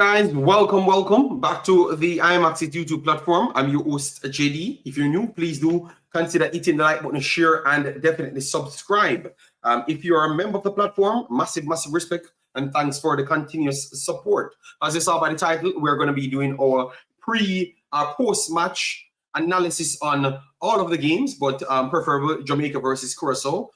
guys, welcome back to the Imaxit YouTube platform. I'm your host JD. If you're new, please do consider hitting the like button, share, and definitely subscribe. If you are a member of the platform, massive respect and thanks for the continuous support. As you saw by the title, we're going to be doing our post-match analysis on all of the games, but preferably Jamaica versus Curacao.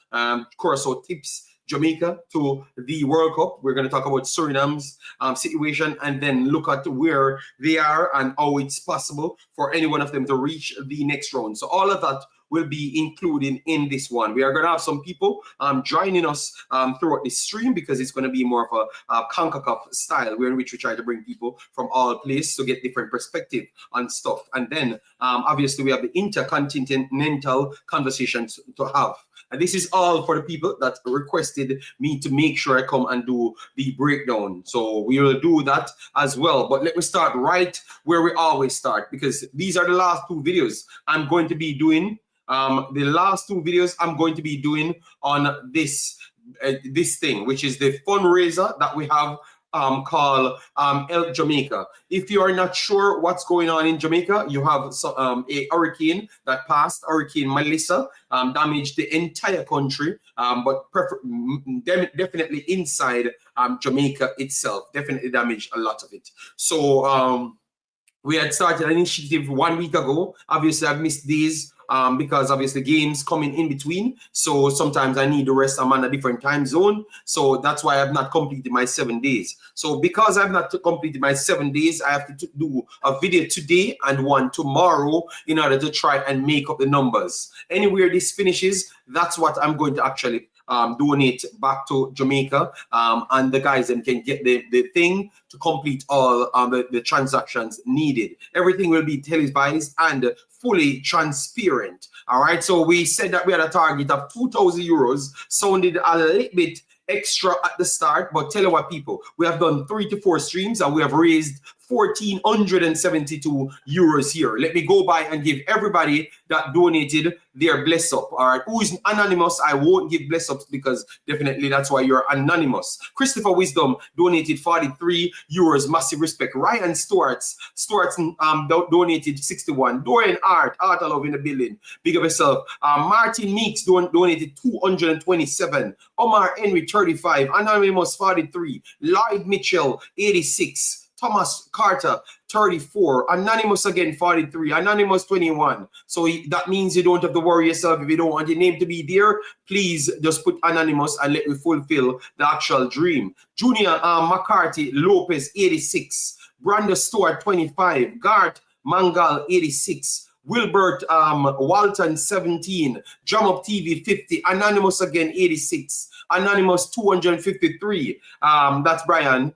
Curacao tips Jamaica to the World Cup. We're going to talk about Suriname's situation and then look at where they are and how it's possible for any one of them to reach the next round. So all of that will be included in this one. We are going to have some people joining us throughout the stream because it's going to be more of a Concacaf style, in which we try to bring people from all places to get different perspective on stuff. And then obviously we have the intercontinental conversations to have. And this is all for the people that requested me to make sure I come and do the breakdown. So we will do that as well. But let me start right where we always start, because these are the last two videos I'm going to be doing. The last two videos I'm going to be doing on this thing, which is the fundraiser that we have called El Jamaica. If you are not sure what's going on in Jamaica, you have a hurricane that passed, Hurricane Melissa, damaged the entire country, but definitely inside Jamaica itself, definitely damaged a lot of it. So we had started an initiative 1 week ago. Obviously, I've missed these because obviously games coming in between. So sometimes I need to rest. I'm on a different time zone. So that's why I've not completed my 7 days. So because I've not completed my 7 days, I have to do a video today and one tomorrow in order to try and make up the numbers. Anywhere this finishes, that's what I'm going to actually donate back to Jamaica, and the guys then can get the thing to complete all the transactions needed. Everything will be televised and fully transparent. All right, so we said that we had a target of 2,000 euros. Sounded a little bit extra at the start, but tell you what, people, we have done 3 to 4 streams and we have raised 1,472 euros here. Let me go by and give everybody that donated their bless up. All right, who is anonymous, I won't give bless ups because definitely that's why you're anonymous. Christopher Wisdom donated 43 euros, massive respect. Ryan Stewart's donated 61. Dorian Art Love in the building, big of yourself. Martin Meeks donated 227. Omar Henry 35. Anonymous 43. Lloyd Mitchell 86. Thomas Carter 34. Anonymous again 43. Anonymous 21. So that means you don't have to worry yourself. If you don't want your name to be there, please just put anonymous and let me fulfill the actual dream. Junior McCarthy Lopez 86. Brando Stewart 25. Garth Mangal 86. Wilbert Walton 17. Jump Up TV 50. Anonymous again 86. Anonymous 253. That's Brian.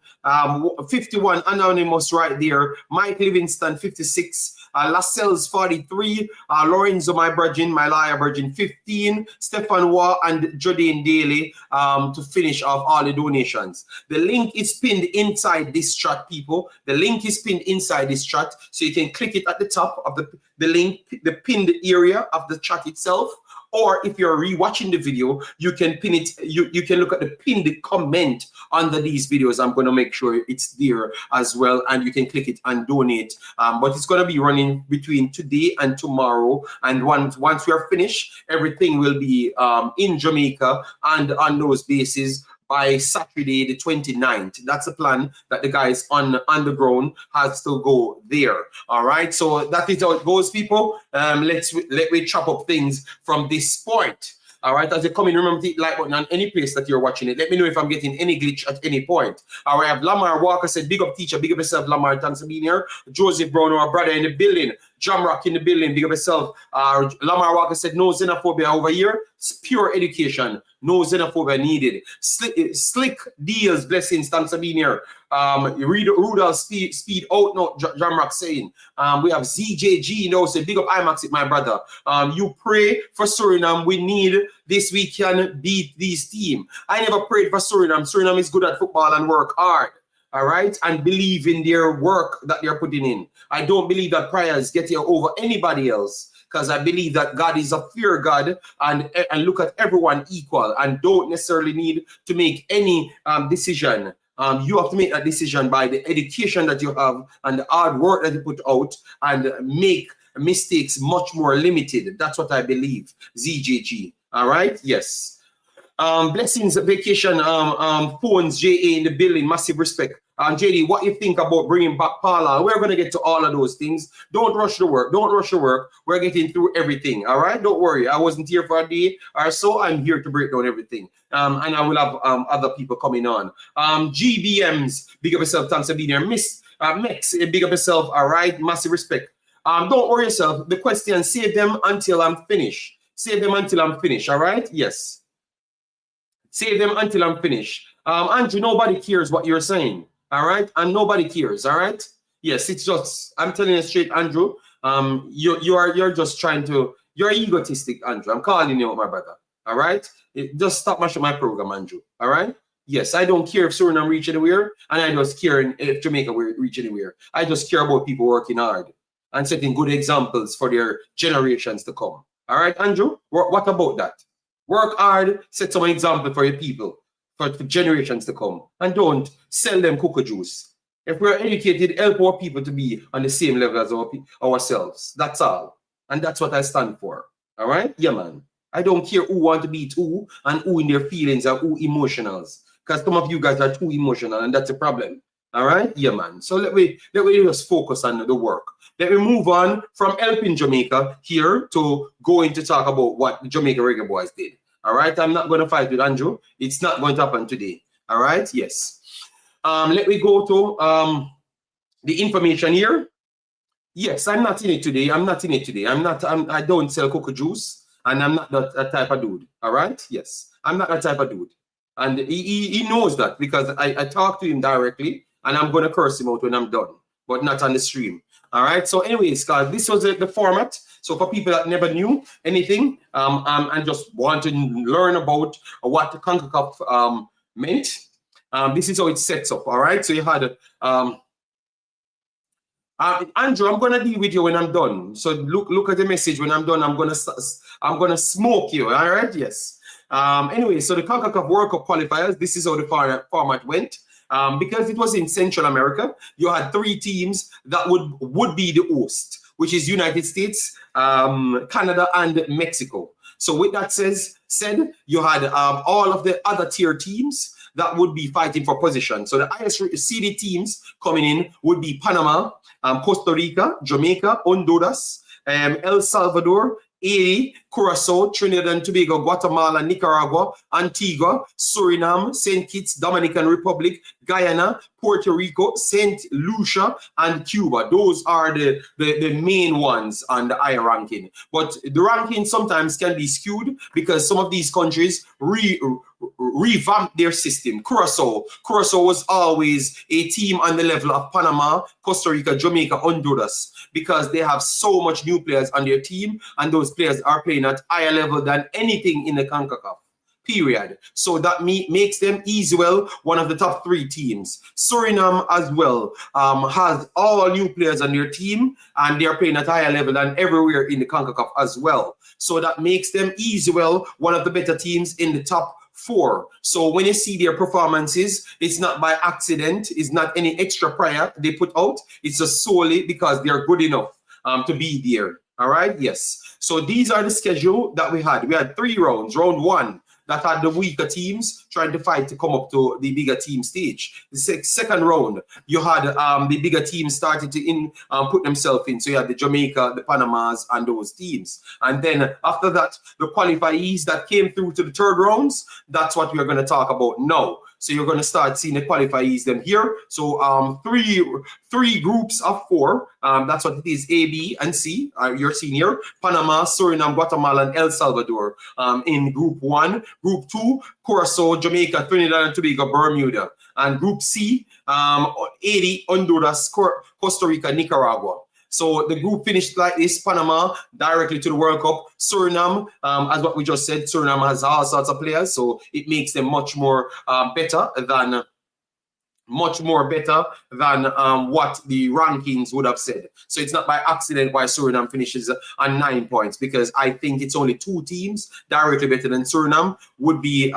51 anonymous right there. Mike Livingston 56. Lascelles 43. Lorenzo my liar virgin 15. Stefan Waugh and Jodine Daly to finish off all the donations. The link is pinned inside this chat, people. The link is pinned inside this chat, so you can click it at the top of the link, the pinned area of the chat itself. Or if you're rewatching the video, you can pin it. You can look at the pinned comment under these videos. I'm going to make sure it's there as well, and you can click it and donate. But it's going to be running between today and tomorrow. And once we are finished, everything will be in Jamaica and on those bases by Saturday the 29th. That's the plan that the guys on the ground has to go there. All right, so that is how it goes, people. Let me chop up things from this point. All right, as you come in, remember to hit like button on any place that you're watching it. Let me know if I'm getting any glitch at any point. All right, I have Lamar Walker said, big up teacher, big up yourself, Lamar. Thanks for being here. Joseph Brown, our brother in the building. Jamrock in the building, big up yourself. Lamar Walker said, no xenophobia over here. It's pure education. No xenophobia needed. Slick deals, blessings. Thanks for being here. Rudolph speed out. No, Jamrock saying. We have ZJG, you know, say big up Imaxit, my brother. You pray for Suriname. We need this. We can beat this team. I never prayed for Suriname. Suriname is good at football and work hard. All right, and believe in their work that they're putting in. I don't believe that prayers get you over anybody else, because I believe that God is a fair God and look at everyone equal and don't necessarily need to make any decision You have to make that decision by the education that you have and the hard work that you put out, and make mistakes much more limited. That's what I believe. ZJG. All right. Yes. Blessings vacation. Phones. JA in the building. Massive respect. JD, what you think about bringing back Paula? We're gonna get to all of those things. Don't rush the work. Don't rush the work. We're getting through everything. All right. Don't worry. I wasn't here for a day or so. I'm here to break down everything. And I will have other people coming on. GBMs. Big up yourself. Thanks for being here. Miss Mex. Big up yourself. All right. Massive respect. Don't worry yourself. The question, save them until I'm finished. Save them until I'm finished. All right. Yes. Save them until I'm finished. Andrew, nobody cares what you're saying. All right, and nobody cares. All right. Yes, it's just, I'm telling you straight, Andrew. You're just trying to, you're egotistic, Andrew. I'm calling you out, my brother. All right. Just stop mashing my program, Andrew. All right. Yes, I don't care if Suriname reach anywhere, and I just care if Jamaica reach anywhere. I just care about people working hard and setting good examples for their generations to come. All right, Andrew. What about that? Work hard, set some example for your people. For generations to come, and don't sell them cocoa juice. If we're educated, help our people to be on the same level as ourselves. That's all, and that's what I stand for. All right, yeah, man. I don't care who want to beat who and who in their feelings or who emotionals, because some of you guys are too emotional, and that's a problem. All right, yeah, man. So let me just focus on the work. Let me move on from helping Jamaica here to going to talk about what the Jamaica Reggae Boys did. All right, I'm not going to fight with Andrew. It's not going to happen today. All right, yes. Let me go to the information here. Yes, I'm not in it today. I'm not in it today. I don't sell cocoa juice, and I'm not that type of dude. All right, yes, I'm not that type of dude, and he knows that because I talked to him directly, and I'm going to curse him out when I'm done, but not on the stream. All right. So, anyways, guys, this was the format. So for people that never knew anything and just want to learn about what the Concacaf meant, this is how it sets up. All right. So you had Andrew, I'm gonna deal with you when I'm done. So look at the message when I'm done. I'm gonna smoke you. All right. Yes. Anyway, so the Concacaf World Cup qualifiers. This is how the format went. Because it was in Central America, you had 3 teams that would be the host, which is United States, Canada, and Mexico. So with that said, you had all of the other tier teams that would be fighting for position. So the highest seeded teams coming in would be Panama, Costa Rica, Jamaica, Honduras, El Salvador, Haiti, Curacao, Trinidad and Tobago, Guatemala, Nicaragua, Antigua, Suriname, St. Kitts, Dominican Republic, Guyana, Puerto Rico, St. Lucia, and Cuba. Those are the main ones on the higher ranking. But the ranking sometimes can be skewed because some of these countries revamp their system. Curacao was always a team on the level of Panama, Costa Rica, Jamaica, Honduras, because they have so much new players on their team, and those players are playing at higher level than anything in the Concacaf. Period. So that makes them easily one of the top 3 teams. Suriname as well has all new players on their team, and they're playing at higher level than everywhere in the Concacaf as well. So that makes them easily one of the better teams in the top 4. So when you see their performances, it's not by accident. It's not any extra prior they put out. It's just solely because they're good enough to be there. All right. Yes. So these are the schedule that we had. We had 3 rounds. Round 1 that had the weaker teams trying to fight to come up to the bigger team stage. The second round, you had the bigger teams started to put themselves in. So you had the Jamaica, the Panamas, and those teams. And then after that, the qualifiers that came through to the 3rd rounds, that's what we're going to talk about now. So you're going to start seeing the qualifiers them here. So three groups of 4. That's what it is, A, B, and C. You're seeing here. Panama, Suriname, Guatemala, and El Salvador in Group 1. Group 2, Curacao, Jamaica, Trinidad and Tobago, Bermuda. And Group C, Haiti, Honduras, Costa Rica, Nicaragua. So the group finished like this: Panama directly to the World Cup. Suriname, as what we just said, Suriname has all sorts of players, so it makes them much more better than what the rankings would have said. So it's not by accident why Suriname finishes on 9 points, because I think it's only 2 teams directly better than Suriname would be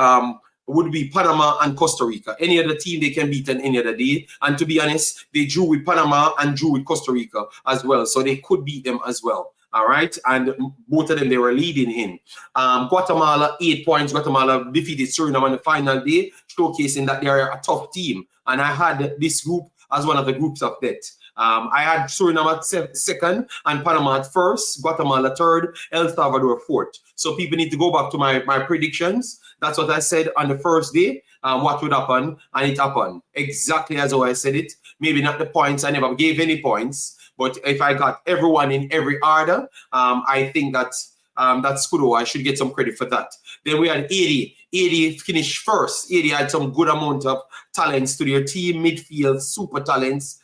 would be Panama and Costa Rica. Any other team they can beat on any other day. And to be honest, they drew with Panama and drew with Costa Rica as well. So they could beat them as well. All right. And both of them, they were leading in. Guatemala, 8 points. Guatemala defeated Suriname on the final day, showcasing that they are a tough team. And I had this group as one of the groups of death. I had Suriname at second and Panama at first, Guatemala third, El Salvador fourth. So people need to go back to my predictions. That's what I said on the first day, what would happen, and it happened. Exactly as how I said it. Maybe not the points, I never gave any points, but if I got everyone in every order, I think that's good. I should get some credit for that. Then we had 80. 80 finished first. 80 had some good amount of talents to their team, midfield, super talents,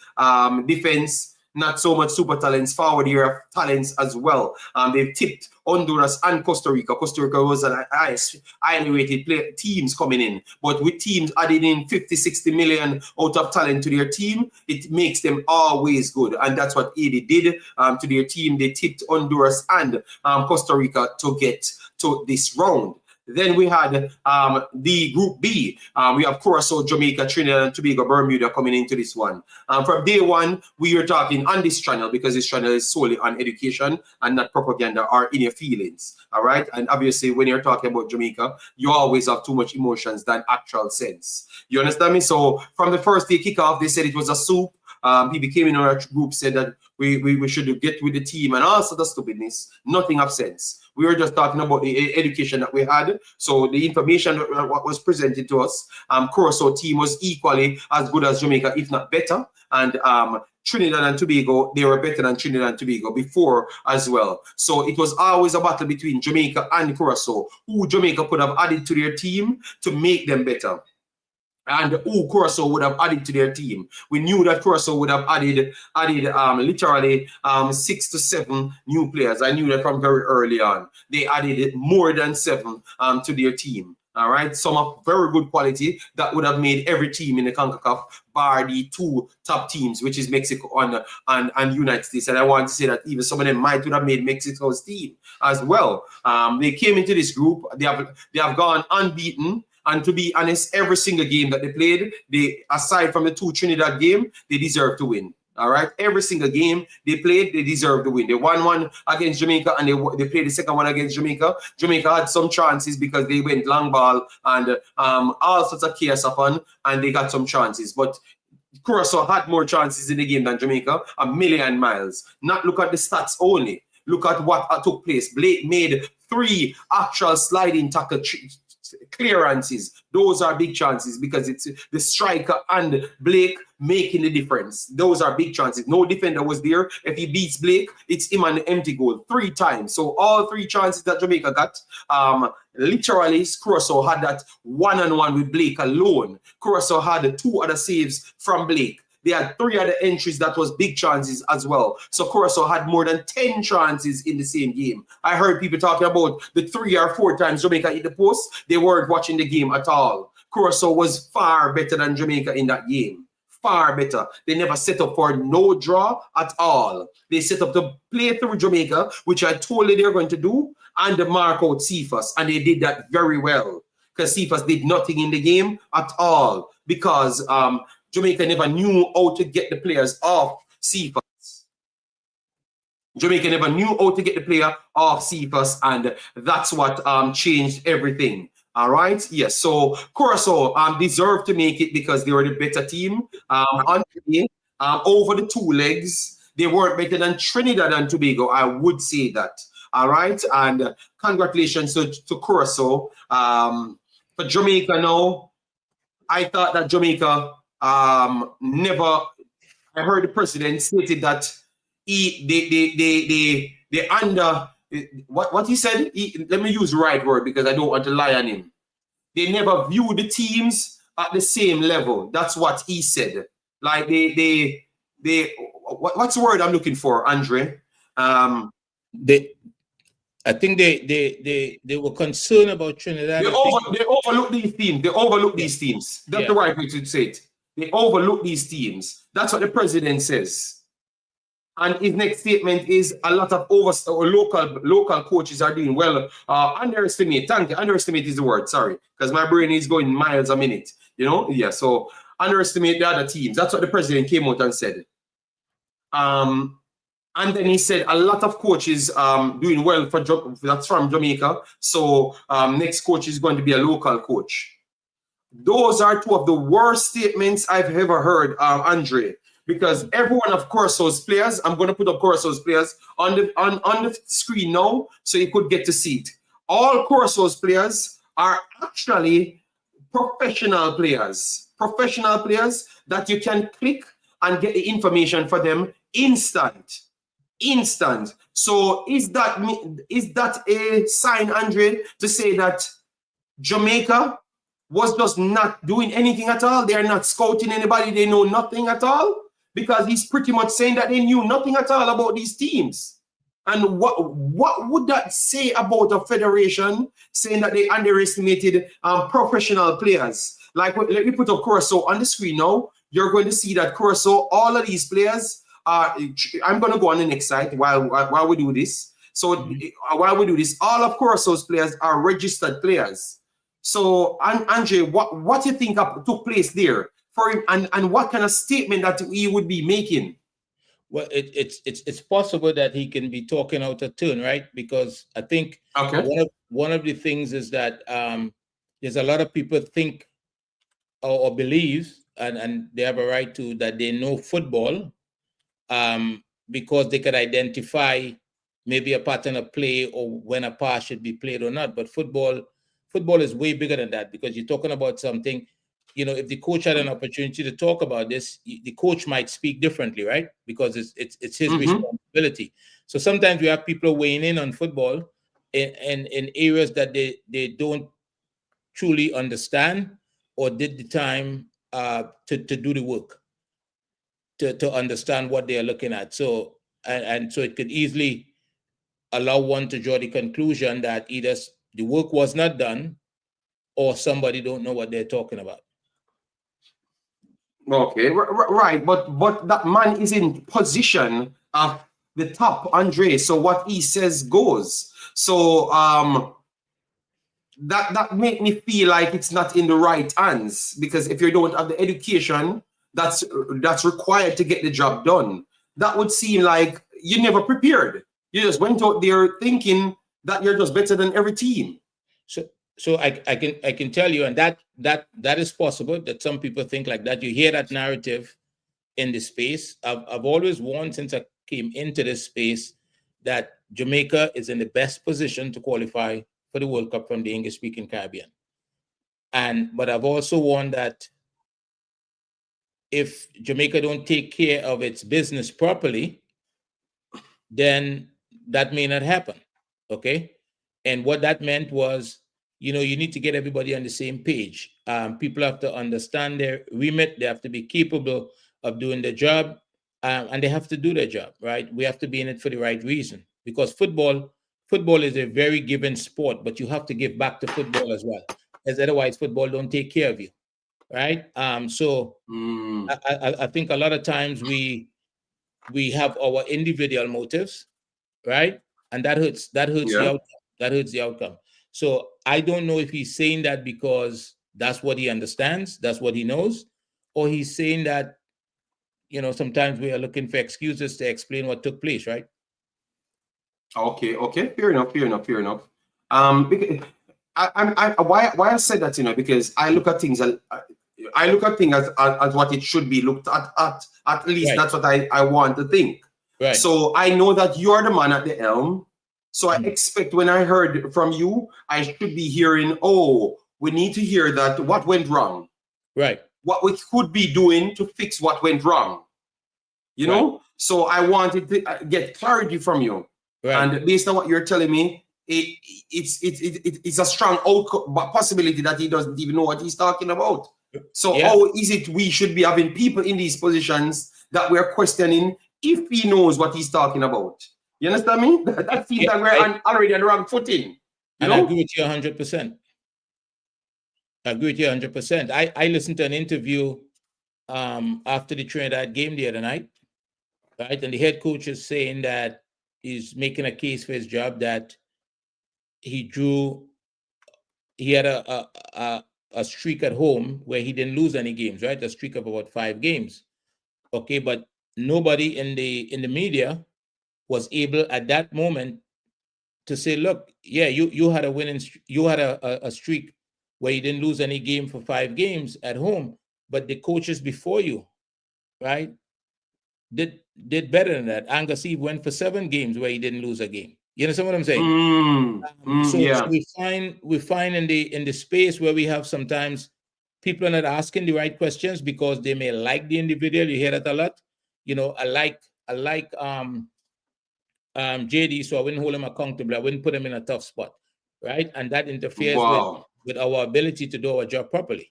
defense, not so much super talents, forward here talents as well. They've tipped Honduras and Costa Rica. Costa Rica was an highly rated teams coming in, but with teams adding in 50, 60 million out of talent to their team, it makes them always good. And that's what 80 did to their team. They tipped Honduras and Costa Rica to get to this round. Then we had the Group B. We have Curacao, Jamaica, Trinidad and Tobago, Bermuda coming into this one. From day one, we are talking on this channel because this channel is solely on education and not propaganda or inner feelings. All right. And obviously, when you're talking about Jamaica, you always have too much emotions than actual sense. You understand me? So from the first day kickoff, they said it was a soup. People came in our group, said that we should get with the team and all sort of stupidness. Nothing of sense. We were just talking about the education that we had. So the information what was presented to us, Curacao team was equally as good as Jamaica, if not better. And Trinidad and Tobago, they were better than Trinidad and Tobago before as well. So it was always a battle between Jamaica and Curacao, who Jamaica could have added to their team to make them better. And who Curacao would have added to their team. We knew that Curacao would have added literally 6 to 7 new players. I knew that from very early on. They added more than 7 to their team. All right, some of very good quality that would have made every team in the Concacaf bar the 2 top teams, which is Mexico and United States. And I want to say that even some of them might would have made Mexico's team as well. They came into this group. They have gone unbeaten. And to be honest, every single game that they played, aside from the 2 Trinidad game, they deserve to win. All right, every single game they played, they deserve to win. They won one against Jamaica, and they played the second one against Jamaica. Jamaica had some chances because they went long ball and all sorts of chaos happened, and they got some chances. But Curacao had more chances in the game than Jamaica, a million miles. Not look at the stats only. Look at what took place. Blake made 3 actual sliding tackle clearances. Those are big chances because it's the striker and Blake making the difference. Those are big chances. No defender was there. If he beats Blake, it's him and the empty goal 3 times. So all 3 chances that Jamaica got, literally Curacao had that one-on-one with Blake alone. Curacao had 2 other saves from Blake. They had 3 other entries that was big chances as well. So Curacao had more than 10 chances in the same game. I heard people talking about the 3 or 4 times Jamaica hit the post. They weren't watching the game at all. Curacao was far better than Jamaica in that game. Far better. They never set up for no draw at all. They set up to play through Jamaica, which I told you they're going to do, and to mark out Cephas. And they did that very well. Because Cephas did nothing in the game at all. Because Jamaica never knew how to get the players off Cephas. Jamaica never knew how to get the player off Cephas, and that's what changed everything. All right, yes. So Curacao deserved to make it because they were the better team. Over the 2 legs, they weren't better than Trinidad and Tobago. I would say that. All right, and congratulations to Curacao. For Jamaica now, I thought that Jamaica never. I heard the president stated that they under what he said. Let me use the right word because I don't want to lie on him. They never view the teams at the same level. That's what he said. Like they what's the word I'm looking for, Andre? I think they were concerned about Trinidad. They overlook these teams. They overlook these teams. That's the right way to say it. They overlook these teams. That's what the president says. And his next statement is a lot of local coaches are doing well. Underestimate, thank you. Underestimate is the word, sorry, because my brain is going miles a minute. You know, yeah. So underestimate the other teams. That's what the president came out and said. And then he said a lot of coaches doing well that's from Jamaica. So next coach is going to be a local coach. Those are two of the worst statements I've ever heard, Andre. Because every one of Curaçao's players, I'm going to put up Curaçao's players on the screen now, so you could get to see it. All Curaçao's players are actually professional players that you can click and get the information for them instant. So is that a sign, Andre, to say that Jamaica was just not doing anything at all? They are not scouting anybody. They know nothing at all? Because he's pretty much saying that they knew nothing at all about these teams. And what would that say about a federation saying that they underestimated professional players? Like, let me put up Curacao on the screen now. You're going to see that Curacao, all of these players, I'm going to go on the next slide while we do this. So while we do this, all of Curaçao's players are registered players. So, Andre, what do you think took place there for him, and what kind of statement that he would be making? Well, it's possible that he can be talking out of turn, right? Because I think one of the things is that there's a lot of people think or believe, and they have a right to, that they know football because they could identify maybe a pattern of play or when a pass should be played or not. But football is way bigger than that, because you're talking about something. You know, if the coach had an opportunity to talk about this, the coach might speak differently, right? Because it's his responsibility. So sometimes we have people weighing in on football in areas that they don't truly understand or did the time to do the work to understand what they are looking at. So and so it could easily allow one to draw the conclusion that either the work was not done or somebody don't know what they're talking about. Okay, right, but that man is in position at the top, Andre. So what he says goes. So that make me feel like it's not in the right hands, because if you don't have the education that's required to get the job done, that would seem like you never prepared. You just went out there thinking that you're just better than every team. So I can tell you, and that is possible, that some people think like that. You hear that narrative in the space. I've always warned since I came into this space that Jamaica is in the best position to qualify for the World Cup from the English-speaking Caribbean. But I've also warned that if Jamaica don't take care of its business properly, then that may not happen. Okay? And what that meant was, you know, you need to get everybody on the same page. People have to understand their remit. They have to be capable of doing their job, and they have to do their job, right? We have to be in it for the right reason, because football is a very given sport, but you have to give back to football as well, as otherwise football don't take care of you, right? I think a lot of times we have our individual motives, right? And that hurts the outcome. That hurts the outcome. So I don't know if he's saying that because that's what he understands, that's what he knows, or he's saying that, you know, sometimes we are looking for excuses to explain what took place, right? Okay, fair enough. Because why I said that, you know, because I look at things as what it should be looked at least right. That's what I want to think. Right. So I know that you're the man at the helm. So I expect when I heard from you, I should be hearing, oh, we need to hear that what went wrong. Right. What we could be doing to fix what went wrong. You know? So I wanted to get clarity from you. Right. And based on what you're telling me, it's a strong possibility that he doesn't even know what he's talking about. So how is it we should be having people in these positions that we're questioning if he knows what he's talking about? You understand me? That seems that we're already on the wrong footing. I agree with you 100%. I agree with you 100%. I listened to an interview after the Trinidad game the other night, right? And the head coach is saying that he's making a case for his job, that he had a streak at home where he didn't lose any games, right? A streak of about 5 games. Okay, but nobody in the media was able at that moment to say, look, yeah, you had a winning, you had a streak where you didn't lose any game for 5 games at home, but the coaches before you, right, did better than that. Angus Eve went for 7 games where he didn't lose a game. You understand what I'm saying? So we find in the space where we have sometimes people are not asking the right questions because they may like the individual. You hear that a lot. You know, I like JD, so I wouldn't hold him accountable. I wouldn't put him in a tough spot, right? And that interferes with our ability to do our job properly.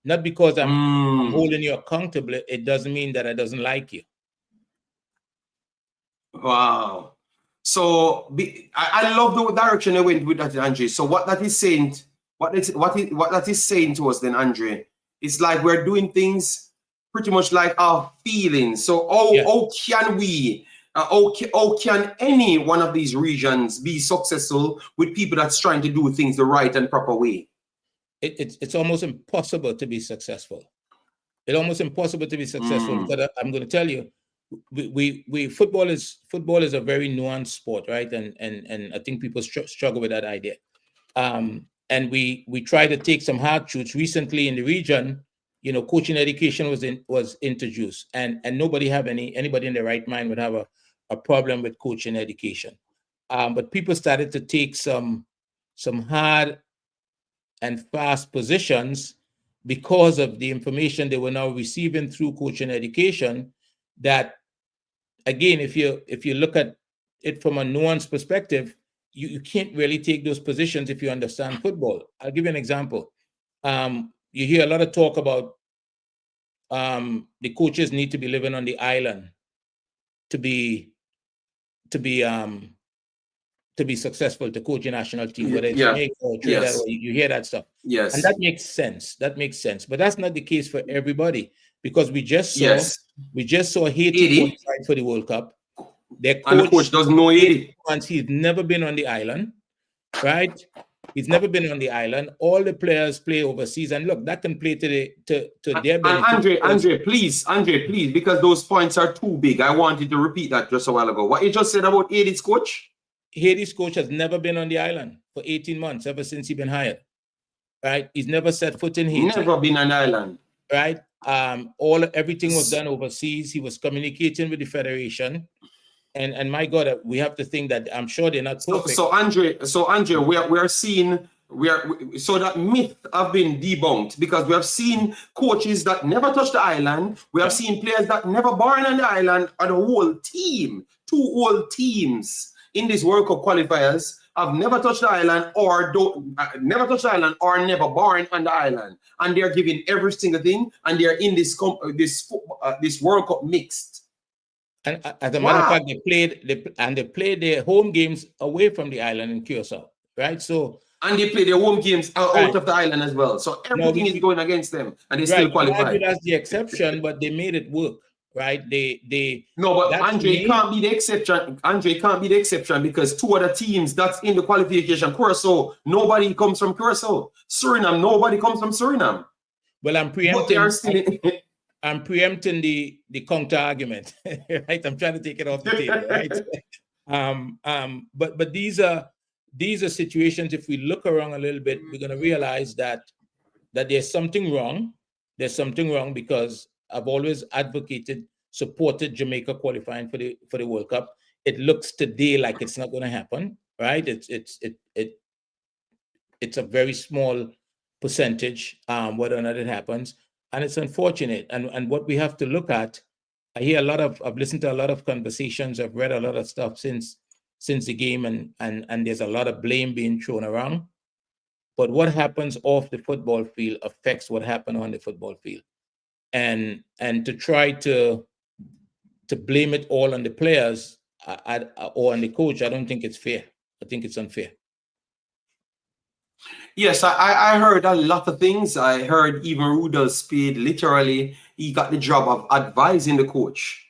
Not because I'm holding you accountable, it doesn't mean that I doesn't like you. Wow. So I love the direction I went with that, Andre. So what that is saying, what that is saying to us then, Andre, it's like we're doing things pretty much like our feelings. So how can we, how can any one of these regions be successful with people that's trying to do things the right and proper way? It's almost impossible to be successful. It's almost impossible to be successful because I'm going to tell you, football is a very nuanced sport, right? And I think people struggle with that idea. And we try to take some hard truths. Recently in the region, you know, coaching education was introduced, and anybody in their right mind would have a problem with coaching education. But people started to take some hard and fast positions because of the information they were now receiving through coaching education. That, again, if you look at it from a nuanced perspective, you can't really take those positions if you understand football. I'll give you an example. You hear a lot of talk about the coaches need to be living on the island to be successful, to coach a national team, whether it's Jamaica or Trinidad, or you hear that stuff. Yes. And that makes sense. But that's not the case for everybody, because we just saw Haiti qualified for the World Cup. Their coach, and the coach doesn't know Haiti. He's never been on the island, right? He's never been on the island. All the players play overseas, and look, that can play to their benefit. Andre, please, because those points are too big. I wanted to repeat that just a while ago. What you just said about Haiti's coach? Haiti's coach has never been on the island for 18 months, ever since he's been hired. Right? He's never set foot in Haiti. Never been on the island. Right? Everything was done overseas. He was communicating with the federation. And my God, we have to think that I'm sure they're not perfect. So Andre, we are seeing so that myth have been debunked, because we have seen coaches that never touched the island. We have seen players that never born on the island, and a whole team, 2 whole teams in this World Cup qualifiers have never touched the island or never born on the island, and they're giving every single thing, and they're in this World Cup mixed. And as a matter of fact, they played their home games away from the island in Curacao, right? So and they play their home games out of the island as well. So everything is going against them, and they still qualify. That's the exception, but they made it work. Right? No, but Andre can't be the exception. Andre can't be the exception, because 2 other teams that's in the qualification, Curacao, nobody comes from Curacao. Suriname, nobody comes from Suriname. Well, I'm preempting the counter argument, right? I'm trying to take it off the table, right? But these are situations. If we look around a little bit, we're going to realize that there's something wrong. There's something wrong, because I've always supported Jamaica qualifying for the World Cup. It looks today like it's not going to happen, right? It's a very small percentage whether or not it happens, and it's unfortunate. And what we have to look at, I've listened to a lot of conversations, I've read a lot of stuff since the game, and there's a lot of blame being thrown around. But what happens off the football field affects what happened on the football field. And to try to blame it all on the players or on the coach, I don't think it's fair. I think it's unfair. Yes, I heard a lot of things. I heard even Rudolph Speed, literally, he got the job of advising the coach.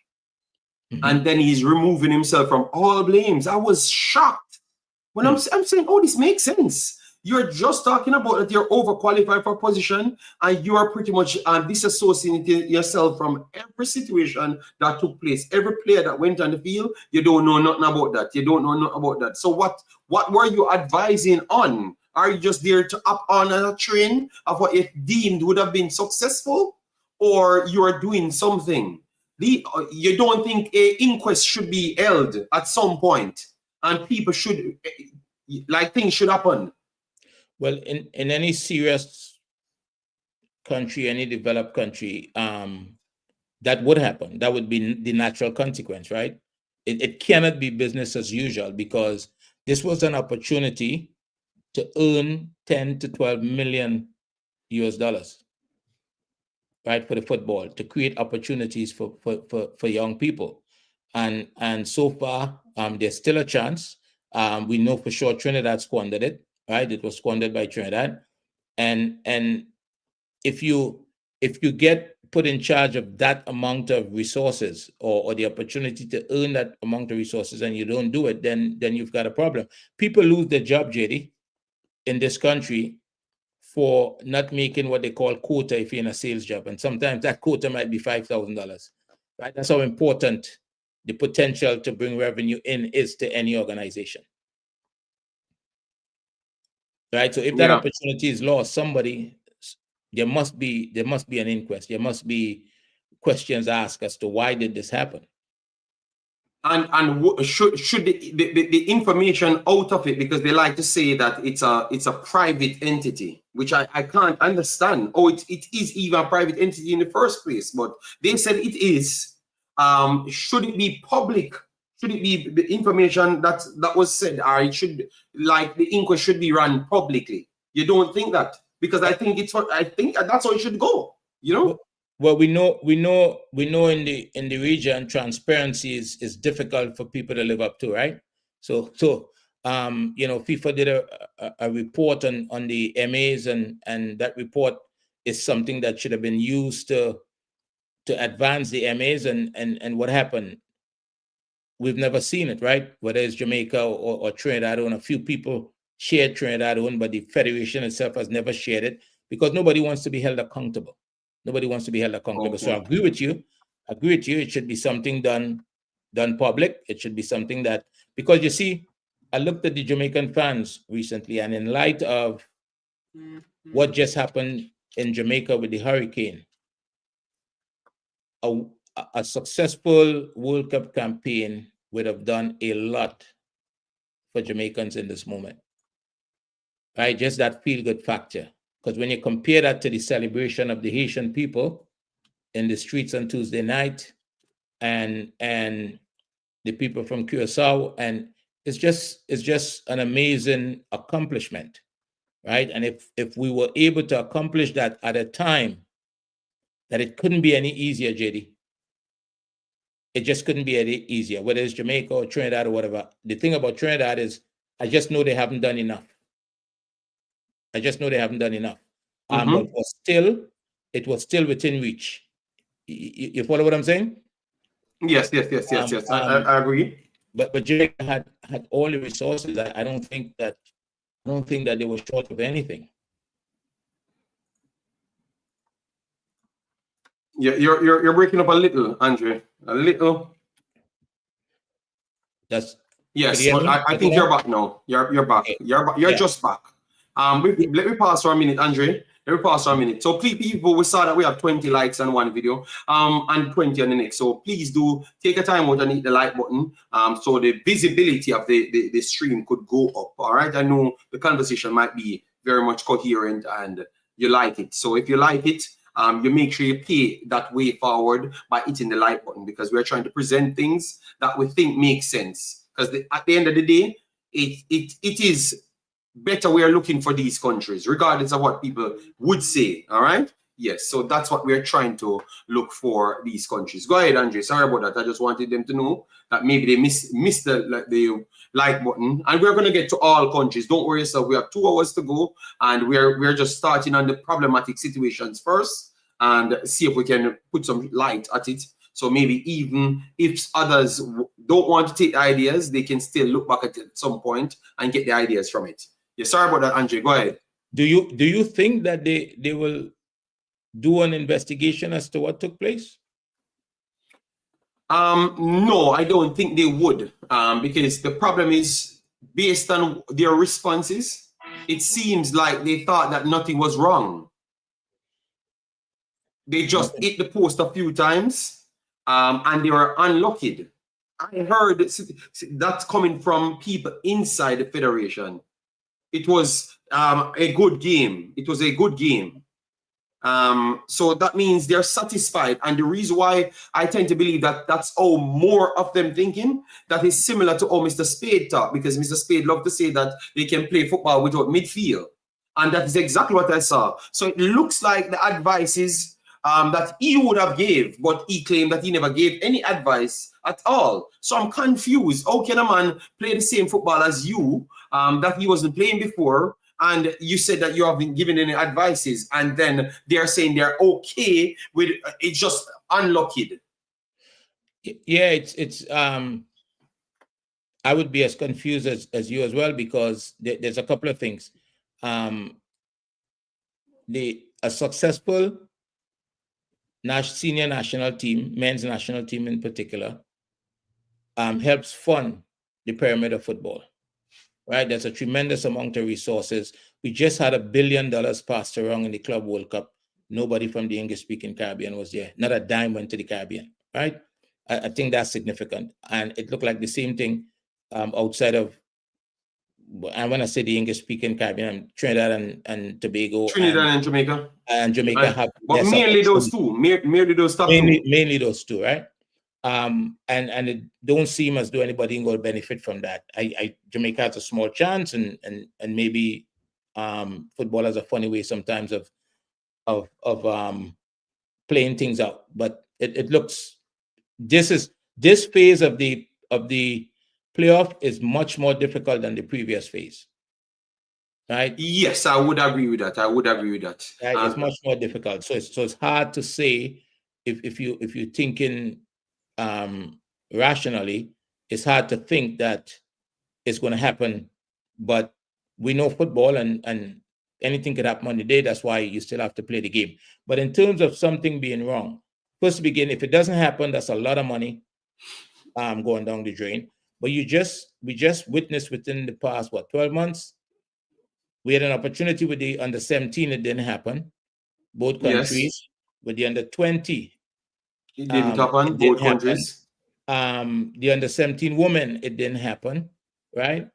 and then he's removing himself from all blames. I was shocked when I'm saying, oh, this makes sense. You're just talking about that you're overqualified for position, and you are pretty much disassociating yourself from every situation that took place. Every player that went on the field, you don't know nothing about that. You don't know nothing about that. So what were you advising on? Are you just there to up on a train of what you deemed would have been successful, or you are doing something? You don't think an inquest should be held at some point, and people should, like, things should happen? Well, in any serious country, any developed country, that would happen. That would be the natural consequence, right? It cannot be business as usual, because this was an opportunity to earn 10 to 12 million US dollars, right, for the football, to create opportunities for young people. And so far, there's still a chance. We know for sure Trinidad squandered it, right? It was squandered by Trinidad. And if you get put in charge of that amount of resources, or the opportunity to earn that amount of resources, and you don't do it, then you've got a problem. People lose their job, JD, in this country for not making what they call quota if you're in a sales job. And sometimes that quota might be $5,000, right? That's how important the potential to bring revenue in is to any organization, right? So if that opportunity is lost, there must be an inquest. There must be questions asked as to why did this happen. And should the information out of it, because they like to say that it's a private entity, which I can't understand. Oh, it is even a private entity in the first place, but they said it is. Should it be public? Should it be the information that was said, or it should, like, the inquest should be run publicly? You don't think that? Because I think that's how it should go, you know? Well, we know in the region, transparency is difficult for people to live up to, right? So FIFA did a report on the MAs, and that report is something that should have been used to advance the MAs, and what happened? We've never seen it, right? Whether it's Jamaica or Trinidad, and a few people shared Trinidad, but the federation itself has never shared it, because nobody wants to be held accountable. Nobody wants to be held accountable. Okay. So I agree with you. It should be something done public. It should be something that, because you see, I looked at the Jamaican fans recently, and in light of what just happened in Jamaica with the hurricane, a successful World Cup campaign would have done a lot for Jamaicans in this moment, right? Just that feel-good factor. Because when you compare that to the celebration of the Haitian people in the streets on Tuesday night, and the people from Curacao, and it's just an amazing accomplishment, right? And if we were able to accomplish that at a time that it couldn't be any easier, JD, it just couldn't be any easier, whether it's Jamaica or Trinidad or whatever. The thing about Trinidad is, I just know they haven't done enough. But it was still within reach. You follow what I'm saying? Yes. I agree. But Jamaica had all the resources. I don't think that they were short of anything. Yeah, you're breaking up a little, Andre. A little. Yes, but I think you're back now. You're back. Okay. You're just back. Let me pause for a minute, Andre. Let me pause for a minute. So please, people, we saw that we have 20 likes on one video, and 20 on the next. So please do take a time out and hit the like button, so the visibility of the stream could go up. All right. I know the conversation might be very much coherent and you like it. So if you like it, you make sure you pay that way forward by hitting the like button, because we're trying to present things that we think make sense. Because at the end of the day, it is better we are looking for these countries, regardless of what people would say. All right. Yes. So that's what we're trying to look for, these countries. Go ahead, Andre. Sorry about that. I just wanted them to know that maybe they missed the like button. And we're going to get to all countries. Don't worry yourself. We have 2 hours to go, and we're just starting on the problematic situations first, and see if we can put some light at it So maybe even if others don't want to take the ideas, they can still look back at it at some point and get the ideas from it. Yeah, sorry about that, Andre. Go ahead. Do you think that they will do an investigation as to what took place? No, I don't think they would. Because the problem is, based on their responses, it seems like they thought that nothing was wrong. They just hit the post a few times, and they were unlucky. I heard that's coming from people inside the federation. It was a good game. It was a good game. So that means they're satisfied. And the reason why I tend to believe that that's how more of them thinking, that is similar to how Mr. Spade talk, because Mr. Spade loved to say that they can play football without midfield. And that is exactly what I saw. So it looks like the advices that he would have gave, but he claimed that he never gave any advice at all. So I'm confused. How can a man play the same football as you that he wasn't playing before? And you said that you haven't given any advices, and then they're saying they're okay with it's just unlucky. Yeah, it's I would be as confused as you as well, because there's a couple of things. A successful senior national team, men's national team in particular, helps fund the pyramid of football. Right, there's a tremendous amount of resources. We just had $1 billion passed around in the Club World Cup. Nobody from the English-speaking Caribbean was there. Not a dime went to the Caribbean. Right, I think that's significant, and it looked like the same thing outside of. And when I say the English-speaking Caribbean, Trinidad and Tobago, and Jamaica, and Jamaica have, but mainly those two, mainly those top two. Mainly those two, right? And it don't seem as though anybody will benefit from that. Jamaica has a small chance, and maybe football has a funny way sometimes of playing things out. But it looks this phase of the playoff is much more difficult than the previous phase. Right? Yes, I would agree with that. Right? It's much more difficult. So it's hard to say if you're thinking rationally, it's hard to think that it's going to happen, but we know football and anything could happen on the day. That's why you still have to play the game. But in terms of something being wrong, first to begin, if it doesn't happen, that's a lot of money going down the drain. But we just witnessed within the past 12 months, we had an opportunity with the under 17. It didn't happen. Both countries. Yes. With the under 20. It didn't happen, both countries. The under 17 women, it didn't happen, right?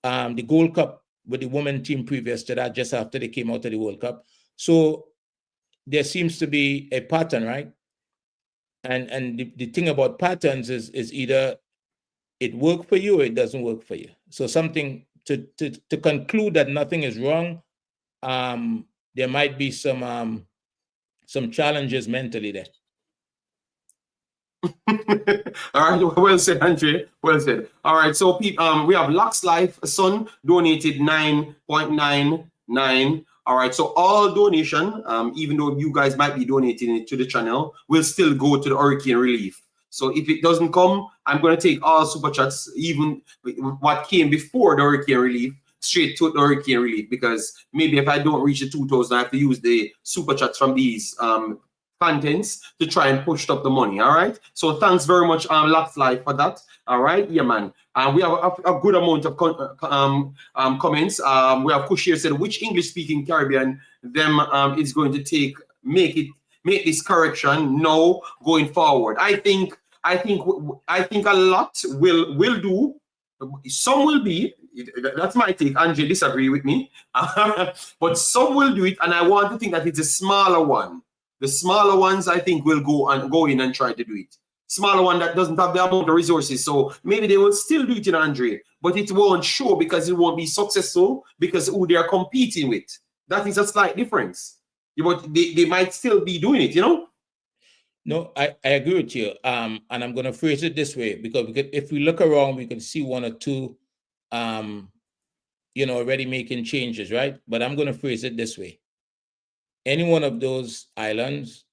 The Gold Cup with the women team previous to that, just after they came out of the World Cup. So there seems to be a pattern, right? And the thing about patterns is either it worked for you or it doesn't work for you. So something to conclude that nothing is wrong, there might be some challenges mentally there. All right, well said, Andre. Well said. All right, so we have Lux Life Son donated 9.99. All right, so all donation, even though you guys might be donating it to the channel, will still go to the hurricane relief. So if it doesn't come, I'm going to take all super chats, even what came before the hurricane relief, straight to the hurricane relief, because maybe if I don't reach the 2,000, I have to use the super chats from these contents to try and push up the money. All right, so thanks very much, Lux Life, for that. All right, yeah, man. We have a good amount of comments. We have Kush here said, which English-speaking Caribbean them is going to make this correction now going forward? I think a lot will do. Some will be. That's my take. Andre disagree with me, but some will do it, and I want to think that it's a smaller one. The smaller ones, I think, will go in and try to do it. Smaller one that doesn't have the amount of resources, so maybe they will still do it in Andre, but it won't show because it won't be successful because who they are competing with. That is a slight difference. But they might still be doing it, you know? No, I agree with you. And I'm going to phrase it this way, because if we look around, we can see one or two, already making changes, right? But I'm going to phrase it this way. Any one of those islands,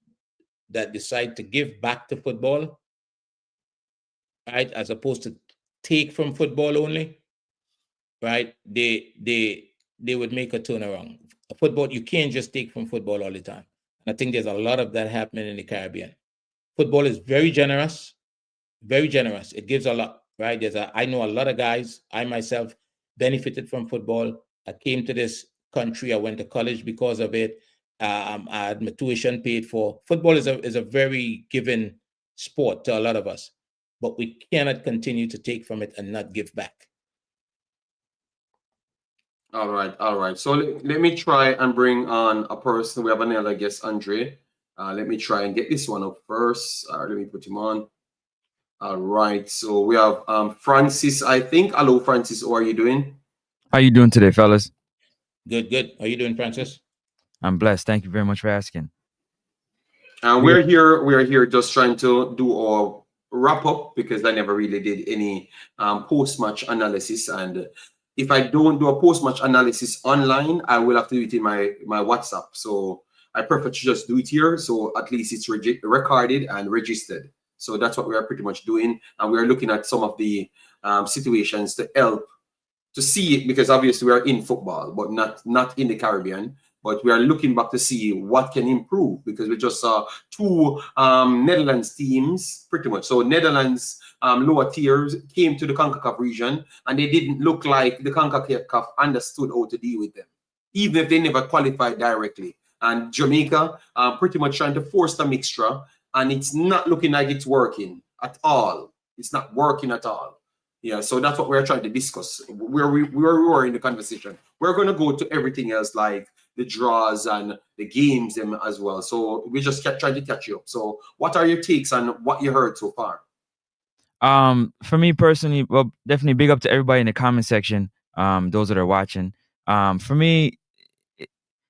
that decide to give back to football, right, as opposed to take from football only, right, they would make a turnaround. Football, you can't just take from football all the time. I think there's a lot of that happening in the Caribbean. Football is very generous, very generous. It gives a lot, right? I know a lot of guys. I myself benefited from football. I came to this country. I went to college because of it. I had my tuition paid for. Football is a very given sport to a lot of us, but we cannot continue to take from it and not give back. All right. So let me try and bring on a person. We have another guest, Andre. Let me try and get this one up first. Let me put him on. All right. So we have Francis, I think. Hello, Francis. How are you doing? How you doing today, fellas? Good. How are you doing, Francis? I'm blessed. Thank you very much for asking. We're here just trying to do a wrap up because I never really did any post-match analysis. And if I don't do a post-match analysis online, I will have to do it in my WhatsApp. So I prefer to just do it here. So at least it's recorded and registered. So that's what we are pretty much doing. And we are looking at some of the situations to help to see it, because obviously we are in football, but not in the Caribbean. But we are looking back to see what can improve, because we just saw two Netherlands teams, pretty much. So Netherlands lower tiers came to the Concacaf region, and they didn't look like the Concacaf understood how to deal with them, even if they never qualified directly. And Jamaica pretty much trying to force the mixture, and it's not looking like it's working at all. It's not working at all. Yeah, so that's what we're trying to discuss. Where we were in the conversation. We're going to go to everything else, like the draws and the games them as well. So we just kept trying to catch you up. So what are your takes on what you heard so far? For me personally, well, definitely big up to everybody in the comment section. Those that are watching. For me,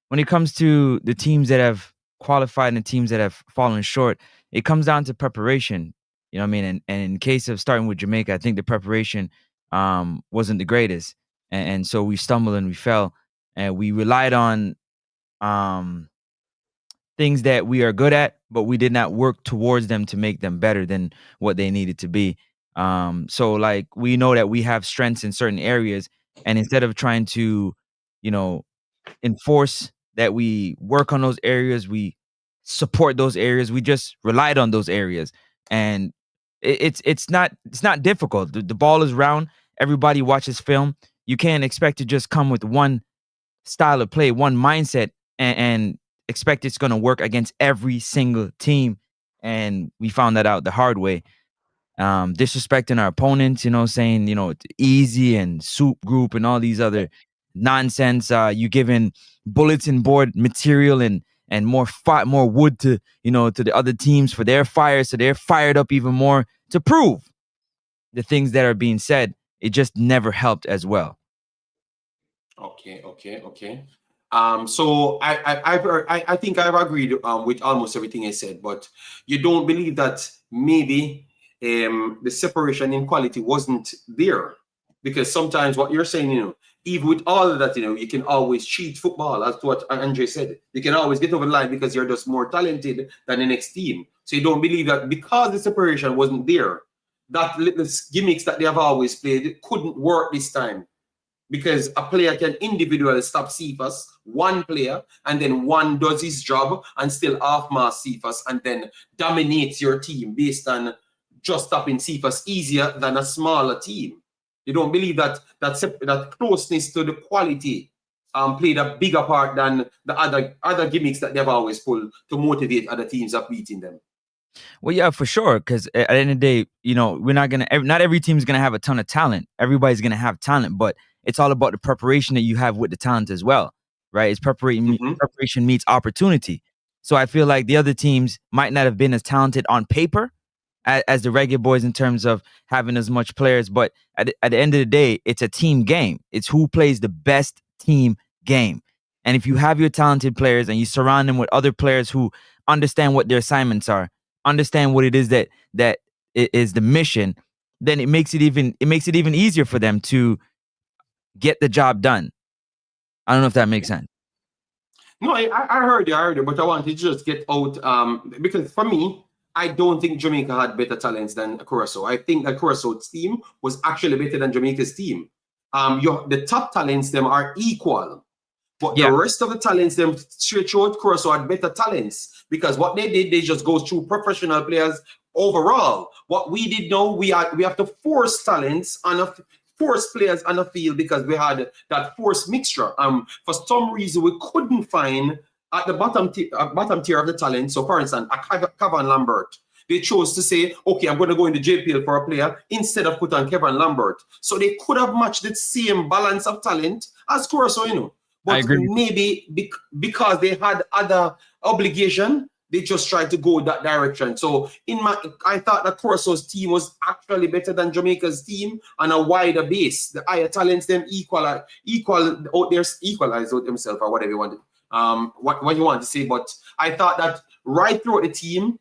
when it comes to the teams that have qualified and the teams that have fallen short, it comes down to preparation. You know what I mean? And in case of starting with Jamaica, I think the preparation wasn't the greatest. And so we stumbled and we fell. And we relied on things that we are good at, but we did not work towards them to make them better than what they needed to be. So like we know that we have strengths in certain areas, and instead of trying to, enforce that we work on those areas, we support those areas, we just relied on those areas. And it's not difficult. The ball is round. Everybody watches film. You can't expect to just come with one style of play, one mindset, and expect it's going to work against every single team. And we found that out the hard way. Disrespecting our opponents, saying, it's easy and soup group and all these other nonsense. You giving bulletin board material and more wood to, to the other teams for their fire. So they're fired up even more to prove the things that are being said. It just never helped as well. Okay. So I think I've agreed with almost everything I said, but you don't believe that maybe the separation in quality wasn't there, because sometimes what you're saying, even with all of that, you can always cheat football, as to what Andre said. You can always get over the line because you're just more talented than the next team. So you don't believe that because the separation wasn't there, that little gimmicks that they have always played couldn't work this time. Because a player can individually stop Cephas, one player, and then one does his job and still half-mass Cephas and then dominates your team based on just stopping Cephas easier than a smaller team. You don't believe that closeness to the quality played a bigger part than the other gimmicks that they've always pulled to motivate other teams of beating them? Well, yeah, for sure. Because at the end of the day, we're not every team is gonna have a ton of talent. Everybody's gonna have talent, but it's all about the preparation that you have with the talent as well, right? It's preparation meets opportunity. So I feel like the other teams might not have been as talented on paper as the Reggae boys in terms of having as much players, but at the end of the day, it's a team game. It's who plays the best team game. And if you have your talented players and you surround them with other players who understand what their assignments are, understand what it is that is the mission, then it makes it even easier for them to get the job done. I don't know if that makes sense. No, I heard you, but I wanted to just get out because for me, I don't think Jamaica had better talents than Curacao. I think that Curaçao's team was actually better than Jamaica's team. The top talents them are equal, but the rest of the talents them straight out Curacao had better talents because what they did, they just go through professional players overall. What we did now, we have to force talents and force players on the field because we had that forced mixture. For some reason, we couldn't find at the bottom tier of the talent. So, for instance, Kevin Lambert, they chose to say, okay, I'm going to go in the JPL for a player instead of put on Kevin Lambert. So they could have matched the same balance of talent as Curacao, you know. But maybe because they had other obligation, they just tried to go that direction. So I thought that Curaçao's team was actually better than Jamaica's team on a wider base. The higher talents them equalize out themselves or whatever you want. What you want to say, but I thought that right throughout the team,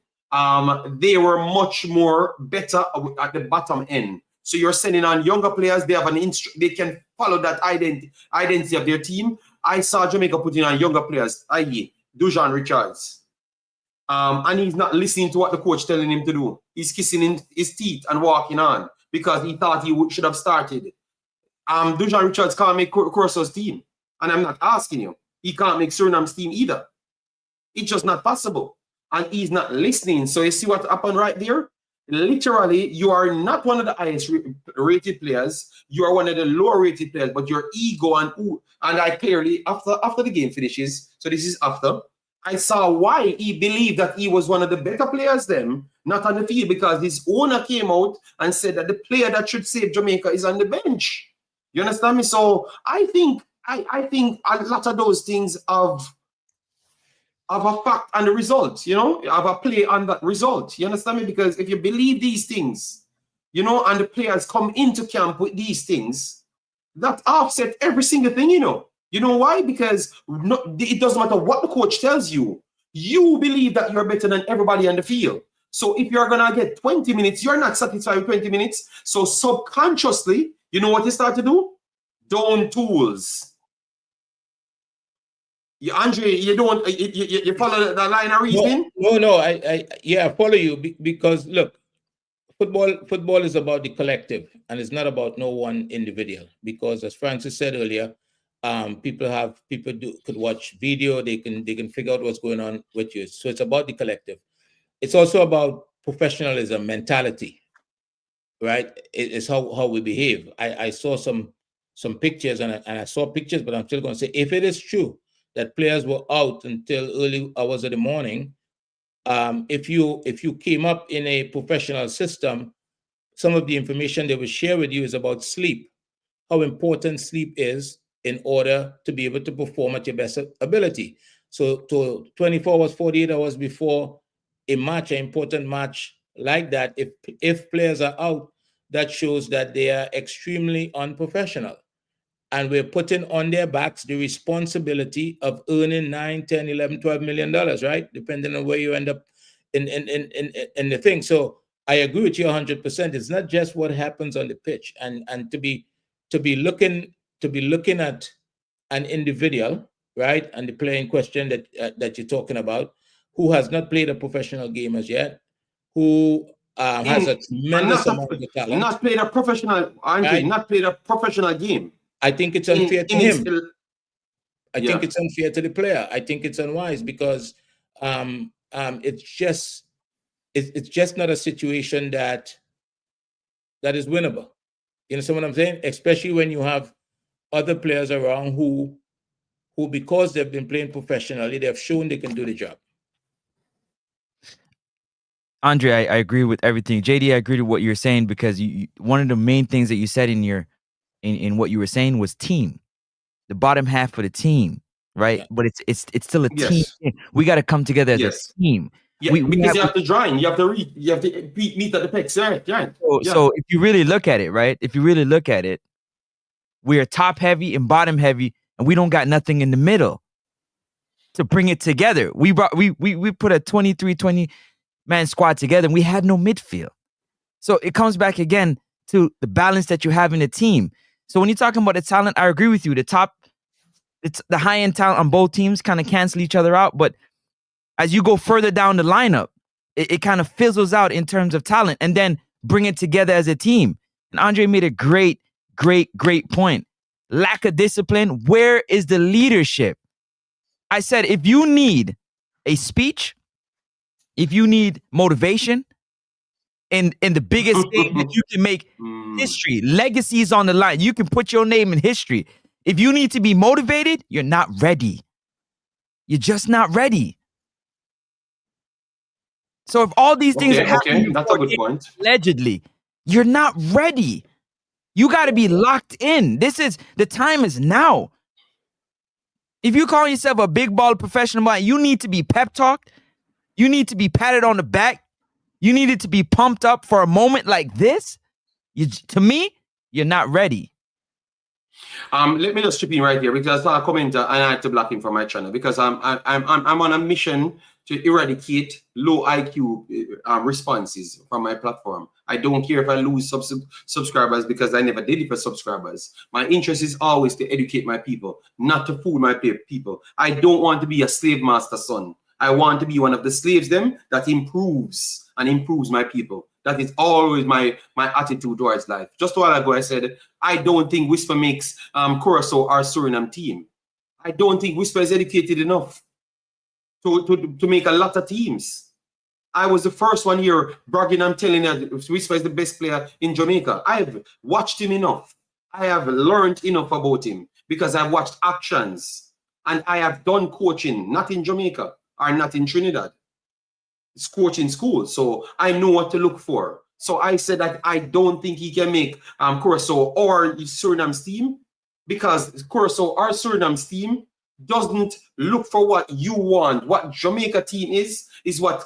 they were much more better at the bottom end. So you're sending on younger players. They have they can follow that identity of their team. I saw Jamaica putting on younger players, i.e. Dujan Richards. And he's not listening to what the coach telling him to do. He's kissing his teeth and walking on because he thought he should have started. Dujan Richards can't make Curaçao's team. And I'm not asking you. He can't make Suriname's team either. It's just not possible. And he's not listening. So you see what happened right there? Literally, you are not one of the highest rated players. You are one of the lower rated players, but your ego and I clearly, after the game finishes, so this is after, I saw why he believed that he was one of the better players then, not on the field, because his owner came out and said that the player that should save Jamaica is on the bench. You understand me? So I think a lot of those things of a fact and the result, you know, of a play on that result. You understand me? Because if you believe these things, you know, and the players come into camp with these things, that offset every single thing, you know. You know why? Because it doesn't matter what the coach tells you. You believe that you're better than everybody on the field. So if you're going to get 20 minutes, you're not satisfied with 20 minutes. So subconsciously, you know what you start to do? Down tools. Andre, you don't you follow the line of reasoning? No, I follow you because look, football is about the collective and it's not about no one individual. Because as Francis said earlier, people could watch video, they can figure out what's going on with you. So it's about the collective. It's also about professionalism, mentality, right? It's how we behave. I saw some pictures and I saw pictures, but I'm still going to say, if it is true that players were out until early hours of the morning, if you came up in a professional system, some of the information they will share with you is about sleep, how important sleep is in order to be able to perform at your best ability. So to 24 hours, 48 hours before a match, an important match like that, if players are out, that shows that they are extremely unprofessional. And we're putting on their backs the responsibility of earning 9, 10, 11, 12 million dollars, right? Depending on where you end up in the thing. So I agree with you 100%. It's not just what happens on the pitch, and to be looking at an individual, right, and the player in question that you're talking about, who has not played a professional game as yet, who has a tremendous amount of talent, not played a professional, Andre, right? Not played a professional game. I think it's unfair to him. I think it's unfair to the player. I think it's unwise because it's just not a situation that is winnable. You know what I'm saying? Especially when you have other players around who because they've been playing professionally, they've shown they can do the job. Andre, I agree with everything. JD, I agree with what you're saying because one of the main things that you said in what you were saying was team, the bottom half of the team, right? Yeah. But it's still a team. We got to come together as a team. Yeah, because you have to join, you have to meet at the picks, right? So if you really look at it, right? If you really look at it, we are top heavy and bottom heavy, and we don't got nothing in the middle to bring it together. We put a 20 man squad together, and we had no midfield. So it comes back again to the balance that you have in the team. So when you're talking about the talent, I agree with you. The top it's the high-end talent on both teams kind of cancel each other out. But as you go further down the lineup, it kind of fizzles out in terms of talent, and then bring it together as a team. And Andre made a great point. Lack of discipline. Where is the leadership? I said, if you need a speech, if you need motivation in the biggest game that you can make history, legacy is on the line. You can put your name in history. If you need to be motivated, you're not ready. You're just not ready. So if all these things are happening, that's a good point. Allegedly, you're not ready. You got to be locked in. The time is now. If you call yourself a big ball professional, you need to be pep talked. You need to be patted on the back. You needed to be pumped up for a moment like this. To me, you're not ready. Let me just chip in right here because I comment and I had to block him from my channel because I'm on a mission to eradicate low IQ responses from my platform. I don't care if I lose subscribers because I never did it for subscribers. My interest is always to educate my people, not to fool my people. I don't want to be a slave master son. I want to be one of the slaves them that improves my people. That is always my attitude towards life. Just a while ago, I said, I don't think Whisper makes Curacao our Suriname team. I don't think Whisper is educated enough to make a lot of teams. I was the first one here bragging and telling that Whisper is the best player in Jamaica. I've watched him enough. I have learned enough about him because I've watched actions and I have done coaching, not in Jamaica or not in Trinidad. It's coaching school, so I know what to look for. So I said that I don't think he can make Curacao or Suriname's team because Curacao or Suriname's team doesn't look for what you want. What Jamaica team is what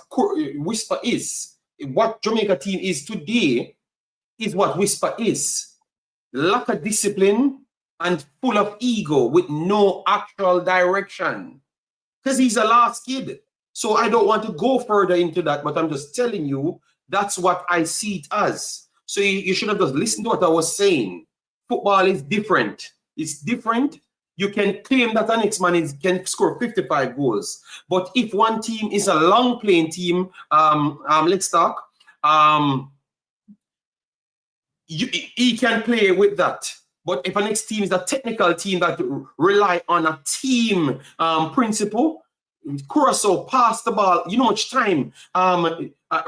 Whisper is. What Jamaica team is today is what Whisper is. Lack of discipline and full of ego with no actual direction. Because he's a last kid. So I don't want to go further into that, but I'm just telling you, that's what I see it as. So you should have just listened to what I was saying. Football is different. It's different. You can claim that an X-Man can score 55 goals. But if one team is a long-playing team, let's talk, he can play with that. But if an next team is a technical team that rely on a team principle, Curacao passed the ball. You know how much time,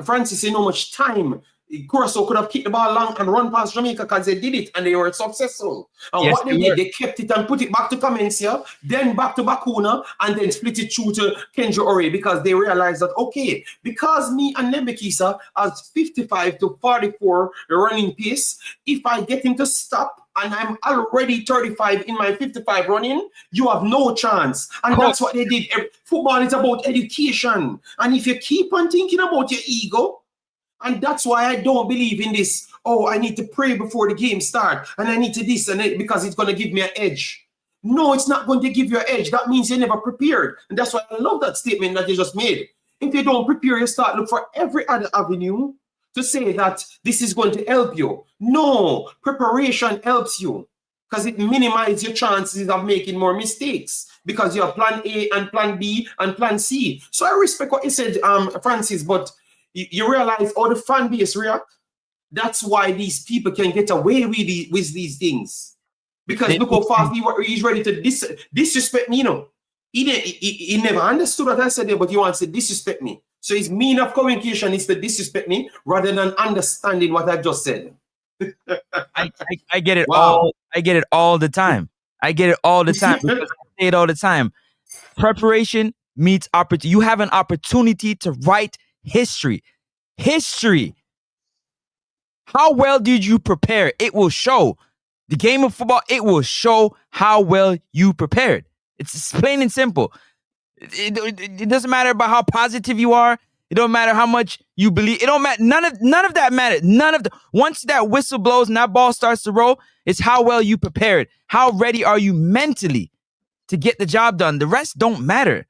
Francis, you know how much time Curacao could have kicked the ball long and run past Jamaica because they did it and they were successful. And yes, what they did, they kept it and put it back to Camencia, then back to Bakuna, and then split it through to Kenji Ore because they realized that, okay, because me and Nebekisa has 55 to 44 running pace, if I get him to stop and I'm already 35 in my 55 running, you have no chance. And that's what they did. Football is about education. And if you keep on thinking about your ego, and that's why I don't believe in this, oh, I need to pray before the game starts, and I need to this and that because it's going to give me an edge. No, it's not going to give you an edge. That means you're never prepared. And that's why I love that statement that you just made. If you don't prepare, you start look for every other avenue to say that this is going to help you. No, preparation helps you because it minimizes your chances of making more mistakes because you have plan A and plan B and plan C. So I respect what you said, Francis, but you realize how the fan base react? That's why these people can get away with these things. Because look how fast he's ready to disrespect me, you know. He never understood what I said there, but he wants to disrespect me. So his mean of communication is to disrespect me rather than understanding what I just said. I get it all. I get it all the time. I get it all the time. Because I say it all the time. Preparation meets opportunity. You have an opportunity to write history. How well did you prepare? It will show. The game of football, it will show how well you prepared. It's plain and simple. It doesn't matter about how positive you are. It don't matter how much you believe. It don't matter. None of that matters. Once that whistle blows and that ball starts to roll, it's how well you prepared. How ready are you mentally to get the job done? The rest don't matter.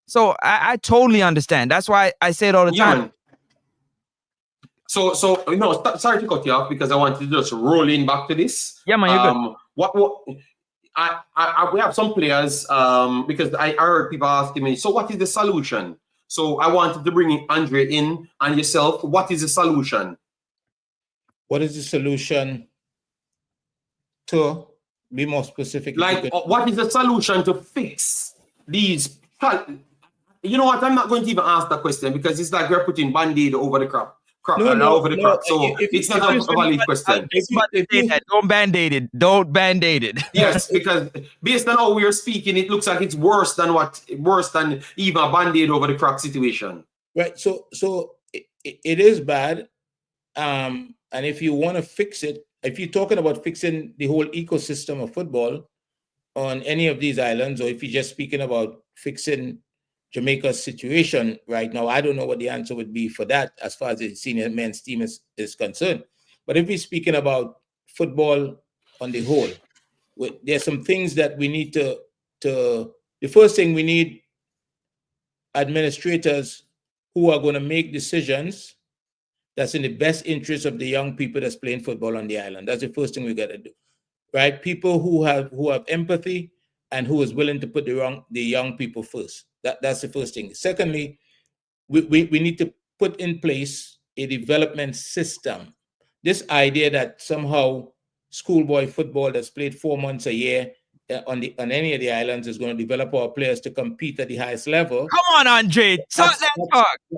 So I totally understand. That's why I say it all the time. Man. So you know, sorry to cut you off because I wanted to just roll in back to this. Yeah, man, you're good. we have some players because I heard people asking me, so what is the solution? So I wanted to bring Andre in and yourself. What is the solution? What is the solution to be more specific? Like, what is the solution to fix these? You know what? I'm not going to even ask that question because it's like we're putting band-aid over the crack. Over the crack. So it's not a valid question. Don't band-aid it. Don't band-aid it. Yes, because based on how we're speaking, it looks like it's worse than even a band-aid over the crack situation. Right. So it is bad. And if you want to fix it, if you're talking about fixing the whole ecosystem of football on any of these islands, or if you're just speaking about fixing Jamaica's situation right now, I don't know what the answer would be for that as far as the senior men's team is concerned. But if we're speaking about football on the whole, there's some things that we need to the first thing, we need administrators who are going to make decisions that's in the best interest of the young people that's playing football on the island. That's the first thing we got to do, right? People who have empathy and who is willing to put the young people first. That's the first thing. Secondly, we need to put in place a development system. This idea that somehow schoolboy football that's played 4 months a year on any of the islands is going to develop our players to compete at the highest level. Come on, Andre, talk.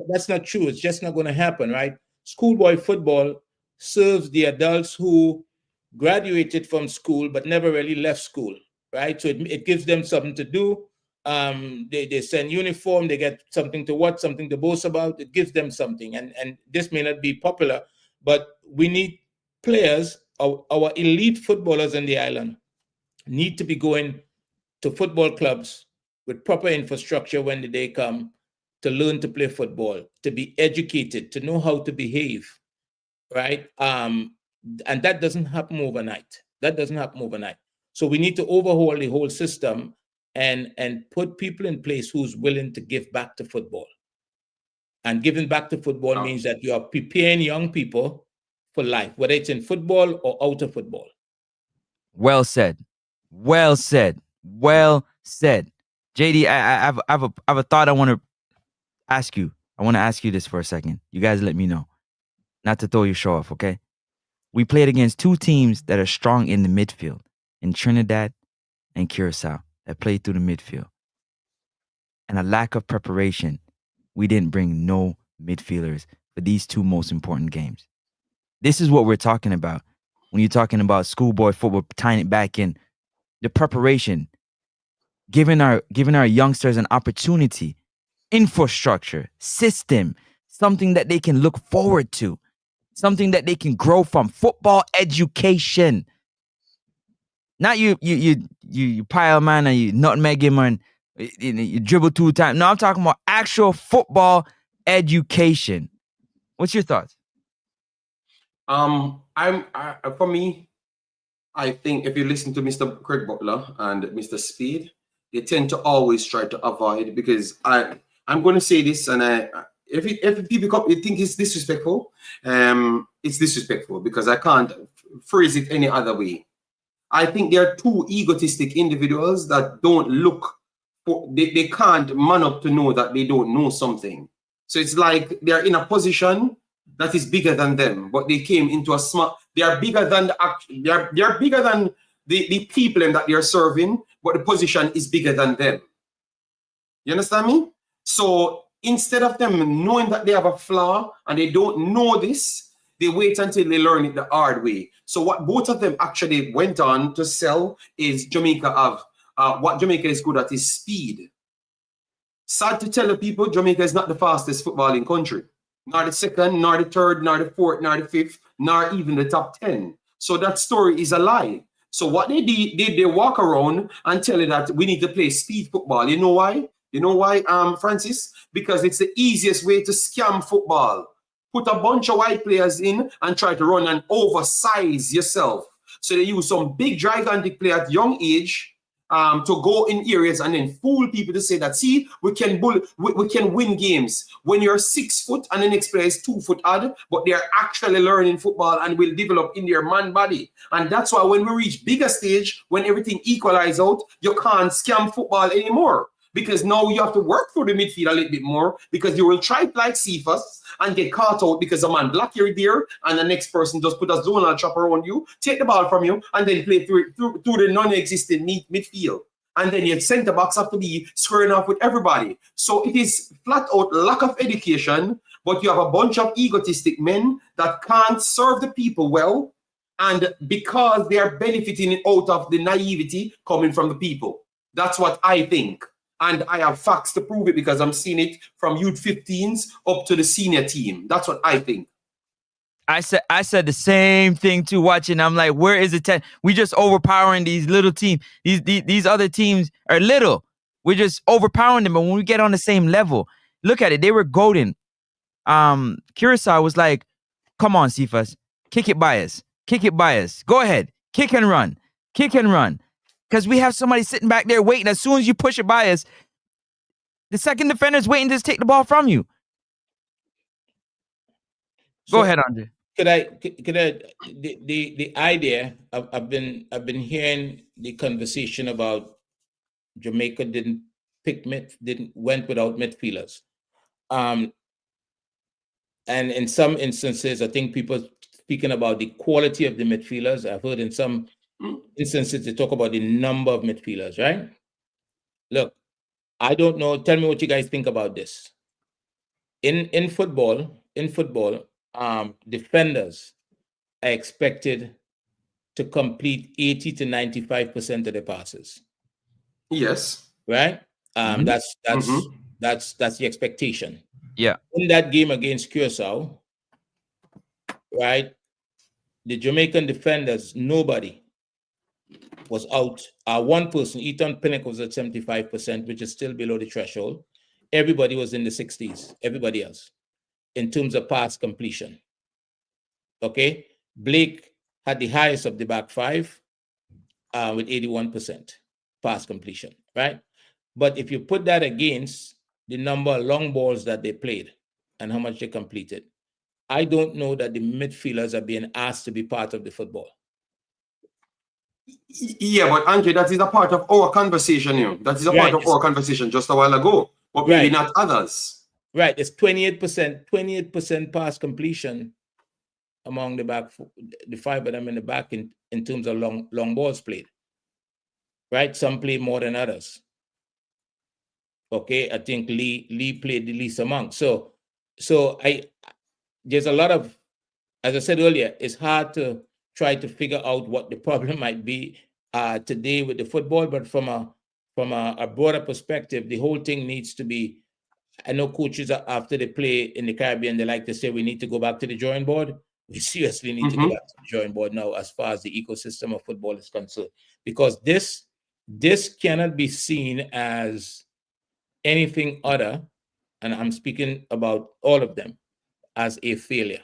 That's not true. It's just not going to happen, right? Schoolboy football serves the adults who graduated from school but never really left school, right? So it gives them something to do. They send uniform, they get something to watch, something to boast about. It gives them something, and this may not be popular, but we need players. Our elite footballers in the island need to be going to football clubs with proper infrastructure when the day come, to learn to play football, to be educated, to know how to behave, right? And that doesn't happen overnight. So we need to overhaul the whole system and put people in place who's willing to give back to football. And giving back to football means that you are preparing young people for life, whether it's in football or out of football. Well said. JD, I have a thought I want to ask you. I want to ask you this for a second. You guys let me know. Not to throw your show off, okay? We played against two teams that are strong in the midfield, in Trinidad and Curacao, that played through the midfield. And a lack of preparation, we didn't bring no midfielders for these two most important games. This is what we're talking about when you're talking about schoolboy football, tying it back in. The preparation, giving our youngsters an opportunity, infrastructure, system, something that they can look forward to, something that they can grow from. Football education. Not you pile man and you nutmeg him and you dribble 2 times. No, I'm talking about actual football education. What's your thoughts? For me, I think if you listen to Mr. Craig Butler and Mr. Speed, they tend to always try to avoid, because I'm going to say this, and if people think it's disrespectful, it's disrespectful because I can't phrase it any other way. I think there are two egotistic individuals that don't look for, they can't man up to know that they don't know something. So it's like they're in a position that is bigger than them, but they came into a smart. They are bigger than they're bigger than the people that they are serving, but the position is bigger than them. You understand me? So instead of them knowing that they have a flaw and they don't know this, they wait until they learn it the hard way. So what both of them actually went on to sell is what Jamaica is good at is speed. Sad to tell the people, Jamaica is not the fastest footballing country. Nor the second, nor the third, nor the fourth, nor the fifth, nor even the top 10. So that story is a lie. So what they did, they walk around and tell you that we need to play speed football. You know why? You know why, Francis? Because it's the easiest way to scam football. Put a bunch of white players in and try to run and oversize yourself. So they use some big gigantic player at young age to go in areas and then fool people to say that, see, we can win games when you're 6 foot and the next player is 2 foot odd, but they're actually learning football and will develop in their man body. And that's why when we reach bigger stage, when everything equalizes out, you can't scam football anymore. Because now you have to work through the midfield a little bit more, because you will try it like Cephas and get caught out because a man block you there and the next person just put a zonal trap around you, take the ball from you, and then play through the non-existent midfield. And then your center backs have to be squaring off with everybody. So it is flat out lack of education, but you have a bunch of egotistic men that can't serve the people well, and because they are benefiting out of the naivety coming from the people. That's what I think. And I have facts to prove it because I'm seeing it from youth 15s up to the senior team. That's what I think. I said the same thing too, watching. I'm like, where is the we just overpowering these little teams. These other teams are little. We're just overpowering them. But when we get on the same level, look at it. They were golden. Curacao was like, come on, Cephas, kick it by us. Kick it by us. Go ahead. Kick and run. Kick and run. Because we have somebody sitting back there waiting. As soon as you push it by us, the second defender's waiting to just take the ball from you. Go ahead, Andre. Could I the idea I've been hearing the conversation about Jamaica went without midfielders. And in some instances, I think people speaking about the quality of the midfielders. I've heard in some instances they talk about the number of midfielders, right? Look, I don't know. Tell me what you guys think about this. In football, defenders are expected to complete 80 to 95% of the passes. Yes. Right? That's the expectation. Yeah. In that game against Curacao, right? The Jamaican defenders, nobody was out. One person, Ethan Pinnock, was at 75%, which is still below the threshold. Everybody was in the 60s, everybody else, in terms of pass completion. Okay? Blake had the highest of the back five with 81% pass completion, right? But if you put that against the number of long balls that they played and how much they completed, I don't know that the midfielders are being asked to be part of the football. Yeah, but Andre, that is a part of our conversation here. That is a part of our conversation just a while ago, but maybe not others. Right, it's 28% pass completion among the back, the five of them in the back in terms of long balls played. Right, some play more than others. Okay, I think Lee played the least among. So there's a lot of, as I said earlier, it's hard to try to figure out what the problem might be today with the football, but from a broader perspective, the whole thing needs to be. I know coaches, after they play in the Caribbean, they like to say we need to go back to the drawing board. We seriously need to go back to the drawing board now as far as the ecosystem of football is concerned, because this cannot be seen as anything other, and I'm speaking about all of them, as a failure,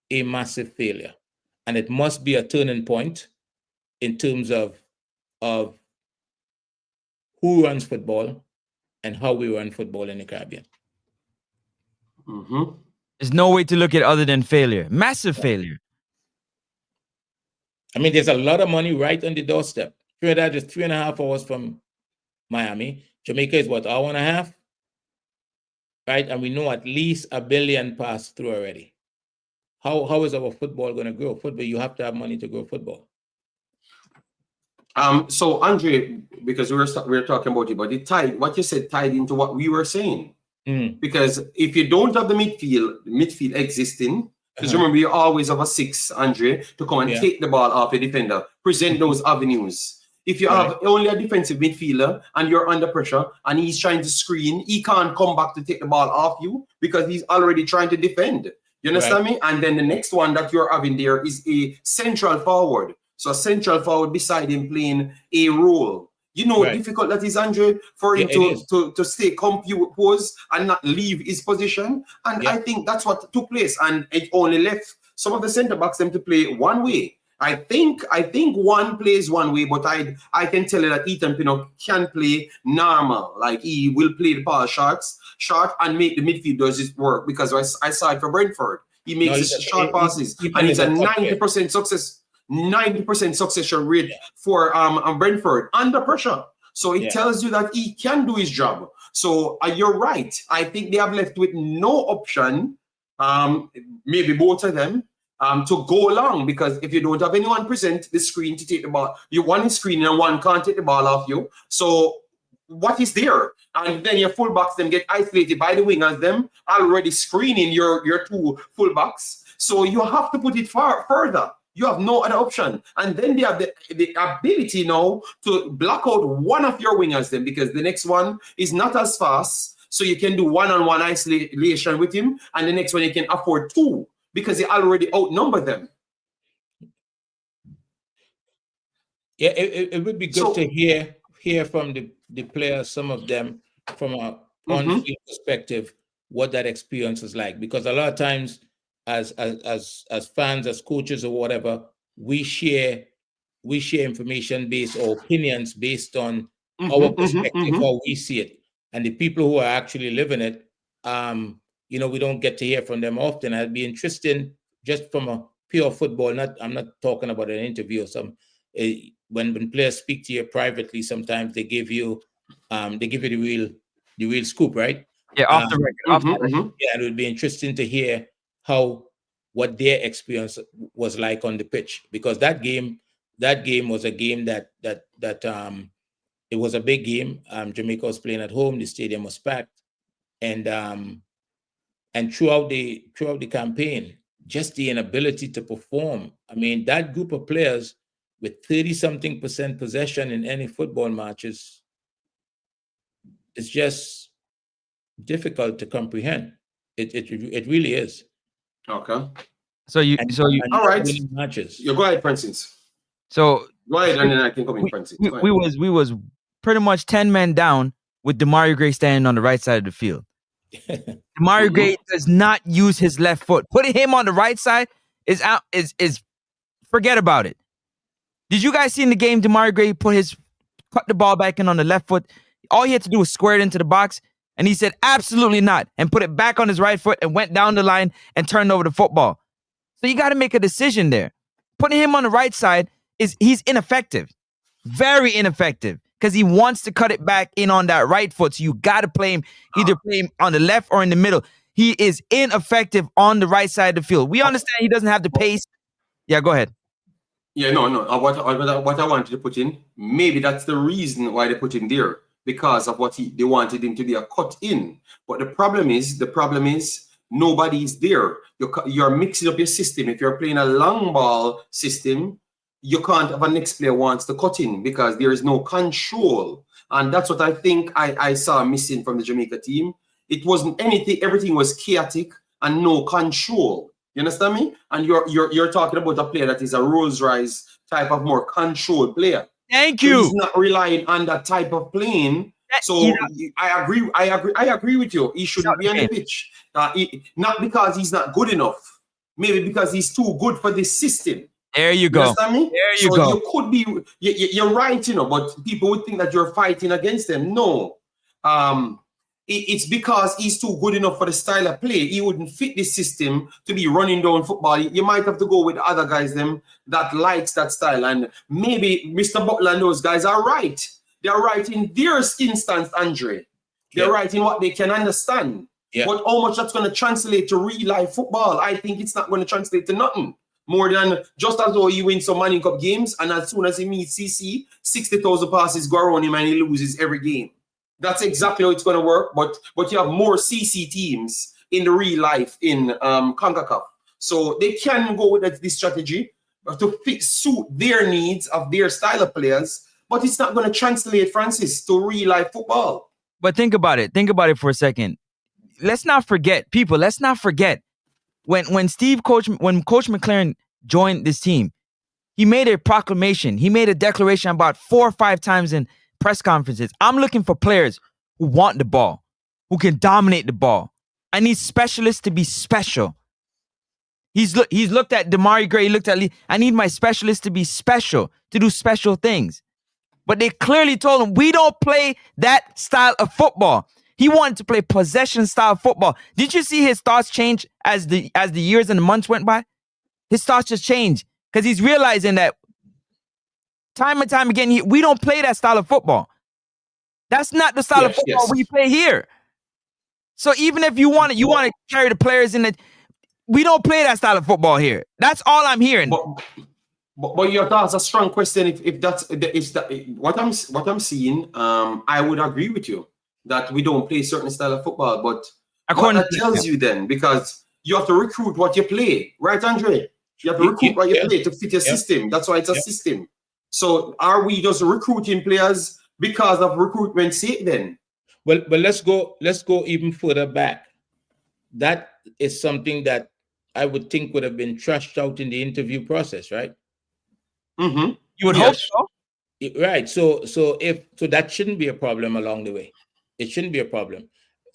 a massive failure. And it must be a turning point in terms of who runs football and how we run football in the Caribbean. There's no way to look at it other than failure. Massive failure. I mean, there's a lot of money right on the doorstep. Trinidad is 3.5 hours from Miami. Jamaica is what, hour and a half? Right? And we know at least $1 billion passed through already. How is our football going to grow? Football, you have to have money to grow football. So Andre, because we were talking about it, but what you said tied into what we were saying. Because if you don't have the midfield existing, because remember, you always have a 6, Andre, to come and take the ball off the defender, present those avenues. If you have only a defensive midfielder and you're under pressure and he's trying to screen, he can't come back to take the ball off you because he's already trying to defend. You understand me? And then the next one that you're having there is a central forward. So a central forward beside him playing a role. You know how difficult that is, Andre, for him to stay composed and not leave his position. And I think that's what took place. And it only left some of the centre backs them to play one way. I think one plays one way, but I can tell you that Ethan Pinnock can play normal. Like he will play the ball short and make the midfielders his work, because I saw it for Brentford. He makes his short passes, and it's a 90% success. 90% succession rate for Brentford under pressure. So it tells you that he can do his job. So you're right. I think they have left with no option, maybe both of them, to go along, because if you don't have anyone present the screen to take the ball, you one is screening and one can't take the ball off you. So what is there? And then your fullbacks them get isolated by the wingers, them already screening your two fullbacks. So you have to put it further. You have no other option. And then they have the ability now to block out one of your wingers then, because the next one is not as fast. So you can do one-on-one isolation with him, and the next one you can afford two, because you already outnumber them. Yeah, it would be good to hear from the players, some of them, from a on-field perspective, what that experience is like. Because a lot of times, as fans, as coaches or whatever, we share information based, or opinions based on our perspective, how we see it. And the people who are actually living it, we don't get to hear from them often. It'd be interesting, just from a pure football. I'm not talking about an interview or some. When players speak to you privately, sometimes they give you the real scoop, right? Yeah, off the record. Yeah, it would be interesting to hear what their experience was like on the pitch, because that game was a game that it was a big game. Jamaica was playing at home. The stadium was packed, and throughout the campaign, just the inability to perform. I mean, that group of players with 30-something% possession in any football matches, it's just difficult to comprehend. It really is. Okay. So you all right. Matches. You go ahead, Francis. So go ahead, and then I can come in, Francis. We was pretty much 10 men down with Demario Gray standing on the right side of the field. Demario Gray does not use his left foot. Putting him on the right side is forget about it. Did you guys see in the game Demario Gray cut the ball back in on the left foot? All he had to do was square it into the box, and he said absolutely not, and put it back on his right foot and went down the line and turned over the football. So you got to make a decision there. Putting him on the right side he's ineffective, very ineffective, because he wants to cut it back in on that right foot. So you got to play him, either play him on the left or in the middle. He is ineffective on the right side of the field. We understand he doesn't have the pace. Yeah, go ahead. Yeah, no. What I wanted to put in, maybe that's the reason why they put him there, because of what they wanted him to be a cut in. But the problem is nobody is there. You're mixing up your system. If you're playing a long ball system, you can't have a next player wants to cut in, because there is no control. And that's what I think I saw missing from the Jamaica team. It wasn't anything. Everything was chaotic and no control. You understand me? And you're talking about a player that is a Rolls Royce type of more controlled player. Thank you. So he's not relying on that type of playing. So I agree with you. He shouldn't be on the pitch. Not because he's not good enough. Maybe because he's too good for this system. There you go. You understand me? There you go. You could be. You're right, but people would think that you're fighting against them. No. It's because he's too good enough for the style of play. He wouldn't fit this system to be running down football. You might have to go with other guys that likes that style. And maybe Mr. Butler and those guys are right. They're right in their instance, Andre. They're right in what they can understand. Yeah. But how much that's going to translate to real life football, I think it's not going to translate to nothing. More than just as though he wins some Manning Cup games, and as soon as he meets CC, 60,000 passes go around him and he loses every game. That's exactly how it's going to work. But you have more CC teams in the real life in Concacaf. So they can go with this strategy to suit their needs of their style of players. But it's not going to translate, Francis, to real life football. But think about it. Think about it for a second. Let's not forget when Coach McLaren joined this team, he made a proclamation. He made a declaration about 4 or 5 times in press conferences. I'm looking for players who want the ball, who can dominate the ball. I need specialists to be special. He's looked at Damari Gray, he looked at Lee. I need my specialist to be special, to do special things. But they clearly told him, we don't play that style of football. He wanted to play possession style football. Did you see his thoughts change as the years and the months went by? His thoughts just changed because he's realizing that time and time again, we don't play that style of football. That's not the style of football we play here. So even if you want to carry the players in we don't play that style of football here. That's all I'm hearing. But that's a strong question. If that's what I'm seeing, I would agree with you that we don't play certain style of football. But what that tells you then, because you have to recruit what you play, right, Andre? You have to recruit what you play to fit your system. That's why it's a system. So are we just recruiting players because of recruitment sake then? Well, but let's go even further back. That is something that I would think would have been trashed out in the interview process, right? Mm-hmm. You would hope so. Right. So that shouldn't be a problem along the way. It shouldn't be a problem.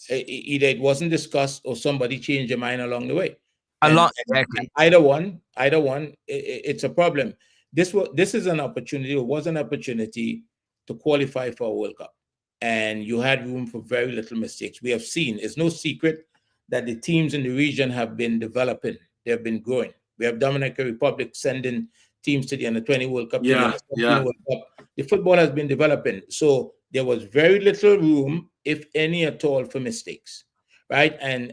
Either it wasn't discussed or somebody changed their mind along the way. Exactly. Either one, it's a problem. This is an opportunity. It was an opportunity to qualify for a World Cup, and you had room for very little mistakes. We have seen. It's no secret that the teams in the region have been developing. They have been growing. We have Dominican Republic sending teams to the Under-20 World Cup. World Cup. The football has been developing. So there was very little room, if any at all, for mistakes, right? And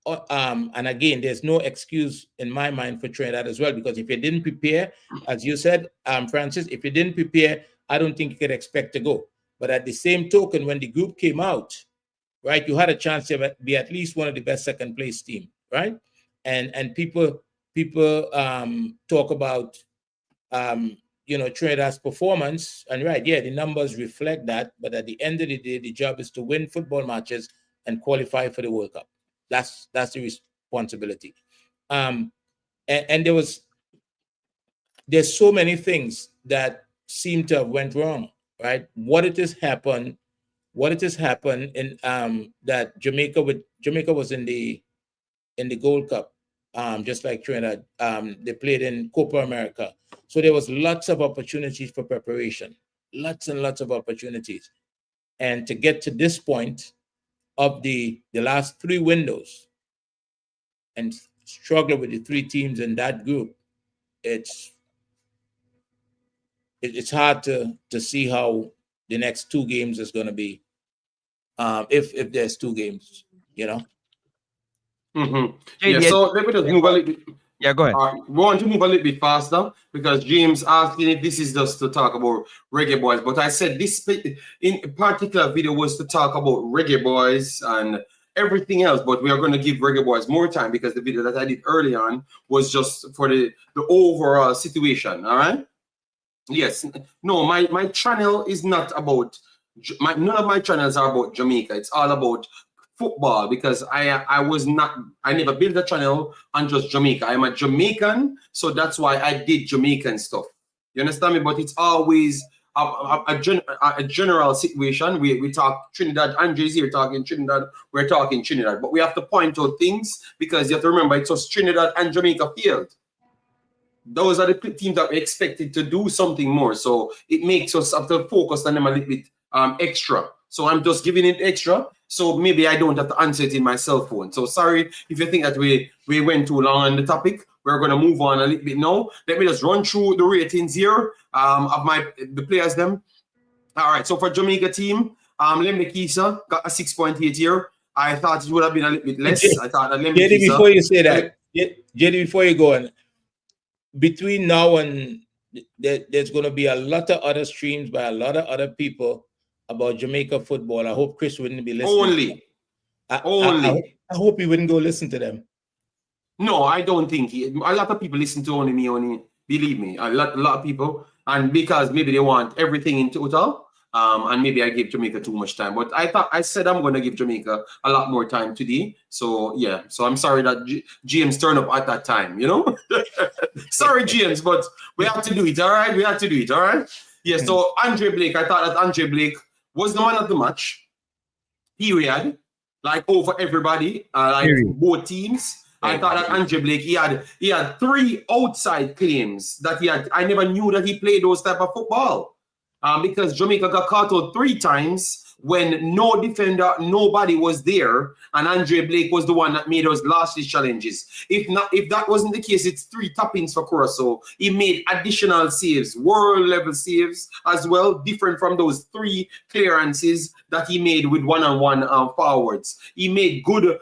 again, there's no excuse in my mind for Trinidad as well, because if you didn't prepare, as you said, Francis, if you didn't prepare, I don't think you could expect to go. But at the same token, when the group came out, right, you had a chance to be at least one of the best second place team, right? And people talk about Trinidad's performance, and right, the numbers reflect that. But at the end of the day, the job is to win football matches and qualify for the World Cup. That's the responsibility. And there's so many things that seem to have went wrong, right? What it has happened in that Jamaica was in the Gold Cup, just like Trinidad. They played in Copa America. So there was lots of opportunities for preparation, lots and lots of opportunities. And to get to this point of the last three windows and struggle with the three teams in that group, it's hard to see how the next two games is going to be, if there's two games, Mm-hmm. So let me just move a little bit. Yeah, go ahead. We want to move a little bit faster because James asking if this is just to talk about Reggae Boys, but I said this in particular video was to talk about Reggae Boys and everything else, but we are going to give Reggae Boys more time because the video that I did early on was just for the overall situation. All right. Yes. No, my channel is not about none of my channels are about Jamaica. It's all about football because I never built a channel on just Jamaica. I'm a Jamaican, so that's why I did Jamaican stuff. You understand me? But it's always a general situation. We talk Trinidad. Andre's here talking Trinidad. We're talking Trinidad, but we have to point out things because you have to remember it's just Trinidad and Jamaica field. Those are the teams that we expected to do something more. So it makes us have to focus on them a little bit extra. So I'm just giving it extra. So maybe I don't have to answer it in my cell phone. So sorry if you think that we went too long on the topic. We're going to move on a little bit now. Let me just run through the ratings here of the players them. All right. So for Jamaica team, Lembe Kisa got a 6.8 here. I thought it would have been a little bit less. I thought that Lembe Kisa. Before you say that, JD, before you go on, between now and there's going to be a lot of other streams by a lot of other people about Jamaica football. I hope Chris wouldn't be listening. Only. I hope he wouldn't go listen to them. No, I don't think a lot of people listen to only me. Believe me, a lot of people, and because maybe they want everything in total, and maybe I give Jamaica too much time. But I said I'm going to give Jamaica a lot more time today. So yeah, so I'm sorry that James turned up at that time. Sorry, James, but we have to do it. All right, we have to do it. All right. Yeah. So Andre Blake, I thought that Andre Blake was the man of the match. Period. Like over everybody, both teams. I thought that Andre Blake, he had 3 outside claims that he had. I never knew that he played those type of football. Because Jamaica got caught out 3 times when no defender, nobody was there, and Andre Blake was the one that made those last challenges. If that wasn't the case, it's 3 tappings for Curacao. He made additional saves, world level saves as well, different from those 3 clearances that he made with one-on-one forwards. He made good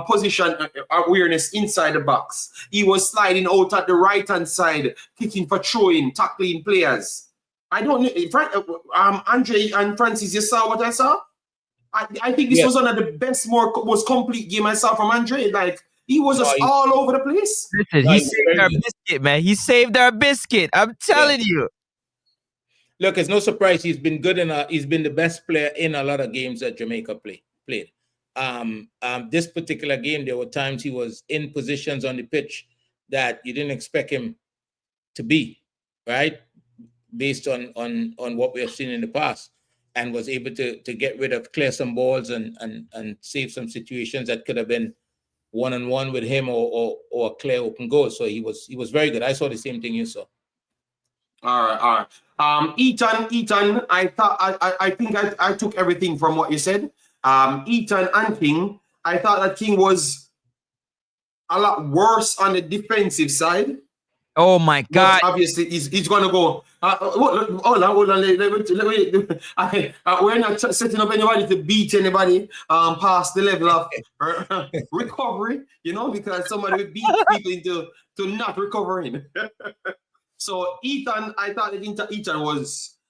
position awareness inside the box. He was sliding out at the right-hand side, kicking for throwing, tackling players. I don't know, Andre and Francis, you saw what I saw? I think this was one of the best, most complete game I saw from Andre. Like, he was just all over the place. Listen, he saved our biscuit, man. He saved our biscuit. I'm telling you. Look, it's no surprise he's been good he's been the best player in a lot of games that Jamaica played. This particular game, there were times he was in positions on the pitch that you didn't expect him to be, right? Based on what we have seen in the past, and was able to clear some balls and save some situations that could have been one-on-one with him or a clear open goal. So he was very good. I saw the same thing you saw. All right. Ethan, I think I took everything from what you said. Ethan and King, I thought that King was a lot worse on the defensive side. Oh my God! But obviously, he's going to go. Hold on. We're not setting up anybody to beat anybody past the level of recovery, because somebody would beat people into not recovering. So Ethan, I thought that Ethan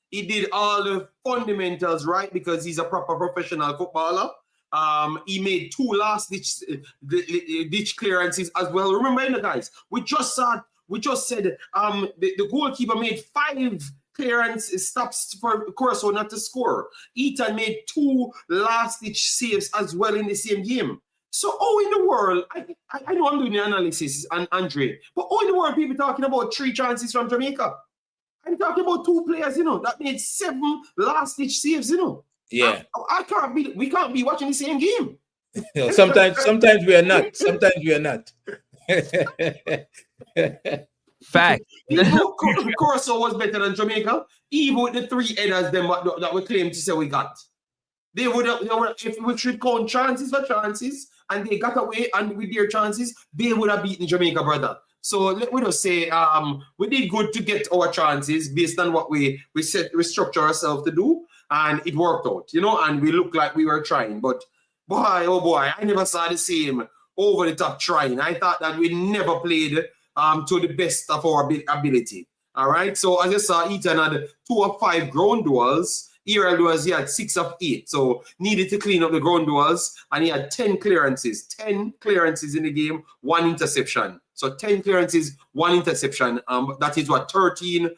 he did all the fundamentals right because he's a proper professional footballer. He made 2 last ditch clearances as well. Remember, guys, we just said the goalkeeper made 5 clearance stops for Curacao not to score. Ethan made 2 last-ditch saves as well in the same game. So, in the world, I know I'm doing the analysis, and Andre, but in the world, people talking about 3 chances from Jamaica. I'm talking about 2 players, that made 7 last-ditch saves, Yeah. We can't be watching the same game. Sometimes we are not. Sometimes we are not. Fact. Curacao was better than Jamaica, even with the 3 headers that we claim to say we got. They would have, if we should count chances for chances, and they got away and with their chances, they would have beaten Jamaica, brother. So let me just say, we did good to get our chances based on what we structure ourselves to do, and it worked out, and we looked like we were trying. But boy, oh boy, I never saw the same over the top trying. I thought that we never played to the best of our ability. All right. So as you saw, Ethan had 2 of 5 ground duels. He had 6 of 8. So needed to clean up the ground duels, and he had 10 clearances. 10 clearances in the game, 1 interception. So 10 clearances, 1 interception. That is 13,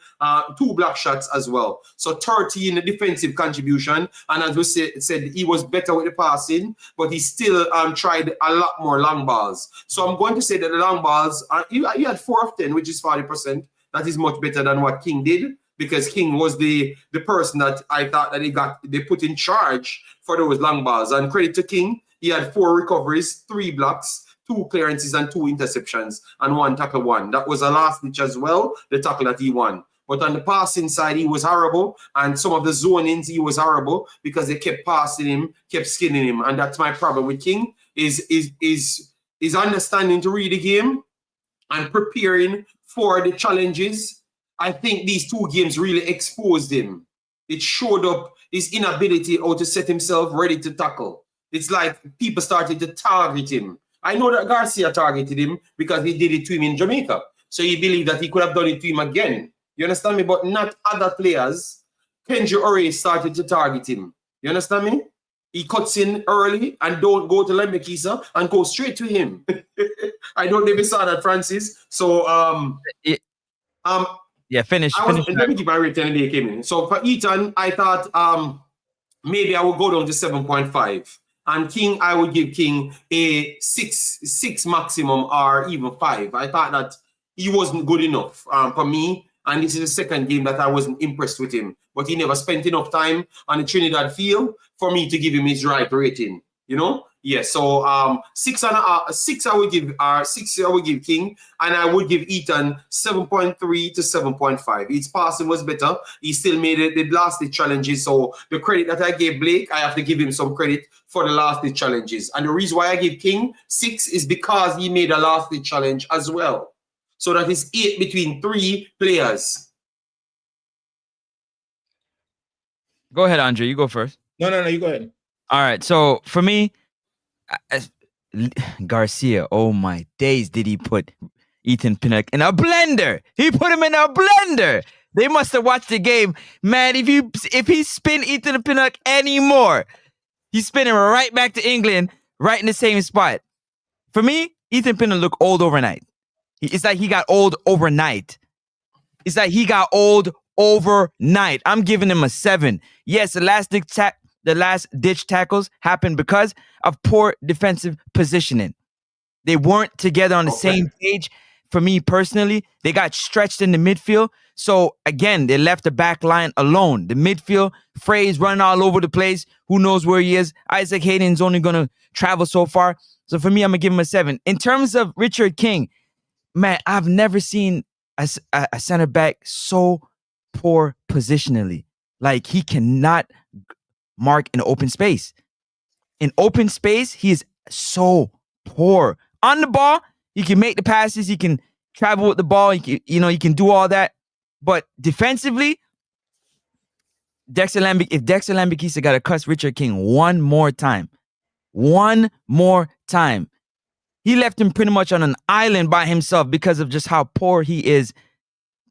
2 block shots as well. So 13 defensive contribution. And as we said, he was better with the passing, but he still tried a lot more long balls. So I'm going to say that the long balls, he had 4 of 10, which is 40%. That is much better than what King did, because King was the person that I thought that they put in charge for those long balls. And credit to King, he had 4 recoveries, 3 blocks, 2 clearances and 2 interceptions, and 1 tackle won. That was a last ditch as well, the tackle that he won. But on the passing side, he was horrible, and some of the zonings, he was horrible because they kept passing him, kept skinning him, and that's my problem with King, is understanding to read the game and preparing for the challenges. I think these 2 games really exposed him. It showed up his inability how to set himself ready to tackle. It's like people started to target him. I know that Garcia targeted him because he did it to him in Jamaica. So he believed that he could have done it to him again. You understand me? But not other players. Kenji Ore started to target him. You understand me? He cuts in early and don't go to Lemekisa and go straight to him. I don't know if you saw that, Francis. So finish. Let me keep my rate 10 day came in. So for Ethan, I thought maybe I would go down to 7.5. And King, I would give King a 6 maximum, or even 5. I thought that he wasn't good enough for me. And this is the second game that I wasn't impressed with him. But he never spent enough time on the Trinidad field for me to give him his right rating. Yes, so 6 I would give 6 I would give King, and I would give Ethan 7.3 to 7.5. His passing was better. He still made it the last ditch challenges. So the credit that I gave Blake, I have to give him some credit for the last ditch challenges. And the reason why I give King 6 is because he made a last ditch challenge as well. So that is 8 between 3 players. Go ahead, Andre. You go first. No, you go ahead. All right. So for me, Garcia, oh my days, did he put Ethan Pinnock in a blender? He put him in a blender. They must have watched the game. Man, if he spin Ethan Pinnock anymore, he's spinning right back to England, right in the same spot. For me, Ethan Pinnock looked old overnight. It's like he got old overnight. It's like he got old overnight. I'm giving him a 7. Yes, the last ditch tackles happened because of poor defensive positioning. They weren't together on the same page. For me personally, they got stretched in the midfield. So again, they left the back line alone. The midfield, Frey's running all over the place. Who knows where he is? Isaac Hayden's only going to travel so far. So for me, I'm going to give him a 7. In terms of Richard King, man, I've never seen a center back so poor positionally. Like, he cannot mark in open space. In open space, he is so poor. On the ball, he can make the passes, he can travel with the ball, he can do all that. But defensively, if Dexter Lambikisa got to cuss Richard King one more time, he left him pretty much on an island by himself because of just how poor he is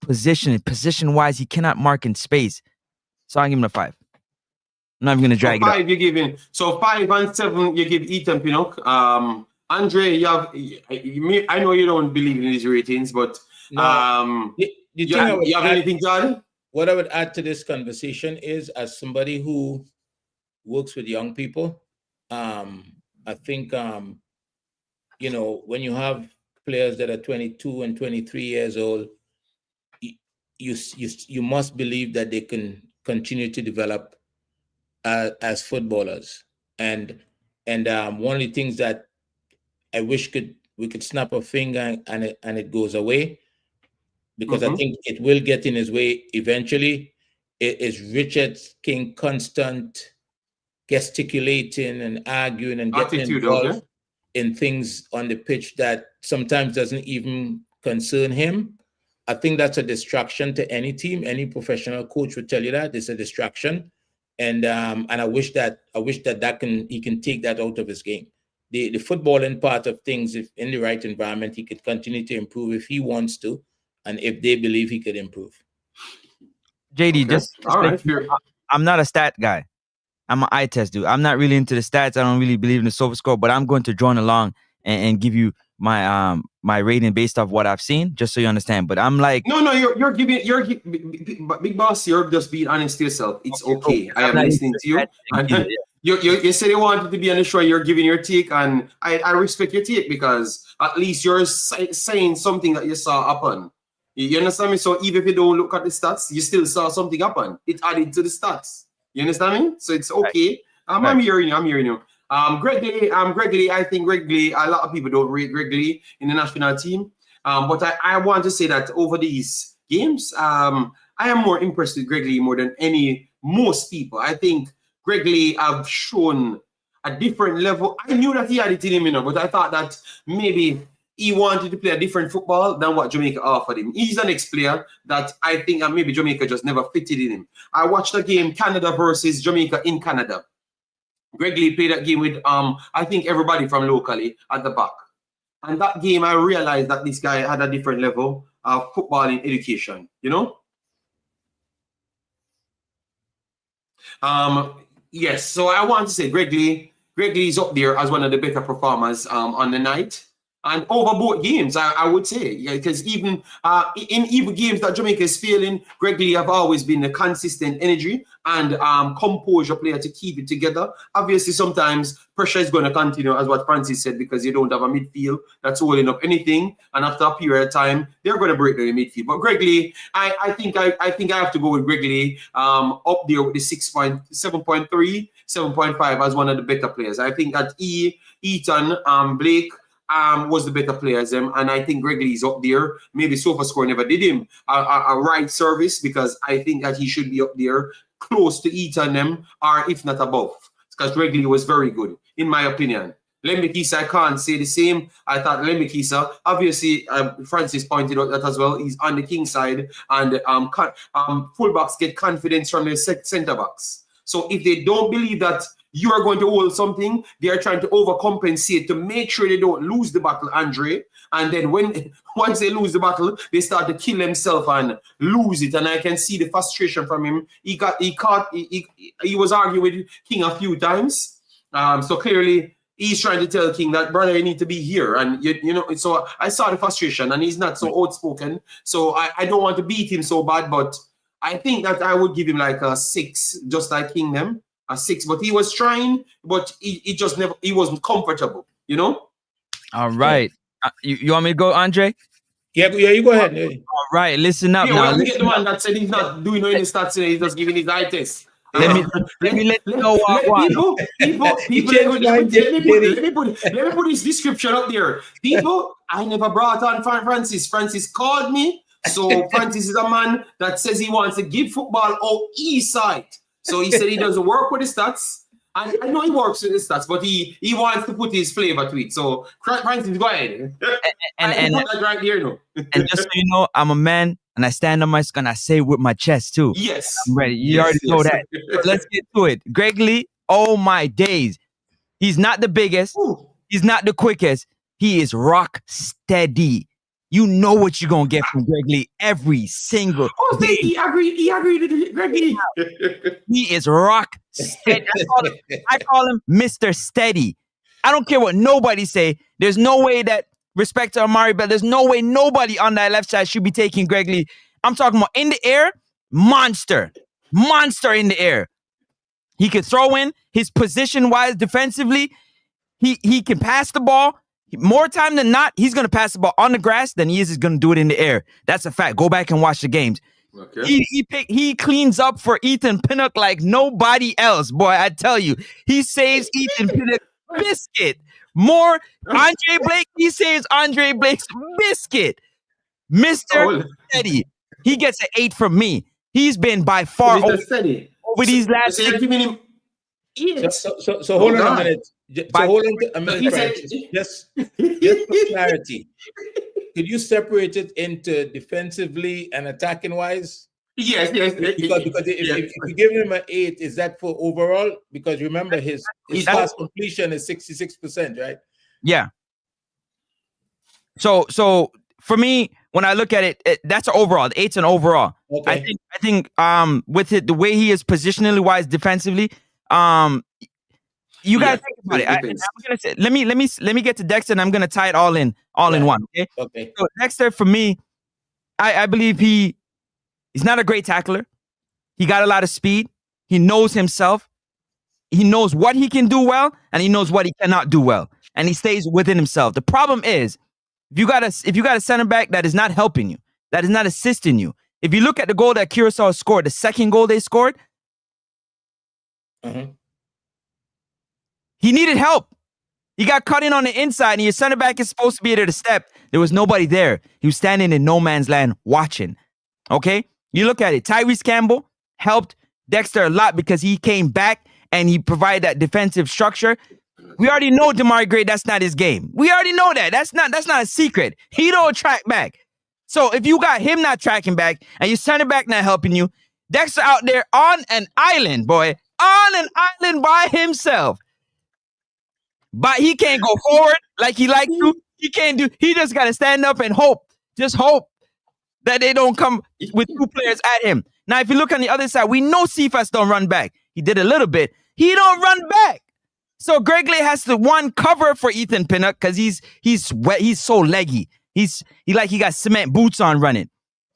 position-wise. He cannot mark in space. So I'll give him a 5. I'm not even going to drag it up. 5 you're giving. So 5 and 7 you give Ethan Pinnock. Andre, I know you don't believe in these ratings, but you have anything to add? What I would add to this conversation is, as somebody who works with young people, I think when you have players that are 22 and 23 years old, you must believe that they can continue to develop as footballers. And one of the things that I wish we could snap a finger and it goes away, because I think it will get in his way eventually, is Richard King constant gesticulating and arguing and getting involved in things on the pitch that sometimes doesn't even concern him. I think that's a distraction to any team. Any professional coach would tell you that it's a distraction, and I wish that he can take that out of his game. The footballing part of things, if in the right environment, he could continue to improve if he wants to, and if they believe he could improve. JD, all right. I'm not a stat guy. I'm an eye test dude. I'm not really into the stats. I don't really believe in the silver score, but I'm going to join along and give you my my rating based off what I've seen, just so you understand. But I'm like, no, you're Big Boss. You're just being honest to yourself. It's okay. I am listening to you. You said you wanted to be on the show. You're giving your take, and I respect your take, because at least you're saying something that you saw happen. You understand me? So even if you don't look at the stats, you still saw something happen. It added to the stats. You understand me? So it's okay. I'm hearing you. Greg Lee, I think Greg Lee, a lot of people don't rate Greg Lee in the national team. But I want to say that over these games, I am more impressed with Greg Lee more than most people. I think Greg Lee have shown a different level. I knew that he had it in him, but I thought that maybe he wanted to play a different football than what Jamaica offered him. He's an ex-player that I think maybe Jamaica just never fitted in him. I watched the game Canada versus Jamaica in Canada. Greg Lee played that game with I think everybody from locally at the back. And that game, I realized that this guy had a different level of footballing education, Yes, so I want to say Greg Lee is up there as one of the better performers on the night. And over both games, I would say, because even in even games that Jamaica is failing, Greg Lee have always been a consistent energy and composure player to keep it together. Obviously, sometimes pressure is going to continue, as what Francis said, because you don't have a midfield that's holding up anything. And after a period of time, they're going to break the midfield. But Greg Lee, I think I have to go with Greg Lee up there with the 7.3, 7.5 as one of the better players. I think that Ethan Blake was the better players, and I think Greg Lee is up there. Maybe SofaScore never did him a right service, because I think that he should be up there close to Ethan them, or if not above, because Greg Lee was very good, in my opinion. Lembekisa, I can't say the same. I thought Lembekisa, obviously, Francis pointed out that as well. He's on the king side, and fullbacks get confidence from the centre backs. So if they don't believe that you are going to hold something, they are trying to overcompensate to make sure they don't lose the battle, Andre. And then once they lose the battle, they start to kill themselves and lose it. And I can see the frustration from him. He was arguing with King a few times. So clearly he's trying to tell King that, brother, you need to be here. And you know, so I saw the frustration, and he's not so outspoken. So I don't want to beat him so bad, but I think that I would give him like a 6, just like King them. A 6, but he was trying, but he just never, he wasn't comfortable, you know. All right, you want me to go, Andre? Yeah, you go ahead. All right, listen up now. Let me get the man that said he's not doing any stats today. He's just giving his eye test. Let me let you know what. Let me put his description up there. People, I never brought on Francis. Francis called me. So Francis is a man that says he wants to give football out east side. So he said he doesn't work with the stats. And I know he works with the stats, but he wants to put his flavor to it. So Francis, go ahead. And that right here, no. And just so you know, I'm a man, and I stand on my skin, and I say it with my chest too. Yes. I'm ready. You already know that. So let's get to it. Greg Lee, oh my days. He's not the biggest. Ooh. He's not the quickest. He is rock steady. You know what you're going to get from Greg Lee every single day. He agreed with Greg Lee. He is rock steady. I call him Mr. Steady. I don't care what nobody say. There's no way that, respect to Amari, but there's no way nobody on that left side should be taking Greg Lee. I'm talking about in the air, monster. Monster in the air. He could throw in. His position-wise, defensively, he can pass the ball. More time than not, he's going to pass the ball on the grass than he is going to do it in the air. That's a fact. Go back and watch the games. Okay. He cleans up for Ethan Pinnock like nobody else. Boy, I tell you, he saves Ethan Pinnock biscuit. More Andre Blake, he saves Andre Blake's biscuit. Mr. Steady. He gets an 8 from me. He's been by far over these last 6 minutes. So hold on a minute. Hold on a minute, just for clarity. Could you separate it into defensively and attacking wise? Yes. Because if you give him an 8, is that for overall? Because remember his pass completion is 66%, right? Yeah. So for me, when I look at it, that's an overall. The 8's an overall. Okay. I think with it, the way he is positionally wise defensively, you gotta think about it. I'm gonna say, let me get to Dexter, and I'm gonna tie it all in one. Okay. So Dexter, for me, I believe he's not a great tackler. He got a lot of speed. He knows himself. He knows what he can do well, and he knows what he cannot do well, and he stays within himself. The problem is, if you got a center back that is not helping you, that is not assisting you. If you look at the goal that Curacao scored, the second goal they scored. He needed help. He got cut in on the inside, and your center back is supposed to be there to step. There was nobody there. He was standing in no man's land watching. Okay? You look at it. Tyrese Campbell helped Dexter a lot because he came back and he provided that defensive structure. We already know Damari Gray, that's not his game. We already know that. That's not a secret. He don't track back. So if you got him not tracking back and your center back not helping you, Dexter out there on an island, boy. On an island by himself. But he can't go forward like he likes to. He just got to stand up and hope. Just hope that they don't come with 2 players at him. Now, if you look on the other side, we know Cephas don't run back. He did a little bit. He don't run back. So Greg Lay has to cover for Ethan Pinnock because he's wet, he's so leggy. He got cement boots on running.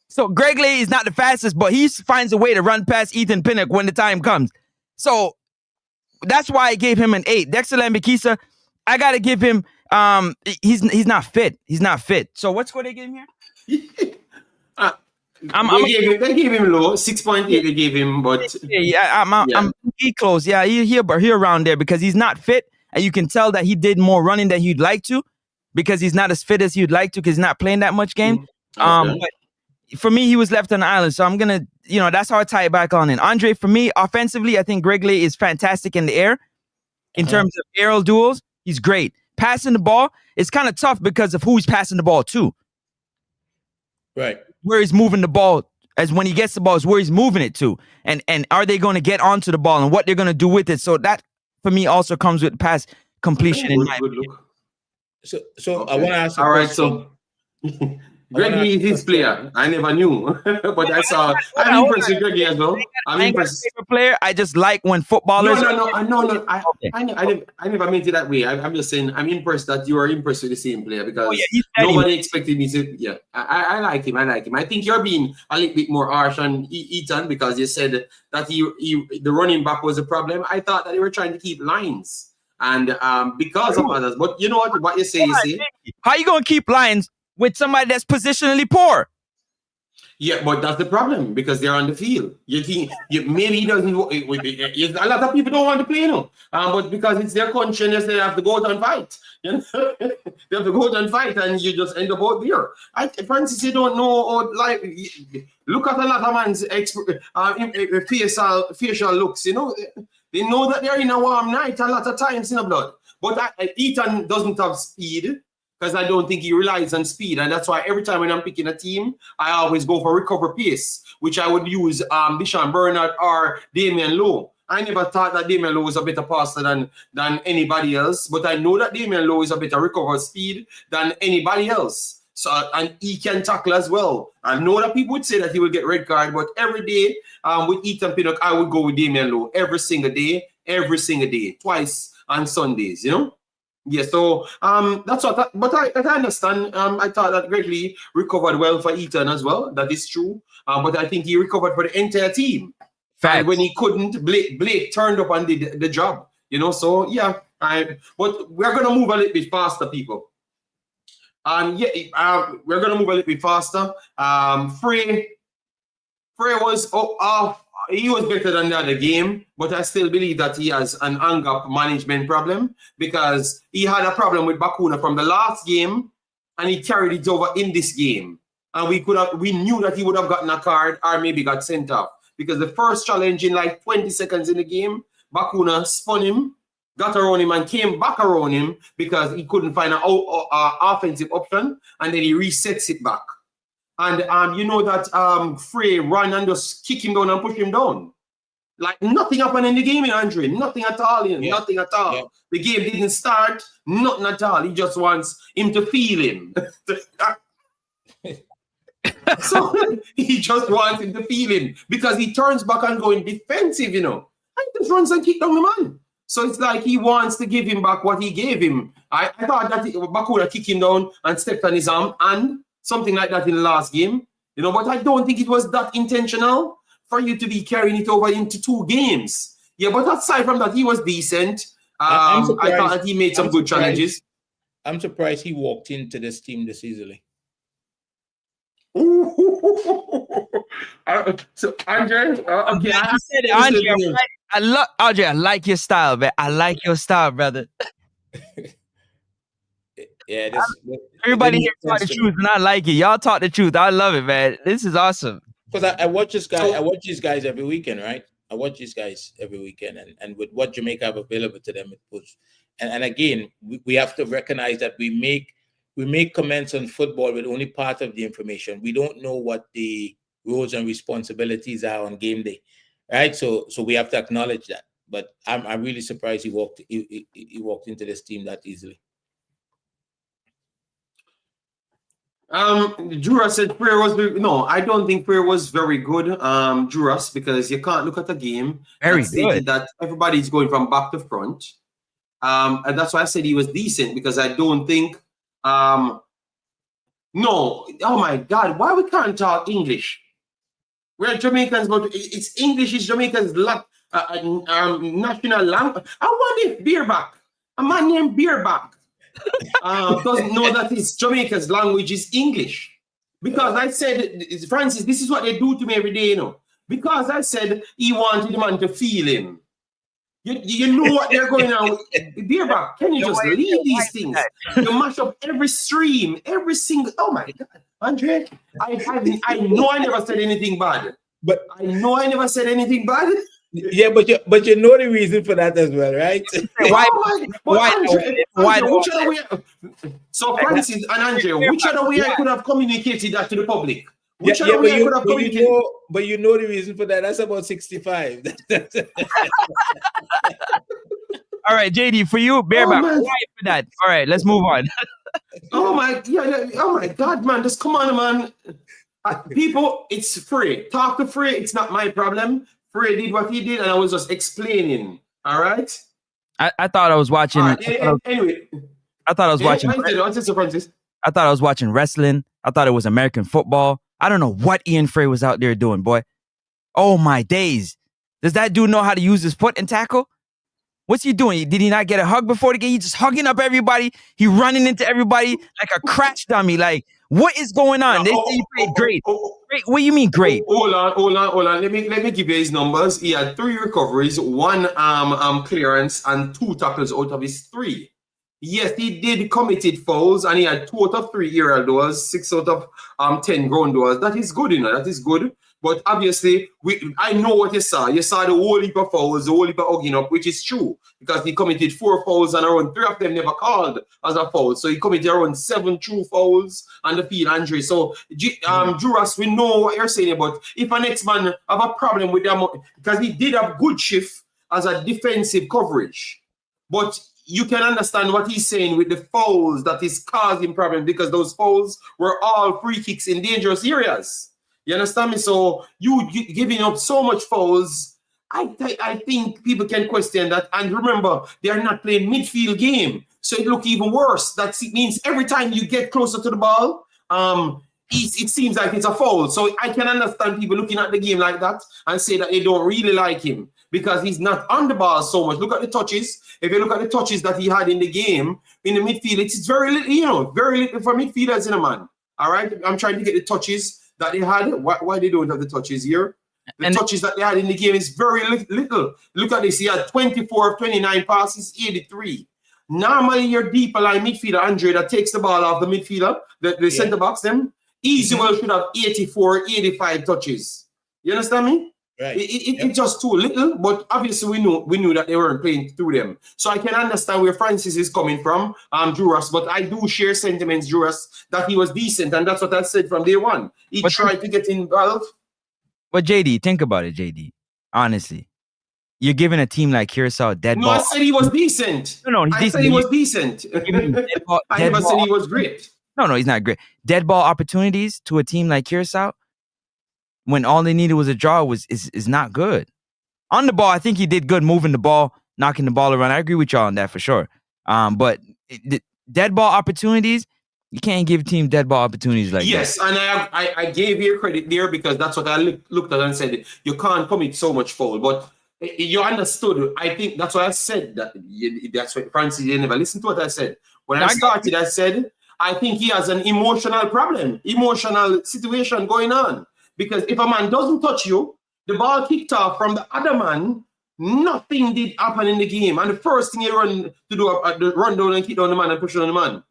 So Greg Lay is not the fastest, but he finds a way to run past Ethan Pinnock when the time comes. So that's why I gave him an 8. Dexter Lambikisa, I gotta give him he's not fit. He's not fit. So what score they gave him here? They gave him low, 6.8 they gave him, but I'm close. Yeah, he around there because he's not fit, and you can tell that he did more running than he'd like to because he's not as fit as he'd like to because he's not playing that much game. But for me, he was left on the island, so I'm gonna, that's how I tie it back on in. Andre, for me, offensively, I think Greg Lay is fantastic in the air. In terms of aerial duels, he's great. Passing the ball, it's kind of tough because of who he's passing the ball to. Right. Where he's moving the ball, as when he gets the ball, is where he's moving it to. And are they going to get onto the ball and what they're going to do with it? So that, for me, also comes with pass completion in my opinion. So okay. I want to ask all right, so Greggy is his player. I never knew, but I'm impressed with Greggy as well. I'm impressed. Favorite player. I just like when footballers. No. I never meant it that way. I'm just saying I'm impressed that you are impressed with the same player because nobody expected me to. Yeah, I like him. I think you're being a little bit more harsh on Ethan because you said that the running back was a problem. I thought that they were trying to keep lines and because of others. But you know what you say. How you gonna keep lines with somebody that's positionally poor? Yeah, but that's the problem because they're on the field. You think maybe he doesn't. A lot of people don't want to play now, but because it's their conscience, they have to go out and fight. They have to go out and fight, and you just end up out there. Francis, you don't know. Like, look at a lot of man's facial looks. They know that they're in a warm night a lot of times in the blood. But Ethan doesn't have speed. Because I don't think he relies on speed. And that's why every time when I'm picking a team, I always go for recover pace, which I would use Deshaun Bernard or Damian Lowe. I never thought that Damian Lowe was a better passer than anybody else, but I know that Damian Lowe is a better recover speed than anybody else. So, and he can tackle as well. I know that people would say that he will get red card, but every day with Ethan Pinnock, I would go with Damian Lowe every single day, twice on Sundays, Yeah, so that's what. But I understand. I thought that Greg Lee recovered well for Ethan as well. That is true. But I think he recovered for the entire team. Fact. And when he couldn't, Blake turned up and did the job. So yeah. But we're gonna move a little bit faster, people. We're gonna move a little bit faster. Frey was he was better than the other game, but I still believe that he has an anger management problem because he had a problem with Bakuna from the last game and he carried it over in this game. And we knew that he would have gotten a card or maybe got sent off because the first challenge in like 20 seconds in the game, Bakuna spun him, got around him and came back around him because he couldn't find an offensive option and then he resets it back. And you know that Frey ran and just kick him down and push him down. Like nothing happened in the game, Andre. Nothing at all. Nothing at all. Yeah. The game didn't start. Nothing at all. He just wants him to feel him. So he just wants him to feel him because he turns back and going defensive, and just runs and kick down the man. So it's like he wants to give him back what he gave him. I thought that Bakuna kicked him down and stepped on his arm and something like that in the last game, but I don't think it was that intentional for you to be carrying it over into 2 games. Yeah, but aside from that, he was decent. I thought that he made some good challenges. I'm surprised he walked into this team this easily. So, Andre, okay. I like your style, man. I like your style, brother. Yeah, everybody here talk the truth, and I like it. Y'all talk the truth. I love it, man. This is awesome. Because I watch this guy. I watch these guys every weekend, right? I watch these guys every weekend, and with what Jamaica have available to them, it puts. And again, we have to recognize that we make comments on football with only part of the information. We don't know what the roles and responsibilities are on game day, right? So we have to acknowledge that. But I'm really surprised he walked into this team that easily. Juras said Prayer was no. I don't think Prayer was very good. Juras, because you can't look at the game. Very good. That everybody's going from back to front. And that's why I said he was decent, because I don't think no, oh my God, why we can't talk English? We're Jamaicans, but it's English is Jamaica's national language. I wonder if Beerback, a man named Beerback, doesn't know that it's Jamaica's language is English. Because I said, Francis, this is what they do to me every day, you know. Because I said he wanted the man to feel him. You know what they're going on with. Beerback, can you just leave these things? You mash up every stream, every single. Oh my God, Andre, I know I never said anything bad, but I know I never said anything bad. Yeah, but you know the reason for that as well, right? Why? Which other way? So Francis and Andre, which other way I could have communicated that to the public? Which other way I could have communicated? But you know the reason for that. That's about 65. All right, JD, for you, Beerback, why for that? All right, let's move on. Oh my God, man, just come on, man. People, it's Frey. Talk to Frey. It's not my problem. Frey did what he did, and I was just explaining. All right. I thought I was watching. Anyway, I thought I was watching. Francis. I thought I was watching wrestling. I thought it was American football. I don't know what Ian Frey was out there doing, boy. Oh my days! Does that dude know how to use his foot and tackle? What's he doing? Did he not get a hug before the game? He just hugging up everybody. He running into everybody like a crash dummy. Like, what is going on? They say he played great. Great. What do you mean great? Hold on. Let me give you his numbers. He had 3 recoveries, 1 clearance, and 2 tackles out of his 3. Yes, he did committed fouls, and he had 2 out of 3 aerial doors, 6 out of 10 ground doors. That is good, you know. That is good. But obviously, I know what you saw. You saw the whole heap of fouls, the whole heap of hugging up, which is true, because he committed 4 fouls and around 3 of them never called as a foul. So he committed around 7 true fouls on the field, Andre. So, Juras, we know what you're saying about if an ex-man have a problem with them, because he did have good shift as a defensive coverage. But you can understand what he's saying with the fouls that is causing problems, because those fouls were all free kicks in dangerous areas. You understand me? So you giving up so much fouls, I think people can question that. And remember, they are not playing midfield game, so it look even worse. That means every time you get closer to the ball, it seems like it's a foul. So I can understand people looking at the game like that and say that they don't really like him because he's not on the ball so much. Look at the touches. If you look at the touches that he had in the game, in the midfield, it's very little, you know, very little for midfielders in a man. All right, I'm trying to get the touches that they had. Why they don't have the touches here? The touches that they had in the game is very little. Look at this. He had 24 of 29 passes, 83. Normally, your deeper line midfielder, Andre, that takes the ball off the midfielder, the center backs, them, easy well should have 84, 85 touches. You understand me? Right. It's just too little, but obviously we knew that they weren't playing through them. So I can understand where Francis is coming from, Juras, but I do share sentiments, Juras, that he was decent, and that's what I said from day one. He tried to get involved. But JD, think about it, JD. Honestly, you're giving a team like Curacao dead ball. No, I said he was decent. No, he's decent. I said he was decent. I never said he was great. No, he's not great. Dead ball opportunities to a team like Curacao, when all they needed was a draw, is not good. On the ball, I think he did good moving the ball, knocking the ball around. I agree with y'all on that for sure. But the dead ball opportunities, you can't give team dead ball opportunities like that. Yes, and I gave you credit there because that's what I looked at and said, you can't commit so much foul. But you understood. I think that's why I said that. That's what Francis, you never listened to what I said. When I started, I said, I think he has an emotional problem, emotional situation going on. Because if a man doesn't touch you, the ball kicked off from the other man, nothing did happen in the game. And the first thing you run to do, run down and kick down the man and push on the man.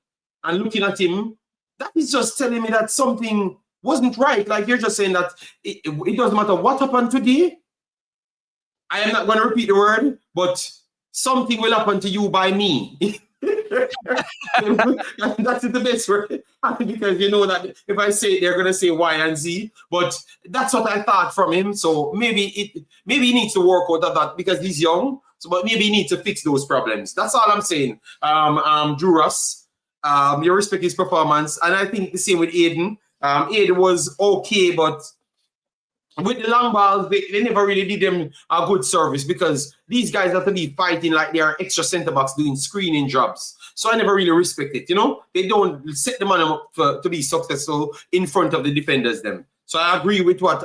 And looking at him, that is just telling me that something wasn't right. Like you're just saying that it doesn't matter what happened today. I am not going to repeat the word, but something will happen to you by me. That's the best word, because you know that if I say it, they're gonna say Y and Z. But that's what I thought from him. So maybe he needs to work out of that because he's young. So, but maybe he needs to fix those problems. That's all I'm saying. Juras, you respect his performance, and I think the same with Aiden. Aiden was okay, but with the long balls, they never really did them a good service because these guys have to be fighting like they are extra centre backs doing screening jobs. So I never really respect it, you know? They don't set the man up to be successful in front of the defenders them. So I agree with what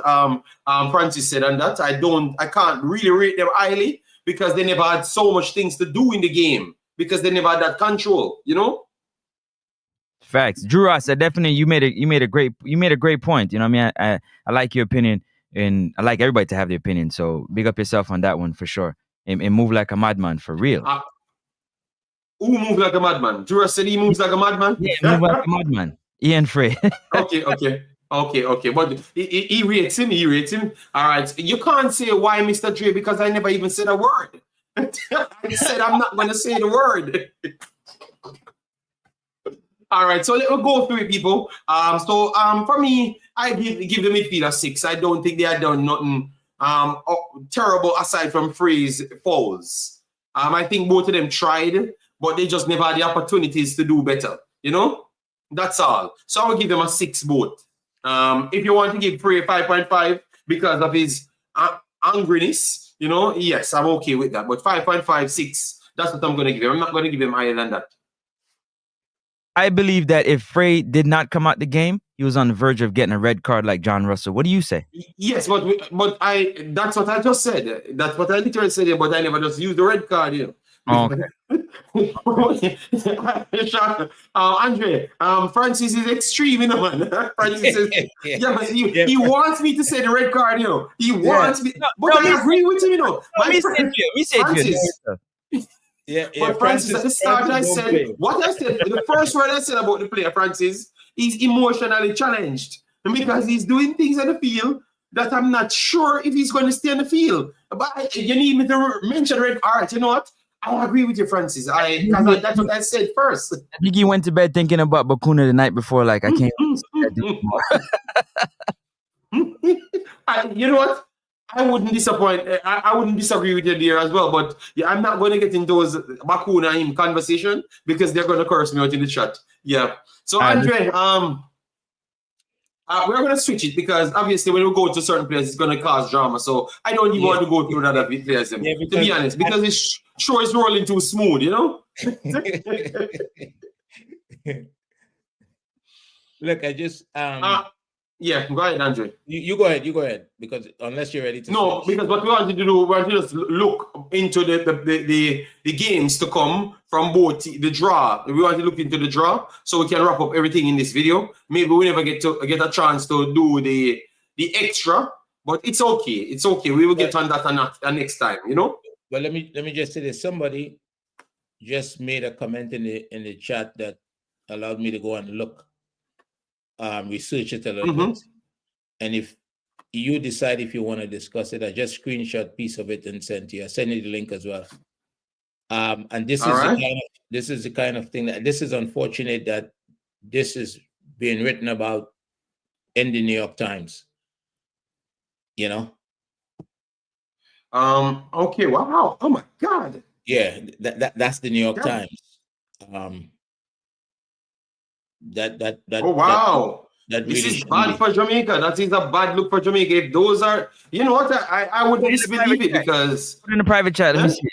Francis said on that. I can't really rate them highly because they never had so much things to do in the game because they never had that control, you know? Facts. Drew Ross, I definitely you made a great point. You know what I mean? I like your opinion, and I like everybody to have their opinion. So big up yourself on that one for sure. And move like a madman for real. Who moves like a madman? Drew Ross said he moves like a madman? Yeah, move like a madman. Ian Frey. Okay. But he rates him. All right. You can't say why Mr. Dre because I never even said a word. I said I'm not going to say the word. All right, so let me go through it, people. For me, I give the midfield a 6. I don't think they had done nothing terrible aside from Frey's fouls. I think both of them tried, but they just never had the opportunities to do better. You know, that's all. So I will give them a 6 both. If you want to give Frey a 5.5 because of his angriness, you know, yes, I'm okay with that. But 5.5, 6, that's what I'm going to give him. I'm not going to give him higher than that. I believe that if Frey did not come out the game, he was on the verge of getting a red card like John Russell. What do you say? Yes, but that's what I just said. That's what I literally said, but I never just used the red card, you know. Oh, okay. Andre, Francis is extreme, you know, man. Francis says, but he wants me to say the red card, you know. He wants me, but I agree with him, you know. But Francis, at the start, I said, what I said, the first word I said about the player, Francis, he's emotionally challenged because he's doing things on the field that I'm not sure if he's going to stay on the field. But you need me to mention red card. You know what? I agree with you, Francis. That's what I said first. I think he went to bed thinking about Bakuna the night before, like, I can't. You know what? I wouldn't disappoint. I wouldn't disagree with you there as well. But yeah, I'm not going to get into those Bakuna and him conversation because they're going to curse me out in the chat. Yeah. So Andre, we're going to switch it because obviously when we go to certain players, it's going to cause drama. So I don't even want to go through other players, to be honest, because it's sure it's rolling too smooth, you know. Look, I just yeah, go ahead, Andre. You go ahead, because unless you're ready to finish. Because what we wanted to do, we wanted to just look into the games to come from both the draw. We want to look into the draw so we can wrap up everything in this video. Maybe we never get a chance to do the extra, but it's okay. It's okay. We will get on that next time, you know. But let me just say this. Somebody just made a comment in the chat that allowed me to go and look. Research it a little bit, and if you decide if you want to discuss it, I just screenshot a piece of it and send to you. I send you the link as well. And this is the kind of thing that this is unfortunate that this is being written about in the New York Times. You know. Okay. Wow. Oh my God. Yeah. That's the New York Times. Oh wow, that this really is bad for Jamaica. That is a bad look for Jamaica. If those are, you know what, I would disbelieve it because put in the private chat. Let me see it.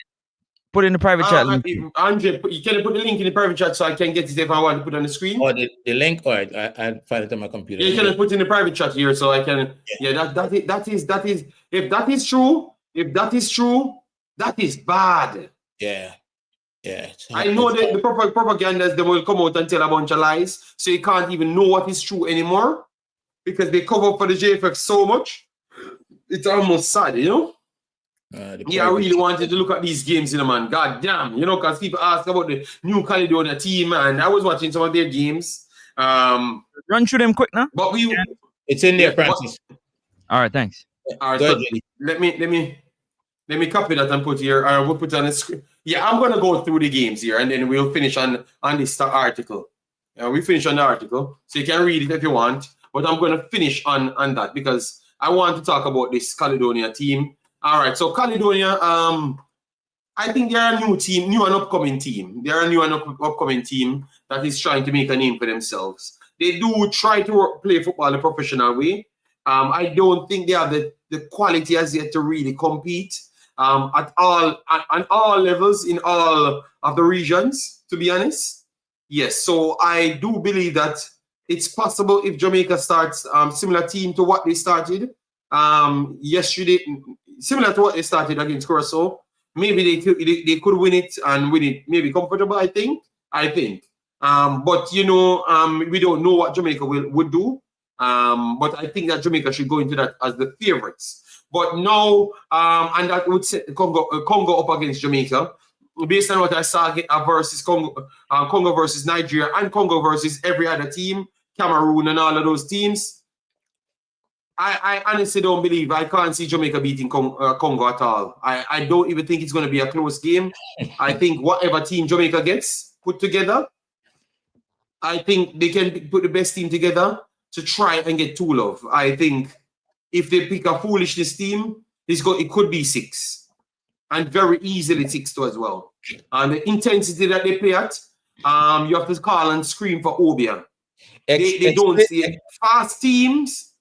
Put in the private chat. Andre, you can put the link in the private chat so I can get it if I want to put it on the screen. Or the link. All right, I'll find it on my computer. Yeah, you can put it in the private chat here so I can. Yeah, that is. If that is true, that is bad. Yeah. Yeah, I know that the propagandists, they will come out and tell a bunch of lies, so you can't even know what is true anymore because they cover up for the JFX so much. It's almost sad, you know. I really wanted to look at these games, you know, man. God damn, you know, because people ask about the New Caledonia team, and I was watching some of their games. Run through them quick now. But it's in there, Francis. All right, thanks. All right, so let me copy that and put here. We'll put it on the screen. Yeah, I'm gonna go through the games here, and then we'll finish on this article. We finish on the article, so you can read it if you want. But I'm gonna finish on that because I want to talk about this Caledonia team. All right, so Caledonia, I think they're a new and upcoming team. They're a new and upcoming team that is trying to make a name for themselves. They do try to play football the professional way. I don't think they have the quality as yet to really compete at all levels in all of the regions, to be honest. Yes, so I do believe that it's possible if Jamaica starts similar team to what they started yesterday, similar to what they started against Curacao. Maybe they could win it and win it maybe comfortable. I think. But you know, we don't know what Jamaica would do. But I think that Jamaica should go into that as the favorites. But now, and that would set Congo up against Jamaica. Based on what I saw versus Congo versus Nigeria and Congo versus every other team, Cameroon and all of those teams, I honestly don't believe, I can't see Jamaica beating Congo at all. I don't even think it's going to be a close game. I think whatever team Jamaica gets put together, I think they can put the best team together to try and get 2-0. I think if they pick a foolishness team, it could be 6. And very easily 6-2 as well. And the intensity that they play at, you have to call and scream for Obia. They don't see it. Fast teams,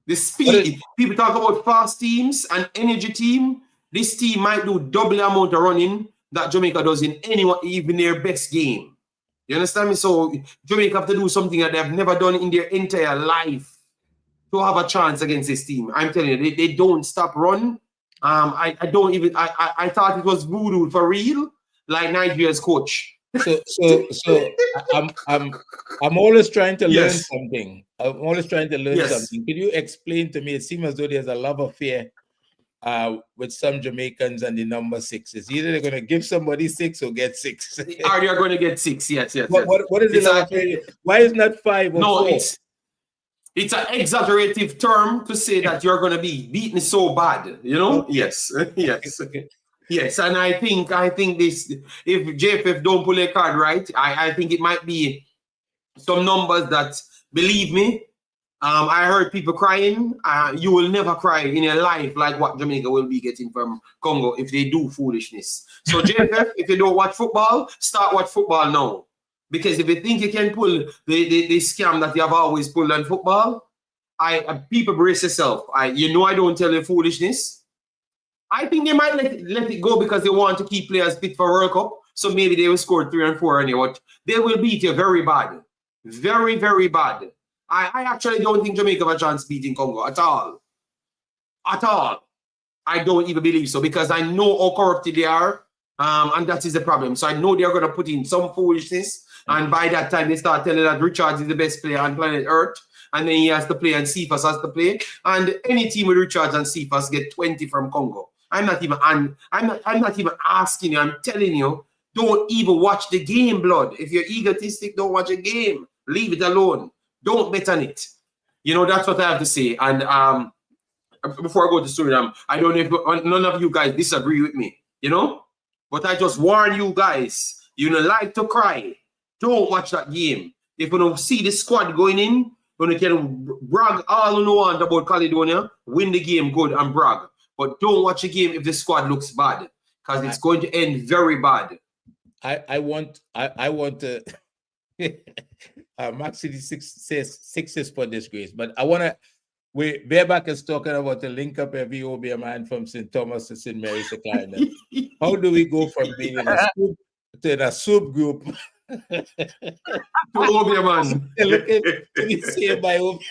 the speed. People talk about fast teams and energy team. This team might do double the amount of running that Jamaica does in even their best game. You understand me? So Jamaica have to do something that they've never done in their entire life to have a chance against this team. I'm telling you, they don't stop run. I thought it was voodoo for real, like Nigeria's coach. So I'm always trying to learn something. I'm always trying to learn something. Can you explain to me? It seems as though there's a love affair with some Jamaicans and the number 6. It's either they're going to give somebody 6 or get 6. Or you're going to get 6. Yes. What is it? Why is not 5 or 4? It's an exaggerative term to say that you're going to be beaten so bad, you know? Okay. Yes. And I think this, if JFF don't pull a card right, I think it might be some numbers that, believe me, I heard people crying. You will never cry in your life like what Jamaica will be getting from Congo if they do foolishness. So JFF, if you don't watch football, start watch football now. Because if you think you can pull the scam that you have always pulled on football, people brace yourself. I don't tell you foolishness. I think they might let it go because they want to keep players fit for World Cup. So maybe they will score 3 and 4 anyway. They will beat you very bad. Very, very bad. I actually don't think Jamaica have a chance beating Congo at all. At all. I don't even believe so because I know how corrupted they are. And that is the problem. So I know they're going to put in some foolishness. And by that time, they start telling that Richards is the best player on planet Earth. And then he has to play and Cephas has to play. And any team with Richards and Cephas get 20 from Congo. I'm not even asking you. I'm telling you, don't even watch the game, blood. If you're egotistic, don't watch a game. Leave it alone. Don't bet on it. You know, that's what I have to say. And before I go to Suriname, I don't know if none of you guys disagree with me, you know? But I just warn you guys, you don't like to cry. Don't watch that game. If you don't see the squad going in, when you can brag all you want about Caledonia, win the game good and brag. But don't watch a game if the squad looks bad, because it's going to end very bad. I want to Max City says 6 is for disgrace, but I want to. Bareback is talking about the link up every OBA man from St. Thomas to St. Mary's to Clarendon. How do we go from being in a subgroup to OBA man? Look at the same by OBA.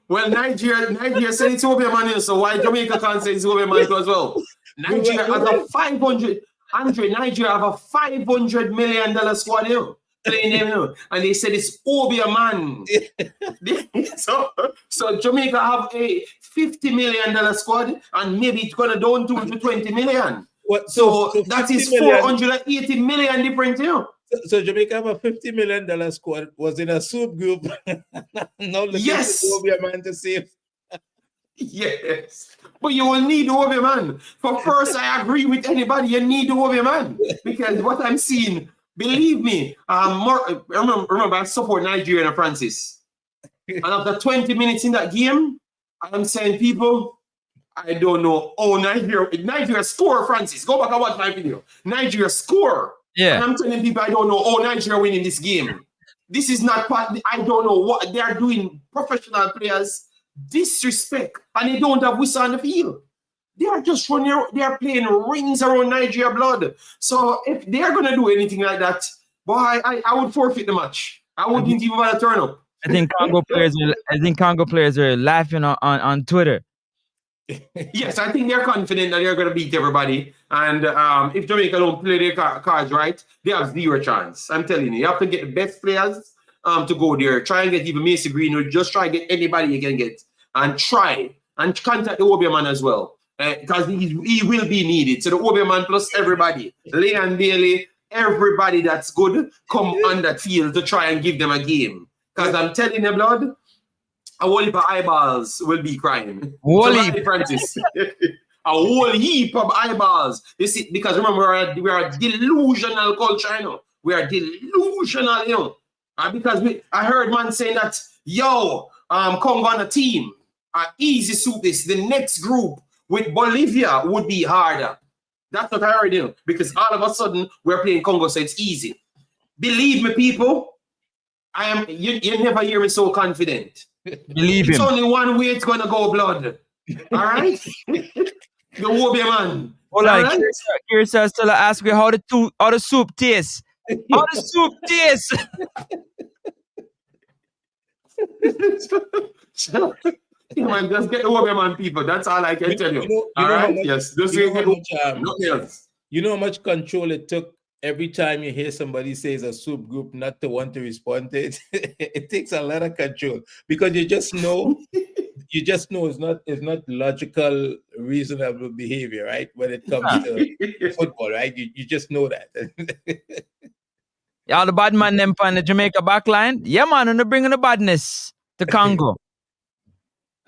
Well, Nigeria said it's OBA man, so why Jamaica can't say it's OBA man as well? Nigeria has a 500. Andre, Nigeria have a $500 million squad here. Playing them, and they said it's Obia man. so Jamaica have a $50 million squad, and maybe it's gonna down to $20 million. So that is $480 million difference here. So Jamaica have a $50 million squad, was in a soup group. Now yes, Obia man to save. Yes, but you will need Obia man. For first, I agree with anybody. You need Obia man because what I'm seeing. Believe me, remember I support Nigeria and Francis. And after 20 minutes in that game, I'm saying, people, I don't know. Oh, Nigeria score, Francis. Go back and watch my video. Nigeria score. Yeah. And I'm telling people, I don't know. Oh, Nigeria winning this game. This is not part. I don't know what they are doing. Professional players disrespect, and they don't have whistle on the field. They are just running. They are playing rings around Nigeria blood. So if they are gonna do anything like that, boy, I would forfeit the match. I wouldn't even want to turn up. I think Congo players are laughing on Twitter. Yes, I think they're confident that they're going to beat everybody. And if Jamaica don't play their cards right, they have zero chance. I'm telling you, you have to get the best players to go there. Try and get even Macy Greenwood. Just try and get anybody you can get. And try and contact the Obia man as well. Because he will be needed. So the Obia man plus everybody. Leon Bailey, everybody that's good, come on that field to try and give them a game. Because I'm telling you, blood, a whole heap of eyeballs will be crying. Francis. A whole heap of eyeballs. You see, because remember, we are a delusional culture, you know. We are delusional, you know. And because I heard man saying that, yo, Congo on a team, easy soup this. The next group with Bolivia would be harder. That's what I heard, you know. Because all of a sudden, we're playing Congo, so it's easy. Believe me, people, you never hear me so confident. Believe it's him. Only one way it's gonna go, blood. All right? The Wobie man. Hold on, Kirsa still ask me how the soup tastes. How the soup tastes. Yeah, man, just get the Wobie man, people. That's all I can tell you. All right? Yes. Just nothing else. You know how much control it took every time you hear somebody says a soup group not to want to respond to it? It takes a lot of control because you just know it's not logical, reasonable behavior, right? When it comes to football, right? You just know that. All the bad man them on the Jamaica backline. Yeah, man, and they're bringing the badness to Congo.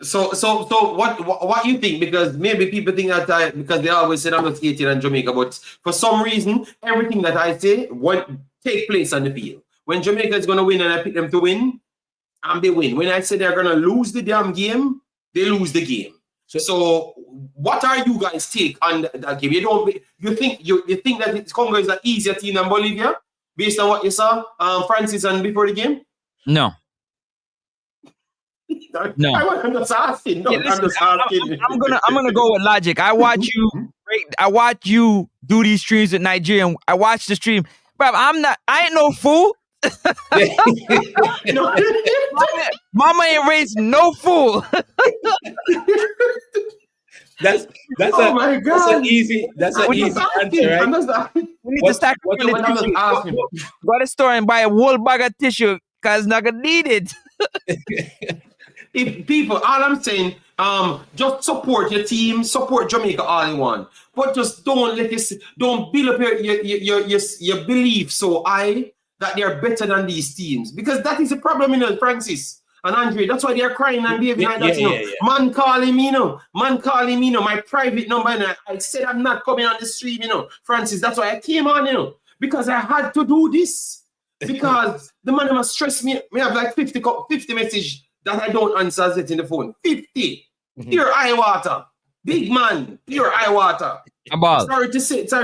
So what you think? Because maybe people think that because they always say I'm not hating on Jamaica, but for some reason, everything that I say won't take place on the field. When Jamaica is going to win and I pick them to win, and they win. When I say they're going to lose the damn game, they lose the game. So what are you guys' take on that game? You think that Congo is an easier team than Bolivia based on what you saw, Francis, and before the game? No. No, I'm just asking. No, I'm just asking. I'm gonna go with logic. I watch you do these streams with Nigeria. I watch the stream, but I ain't no fool. Mama ain't raised no fool. That's oh my God. That's an easy answer, right? We need to stack up on the tissue. Go to the store and buy a whole bag of tissue because it's not gonna need it. If people, all I'm saying, just support your team, support Jamaica all you want, but just don't build up your belief so high that they're better than these teams, because that is a problem, you know, Francis and Andre. That's why they're crying and behaving like that, you know. Man calling me, you know, my private number, and I said I'm not coming on the stream, you know, Francis. That's why I came on, you know, because I had to do this, because the man must stress me. We have like 50 messages that I don't answer it in the phone. 50. Pure eye water. Big man. Pure eye water. Sorry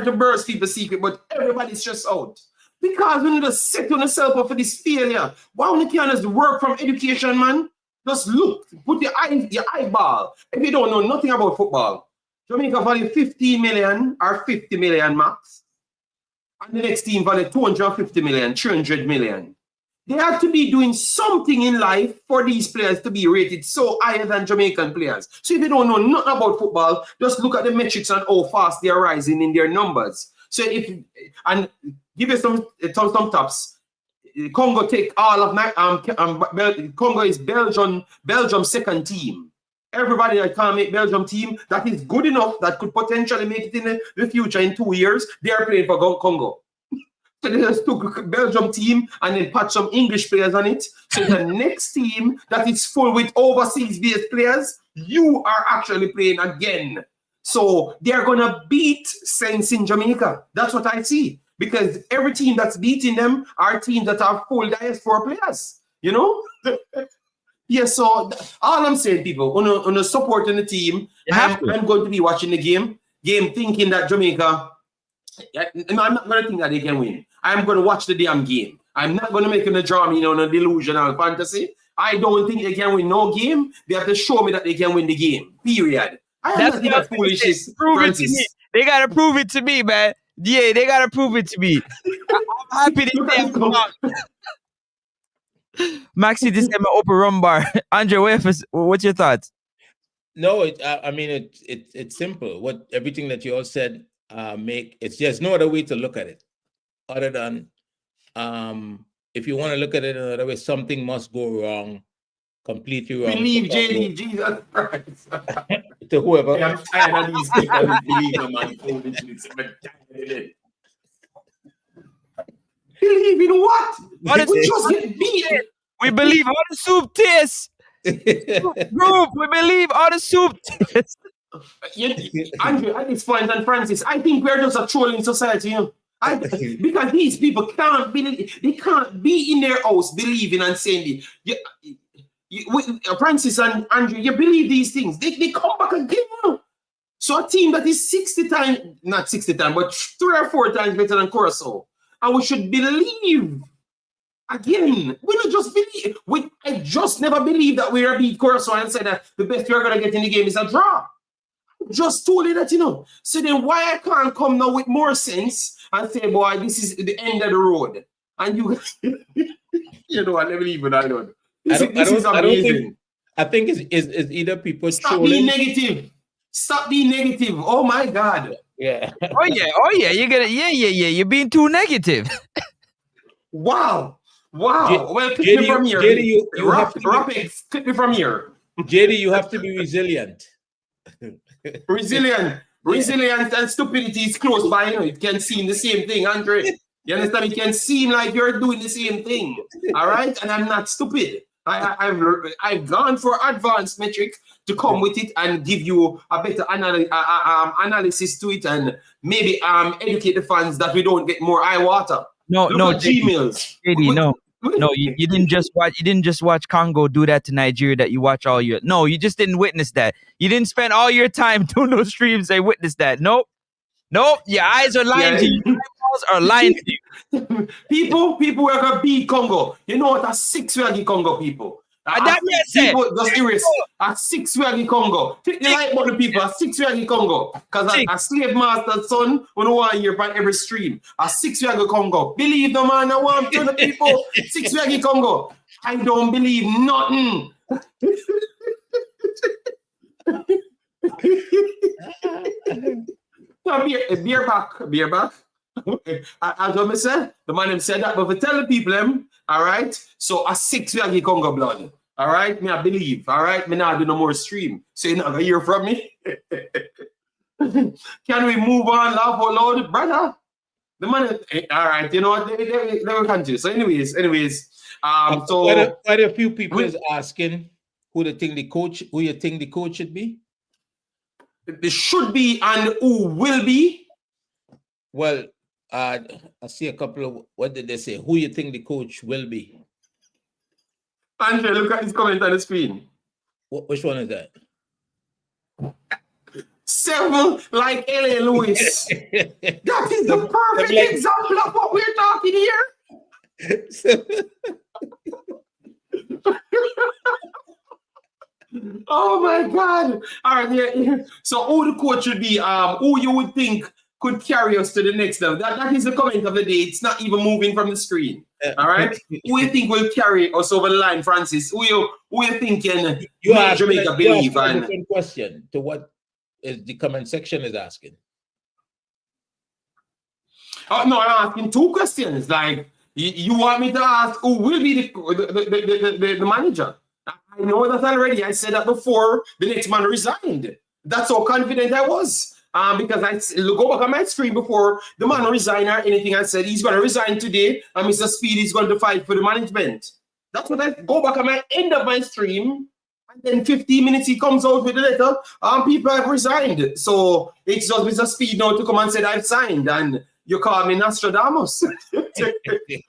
to burst people's secret, but everybody's stressed out. Because when you just set on yourself up for this failure, why don't you just work from education, man? Just look, put your eyeball. If you don't know nothing about football, Jamaica value 15 million or 50 million max. And the next team value 250 million, 300 million. They have to be doing something in life for these players to be rated so higher than Jamaican players. So if you don't know nothing about football, just look at the metrics and how fast they are rising in their numbers. So and give you some tops. Congo take all of Congo is Belgium's second team. Everybody that can't make Belgium team that is good enough that could potentially make it in the future in 2 years, they are playing for Congo. So they just took Belgium team and then patch some English players on it. So the next team that is full with overseas-based players, you are actually playing again. So they're going to beat Saints in Jamaica. That's what I see. Because every team that's beating them are teams that have full diaspora players. You know? Yeah, so all I'm saying, people, on a supporting the team, I'm going to be watching the game thinking that Jamaica, I'm not going to think that they can win. I'm going to watch the damn game. I'm not going to make a draw me on a delusional fantasy. I don't think they can win no game. They have to show me that they can win the game. Period. I am not that foolish, Francis. They got to prove it to me, man. Yeah, they got to prove it to me. I'm happy to say Maxi, this is my open run bar. Andre, what's your thoughts? No, I mean it's simple. What everything that you all said it's just no other way to look at it, other than if you want to look at it another way, something must go wrong, completely wrong. Believe JD, Jesus Christ. To whoever. I'm tired of these people who believe in man. Believe in what? We just get beat. We believe all the soup tastes. Group, we believe all the soup tastes. Andrew, at this point, and Francis, I think we're just a trolling society, you know. Because these people can't be in their house believing and saying Francis and Andrew, you believe these things. They come back again. You know? So a team that is 60 times, not 60 times, but 3 or 4 times better than Curacao. And we should believe. Again, we don't just believe. I just never believed that we are beat Curacao and said that the best you're going to get in the game is a draw. Just told you that, you know. So then why I can't come now with more sense and say, boy, this is the end of the road. And you, you know, I never even I know. This is amazing. I think it's either people Stop being negative. Stop being negative. Oh my God. Yeah. Oh yeah. You're gonna You're being too negative. Wow. Well, clip me from here. JD, clip me from here. JD, you have to be resilient. Resilient and stupidity is close by. You know, it can seem the same thing, Andre. You understand? It can seem like you're doing the same thing. All right, and I'm not stupid. I've gone for advanced metric to come with it and give you a better analysis to it, and maybe educate the fans that we don't get more eye water. No, Gmails. JD, no, you didn't just watch Congo do that to Nigeria that you watch all year. No, you just didn't witness that. You didn't spend all your time doing those streams and witness that. Nope. Your eyes are lying to you. Your eyeballs are lying to you. People are gonna beat Congo. You know what? A 6-way Congo people. People just erase a 6-way Congo. Click the like button, people. A 6-way Congo. Because a slave master's son will want to hear by every stream. A 6-way Congo. Believe the man. I want to the people. 6-way Congo. I don't believe nothing. Beer back. As I said, the man said that, but we tell the people all right. So a 6-way Congo blood. All right, me I believe. All right, me not do no more stream. So you're not gonna hear from me. Can we move on? Laugh out loud, brother. The man. All right, you know what? They will continue. So, anyways. So quite a few people is asking who you think the coach should be. There should be and who will be. Well, I see a couple of, what did they say? Who you think the coach will be? Andre, look at his comment on the screen. Which one is that? 7 like L.A. Lewis. That is the perfect example of what we're talking here. Oh my God. All right, yeah. So who the coach should be, who you would think could carry us to the next level. That is the comment of the day. It's not even moving from the screen. All right. Who you think will carry us over the line, Francis? Who you think can make Jamaica believe? A different question to what is the comment section is asking. Oh no, I'm asking 2 questions. Like you want me to ask who will be the manager? I know that already. I said that before the next man resigned. That's how confident I was. Because I go back on my screen before the man resigned or anything. I said he's going to resign today, and Mr. Speed is going to fight for the management. That's what I go back on my end of my stream, and then 15 minutes he comes out with the letter. People have resigned, so it's just Mr. Speed now to come and say I've signed, and you call me Nostradamus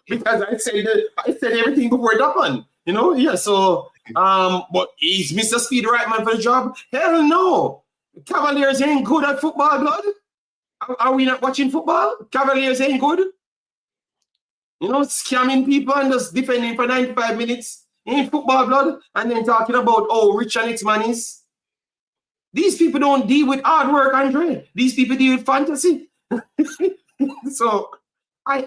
because I said everything before it happened. You know, yeah. So, but is Mr. Speed the right man for the job? Hell no. Cavaliers ain't good at football, blood. Are we not watching football? Cavaliers ain't good. You know, scamming people and just defending for 95 minutes in football blood and then talking about how rich and next man is. These people don't deal with hard work, Andre. These people deal with fantasy. So I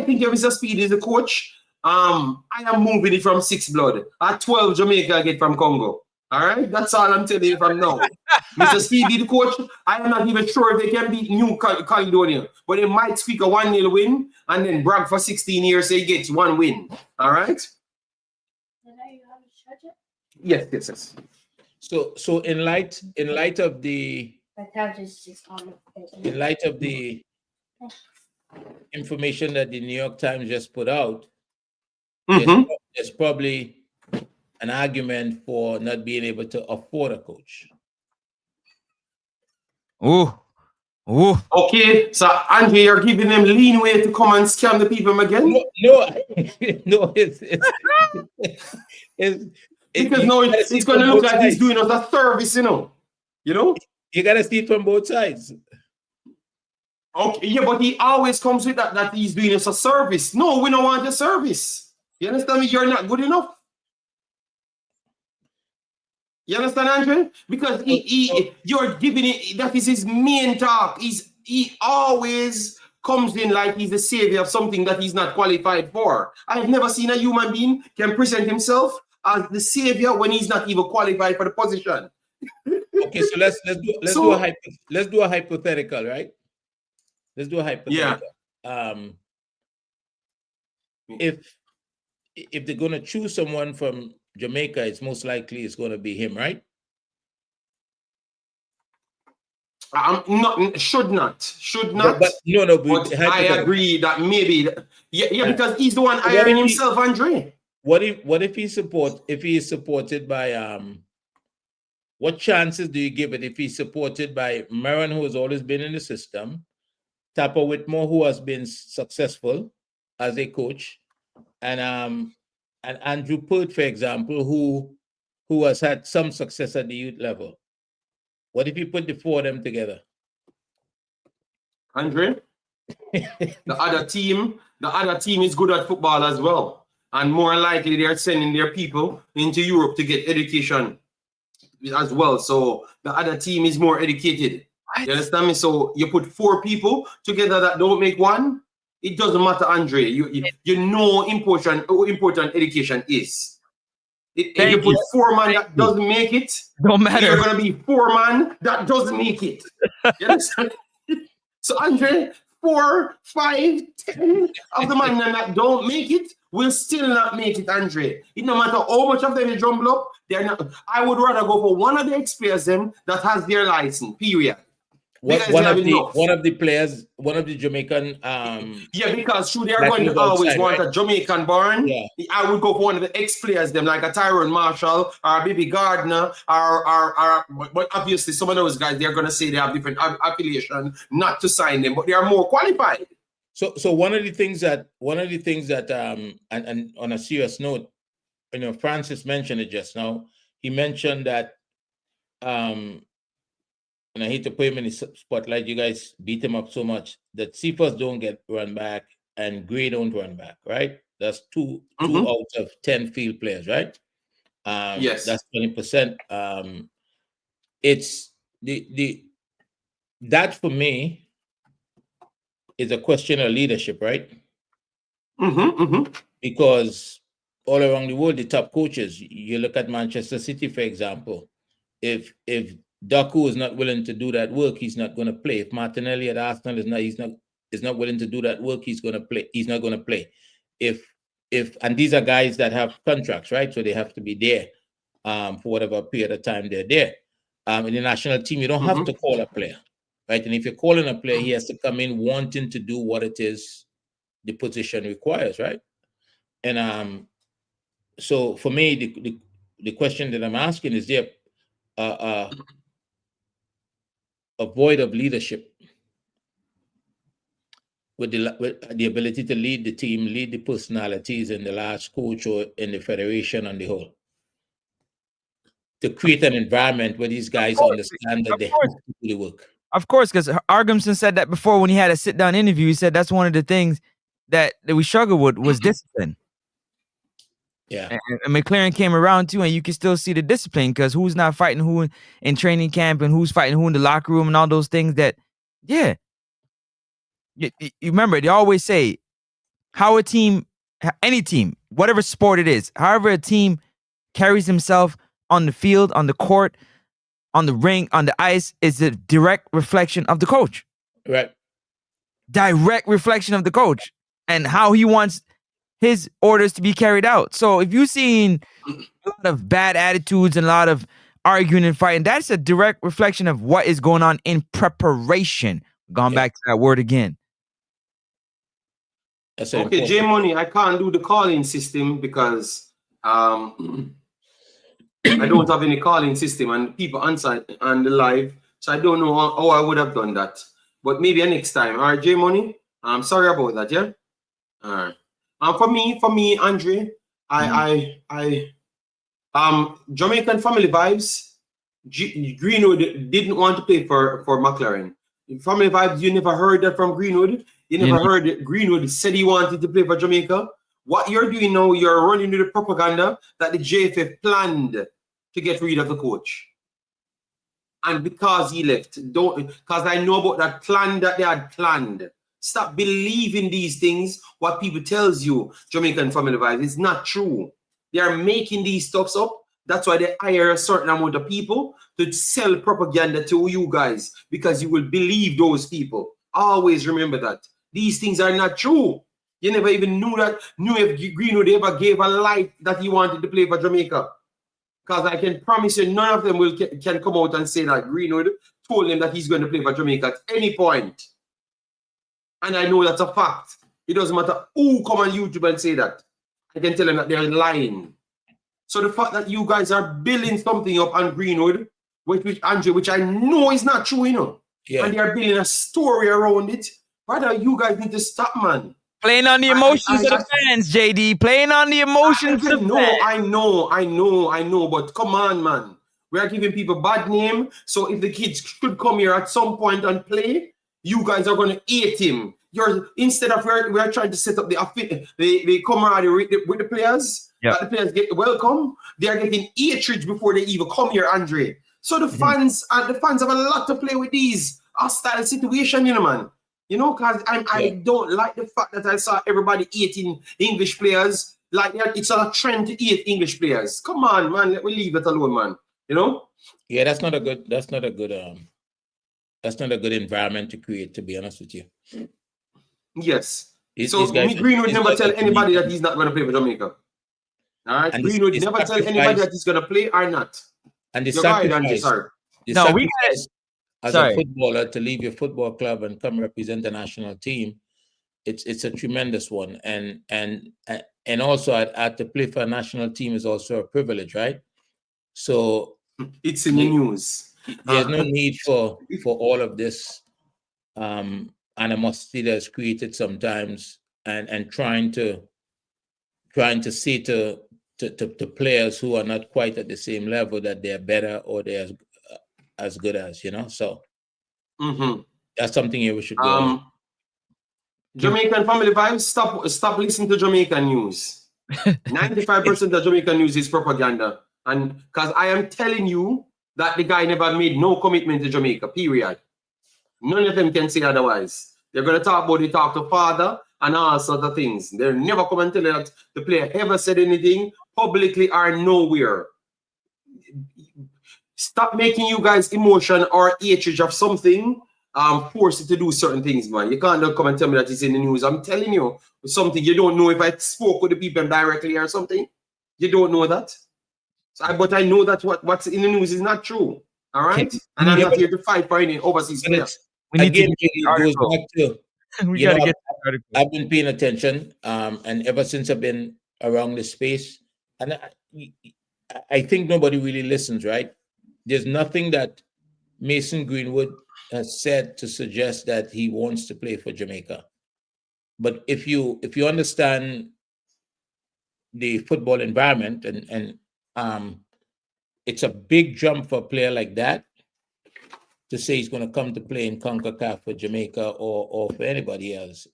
think if Mr. Speed is a coach, I am moving it from 6 blood. At 12 Jamaica I get from Congo. All right, that's all I'm telling you from now. Mr. Speedy, the coach, I am not even sure if they can beat New Caledonia, but they might squeak a 1-0 win and then brag for 16 years, so he gets 1 win. All right? Yes. So in light of the information that the New York Times just put out, there's probably an argument for not being able to afford a coach. Okay, so Andre, you're giving them leeway to come and scam the people again? No, it's because now it's going to look like he's doing us a service, you know. You gotta see it from both sides. Okay, yeah, but he always comes with that he's doing us a service. No, we don't want your service. You understand me? You're not good enough. You understand, Andre? Because you're giving it, that is his main talk. He always comes in like he's the savior of something that he's not qualified for. I've never seen a human being can present himself as the savior when he's not even qualified for the position. Okay, so let's do a hypothetical, right? Let's do a hypothetical. Yeah. If they're gonna choose someone from Jamaica, it's most likely it's going to be him, right? Should not. But I agree that maybe, because he's the one hiring himself, Andre. What if he is supported by what chances do you give it if he's supported by Maron, who has always been in the system, Tapper Whitmore, who has been successful as a coach, and Andrew Pert, for example, who has had some success at the youth level? What if you put the 4 of them together? Andre, the other team is good at football as well. And more likely they're sending their people into Europe to get education as well. So the other team is more educated. You understand me? So you put 4 people together that don't make one. It doesn't matter, Andre. You know how important education is. If you put 4 man that doesn't make it, don't matter. You're gonna be 4 man that doesn't make it. You understand? So Andre, 4, 5, 10 of the man that don't make it will still not make it, Andre. It no matter how much of them you jumble up, they're not. I would rather go for one of the ex-players them that has their license. Period. One of the Jamaican because they are going to always want a Jamaican born. Yeah. I would go for one of the ex-players, them like a Tyrone Marshall or a Baby Gardner but obviously some of those guys, they're gonna say they have different affiliation not to sign them, but they are more qualified. So one of the things that and on a serious note, Francis mentioned it just now. He mentioned that and I hate to put him in the spotlight, you guys beat him up so much that CFAs don't get run back and Gray don't run back, right? That's two out of 10 field players, right? Yes. That's 20%. It's that for me is a question of leadership, right? Because all around the world, the top coaches, you look at Manchester City, for example, if Doku is not willing to do that work, he's not going to play. If Martinelli at Arsenal is not willing to do that work, he's going to play. He's not going to play. And these are guys that have contracts, right? So they have to be there for whatever period of time they're there. In the national team, you don't have to call a player, right? And if you're calling a player, he has to come in wanting to do what it is the position requires, right? And so for me, the question that I'm asking is there a void of leadership with the ability to lead the team, lead the personalities in the large coach or in the federation on the whole, to create an environment where these guys understand that they have to do the work. Of course, because Argimson said that before when he had a sit-down interview. He said that's one of the things that we struggled with was discipline. Yeah. And McLaren came around too, and you can still see the discipline because who's not fighting who in training camp and who's fighting who in the locker room and all those things that, yeah. You remember, they always say how a team, any team, whatever sport it is, however a team carries himself on the field, on the court, on the ring, on the ice, is a direct reflection of the coach. Right. Direct reflection of the coach and how he wants his orders to be carried out. So if you've seen a lot of bad attitudes and a lot of arguing and fighting, that's a direct reflection of what is going on in preparation. Going back to that word again. Okay, J Money, I can't do the calling system because I don't have any calling system and people answer on the live. So I don't know how I would have done that. But maybe next time. All right, J Money. I'm sorry about that, yeah? All right. For me, Andre, Jamaican family vibes. Greenwood didn't want to play for McLaren. Family vibes, you never heard that from Greenwood. You never heard that Greenwood said he wanted to play for Jamaica. What you're doing now, you're running with the propaganda that the JFF planned to get rid of the coach. And because he left, because I know about that plan that they had planned. Stop believing these things, what people tells you, Jamaican family vibes. It's not true. They are making these stuffs up. That's why they hire a certain amount of people to sell propaganda to you guys, because you will believe those people. Always remember that. These things are not true. You never even knew if Greenwood ever gave a light that he wanted to play for Jamaica. Because I can promise you, none of them can come out and say that Greenwood told him that he's going to play for Jamaica at any point. And I know that's a fact. It doesn't matter who come on YouTube and say that. I can tell them that they're lying. So the fact that you guys are building something up on Greenwood, which I know is not true, you know. Yeah. And they are building a story around it. Brother, you guys need to stop, man. Playing on the emotions of the fans, JD. Playing on the emotions of the fans. I know. But come on, man. We are giving people bad name. So if the kids should come here at some point and play, you guys are going to hate him. Instead of we're trying to set up the camaraderie with the players, that the players get welcome, they are getting hatred before they even come here, Andre. So the fans have a lot to play with these hostile situation, you know, man. You know, because I don't like the fact that I saw everybody hating English players. Like it's a trend to hate English players. Come on, man, let me leave it alone, man. You know? Yeah, that's not a good environment to create, to be honest with you. Yes. So Greenwood never tell anybody that he's not going to play for Jamaica. All right? And Greenwood never tell anybody that he's going to play or not. And the sacrifice, as a footballer, to leave your football club and come represent the national team, it's a tremendous one. And also to play for a national team is also a privilege, right? So it's in the news. There's no need for all of this animosity that's created sometimes, and trying to say to players who are not quite at the same level that they're better or they're as good as, you know. So that's something we should go. Jamaican family vibes, stop listening to Jamaican news. 95% of Jamaican news is propaganda. And because I am telling you that the guy never made no commitment to Jamaica, period. None of them can say otherwise. They're going to talk to father and all sorts of things. They'll never come and tell you that the player ever said anything publicly or nowhere. Stop making you guys emotion or hatred of something force you to do certain things, man. You can't come and tell me that it's in the news. I'm telling you something. You don't know if I spoke with the people directly or something. You don't know that. But I know that what's in the news is not true. All right? And I'm not here to fight for any overseas players. I've been paying attention, and ever since I've been around this space, and I think nobody really listens, right? There's nothing that Mason Greenwood has said to suggest that he wants to play for Jamaica. But if you understand the football environment, and it's a big jump for a player like that to say he's going to come to play in CONCACAF for Jamaica or for anybody else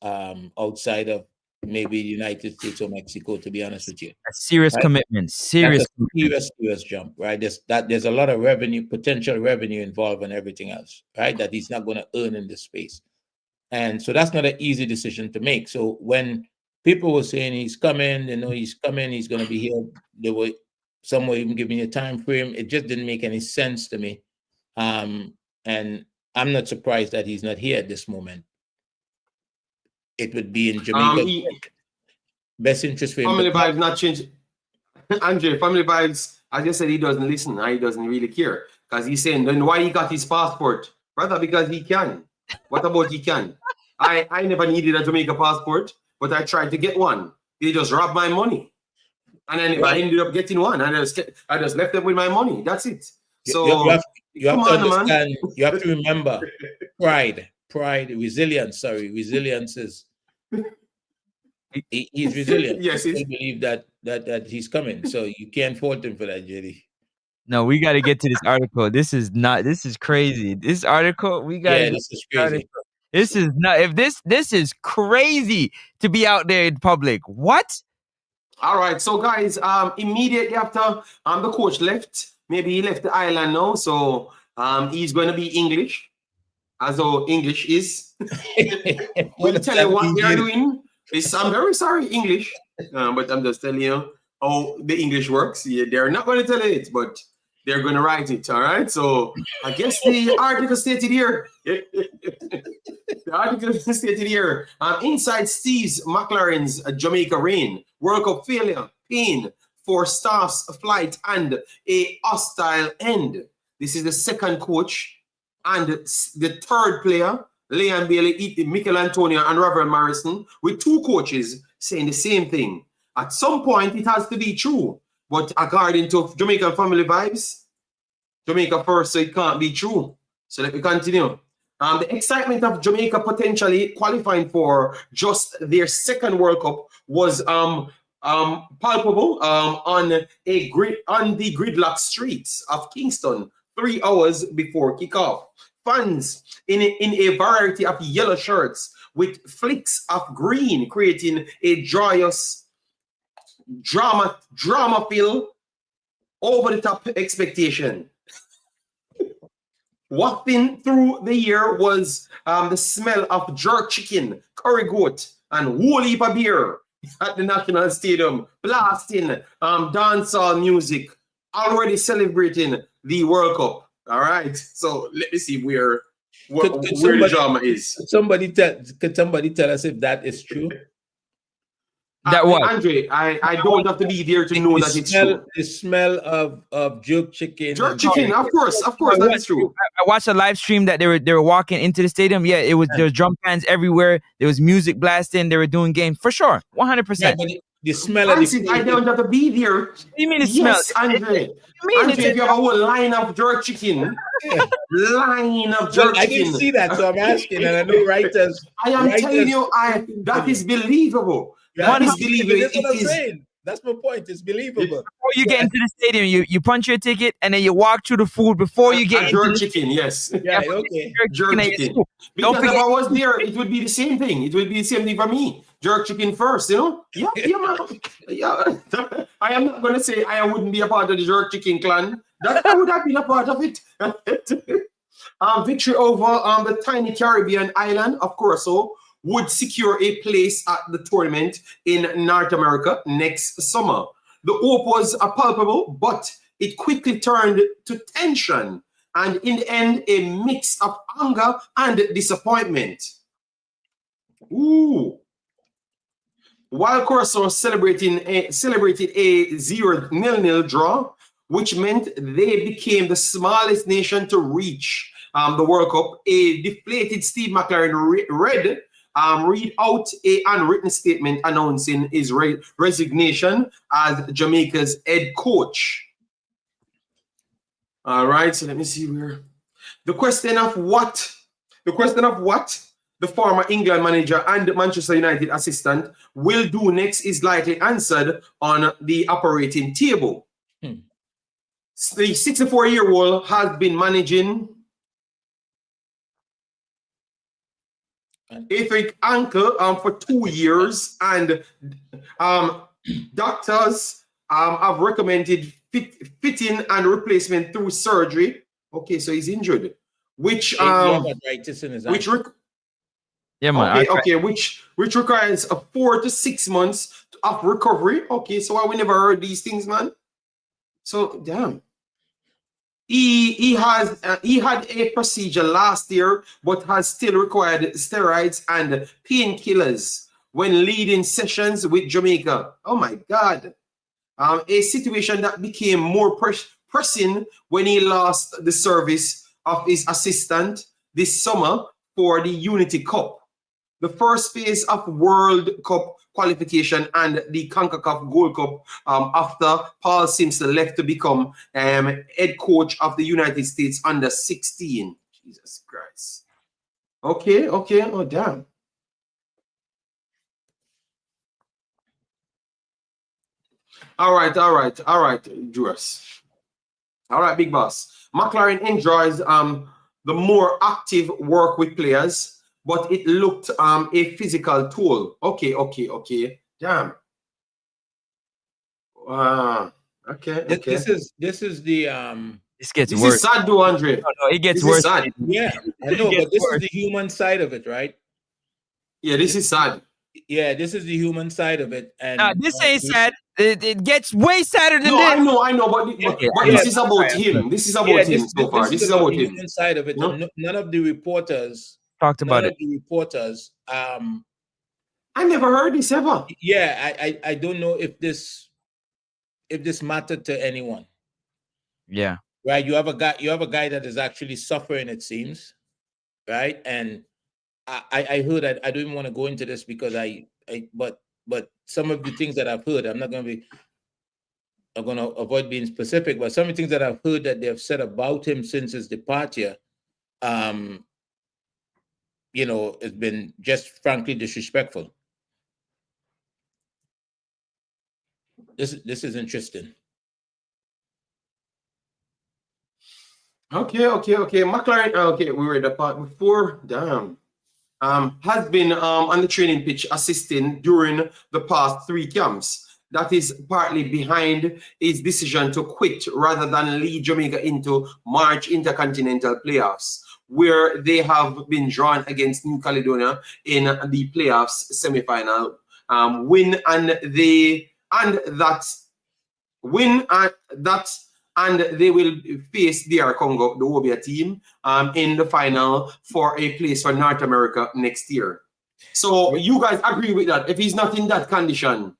outside of maybe the United States or Mexico, to be honest with you. A serious Right? commitment. Serious. That's a serious jump, right? There's a lot of revenue, potential revenue involved and everything else, right? That he's not going to earn in this space. And so that's not an easy decision to make. So when people were saying he's coming, he's coming, he's going to be here, some were even giving a time frame. It just didn't make any sense to me. And I'm not surprised that he's not here at this moment. It would be in Jamaica. Best interest for him. Family vibes not changing. Andre, family vibes, I just said he doesn't listen. He doesn't really care. Because he's saying, then why he got his passport? Brother, because he can. What about he can? I never needed a Jamaica passport, but I tried to get one. They just robbed my money. And then I ended up getting one. And I just left them with my money. That's it. So you have to understand, you have to remember pride, resilience. Resilience is he's resilient. Yes, I believe that he's coming. So you can't fault him for that, JD. No, we got to get to this article. This is crazy. This article, this is crazy. This is not, if this is crazy to be out there in public. What? All right, so guys, immediately after the coach left, maybe he left the island now, so he's going to be English, as though English is. We'll tell you what they are doing. I'm very sorry, English, but I'm just telling you how the English works. Yeah, they're not going to tell you it, but they're going to write it, all right? So I guess the article stated here. The article stated here, inside Steve's McLaren's Jamaica reign, World Cup failure, pain for staff's flight and a hostile end. This is the second coach and the third player, Leon Bailey, Michael Antonio, and Ravel Morrison, with two coaches saying the same thing. At some point, it has to be true. But according to Jamaican family vibes, Jamaica first, so it can't be true. So let me continue. The excitement of Jamaica potentially qualifying for just their second World Cup was palpable on the gridlock streets of Kingston 3 hours before kickoff. Fans in a variety of yellow shirts with flicks of green, creating a joyous drama-filled, over-the-top expectation. Wafting through the air was the smell of jerk chicken, curry goat, and whole heap of beer at the National Stadium, blasting dancehall music, already celebrating the World Cup. All right, so let me see where the drama is. Could somebody tell us if that is true? That what? Andre, I don't have to be there to know that it's true. The smell of jerk chicken. Jerk chicken, of course, that is true. I watched a live stream that they were walking into the stadium. Yeah, there was drum pans everywhere. There was music blasting. They were doing games for sure, 100%. Yeah, but the smell of the I don't have to be there. What do you mean the yes, smell? Andre. Andre, if you have a whole line of jerk chicken, I didn't see that, so I'm asking, and I know writers. I am telling you, that is believable. That is believable. That's what I'm saying. That's my point. It's believable. Before you get into the stadium, you punch your ticket and then you walk through the food before you get jerk chicken. Yes. Yeah. Okay. Jerk chicken. Because if I was there, it would be the same thing. It would be the same thing for me. Jerk chicken first, you know. Yeah. I am not going to say I wouldn't be a part of the jerk chicken clan. That I would have been a part of it. Victory over the tiny Caribbean island, of course. So would secure a place at the tournament in North America next summer. The hope was palpable, but it quickly turned to tension, and in the end, a mix of anger and disappointment. Ooh. While Curacao celebrated a 0-0 draw, which meant they became the smallest nation to reach the World Cup, a deflated Steve McLaren read out a unwritten statement announcing his resignation as Jamaica's head coach. All right, so let me see where the question of what the former England manager and Manchester United assistant will do next is likely answered on the operating table. The 64-year-old has been managing athletic ankle for 2 years, and doctors have recommended fitting and replacement through surgery. Okay, so he's injured, which arthritis in his ankle. Yeah, man. Okay, which requires a 4 to 6 months of recovery. Okay, so why we never heard these things, man? So damn. He had a procedure last year, but has still required steroids and painkillers when leading sessions with Jamaica. Oh my God. A situation that became more pressing when he lost the service of his assistant this summer for the Unity Cup, the first phase of World Cup qualification and the Concacaf Gold Cup after Paul Simpson left to become head coach of the United States under 16. Jesus Christ. Okay. Oh, damn. All right, Juras. All right, big boss. McLaren enjoys the more active work with players, but it looked a physical tool. Okay. Damn. Okay. This is the This gets this worse. is sad, though, Andre. No, it gets This is worse. sad. Yeah, I know, but this is the human side of it, right? Yeah, this is sad. Yeah, this is the human side of it. And Nah, this ain't sad. It gets way sadder than No, this. I know, but this is about him. This is about him so far. This is about the him. human side of it. No? And none of the reporters Talked about it. The reporters. I never heard this ever. Yeah, I don't know if this mattered to anyone. Yeah. Right. You have a guy that is actually suffering, it seems. Right. And I heard that I don't even want to go into this because but some of the things that I've heard, I'm going to avoid being specific, but some of the things that I've heard that they've said about him since his departure, it's been just frankly disrespectful. This is interesting. Okay. McLaren. Okay, we read that part before. Damn. Has been on the training pitch assisting during the past 3 camps. That is partly behind his decision to quit rather than lead Jamaica into March Intercontinental Playoffs, where they have been drawn against New Caledonia in the playoffs semifinal. And they will face DR Congo, the Wobia team, in the final for a place for North America next year. So you guys agree with that? If he's not in that condition,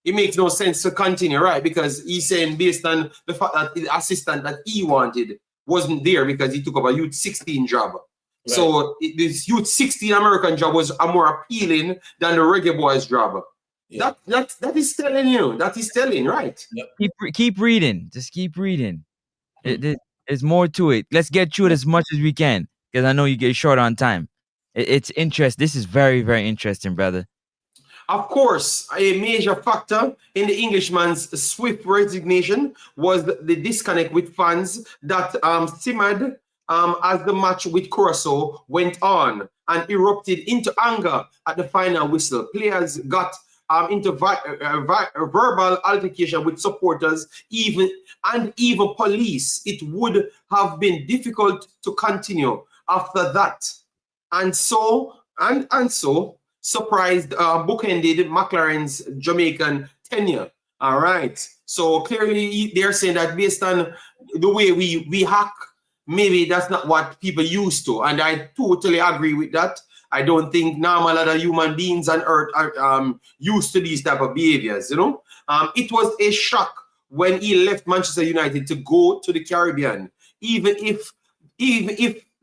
it makes no sense to continue, right? Because he's saying based on the fact that the assistant that he wanted wasn't there because he took up a youth 16 job. Right. So this youth 16 American job was more appealing than the Reggae Boys job. Yeah. That is telling you. That is telling, right? Yep. Keep reading. Just keep reading. There's more to it. Let's get through it as much as we can because I know you get short on time. It's interesting. This is very, very interesting, brother. Of course, a major factor in the Englishman's swift resignation was the disconnect with fans that simmered as the match with Curacao went on and erupted into anger at the final whistle. Players got into verbal altercation with supporters, even police. It would have been difficult to continue after that, and so surprised bookended McLaren's Jamaican tenure. All right, so clearly they're saying that based on the way we hack, maybe that's not what people used to, and I totally agree with that. I don't think normal other human beings on earth are used to these type of behaviors, It was a shock when he left Manchester United to go to the Caribbean, even if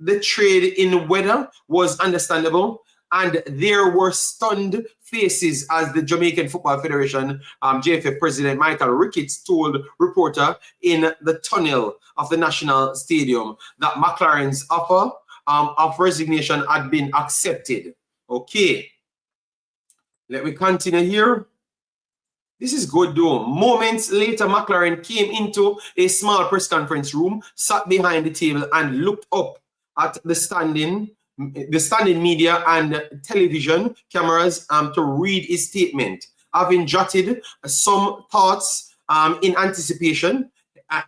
the trade in weather was understandable, and there were stunned faces as the Jamaican Football Federation JFF President Michael Ricketts told reporter in the tunnel of the National Stadium that McLaren's offer of resignation had been accepted. Okay, let me continue here. This is good though. Moments later, McLaren came into a small press conference room, sat behind the table and looked up at the standing the standing media and television cameras to read his statement. Having jotted some thoughts in anticipation,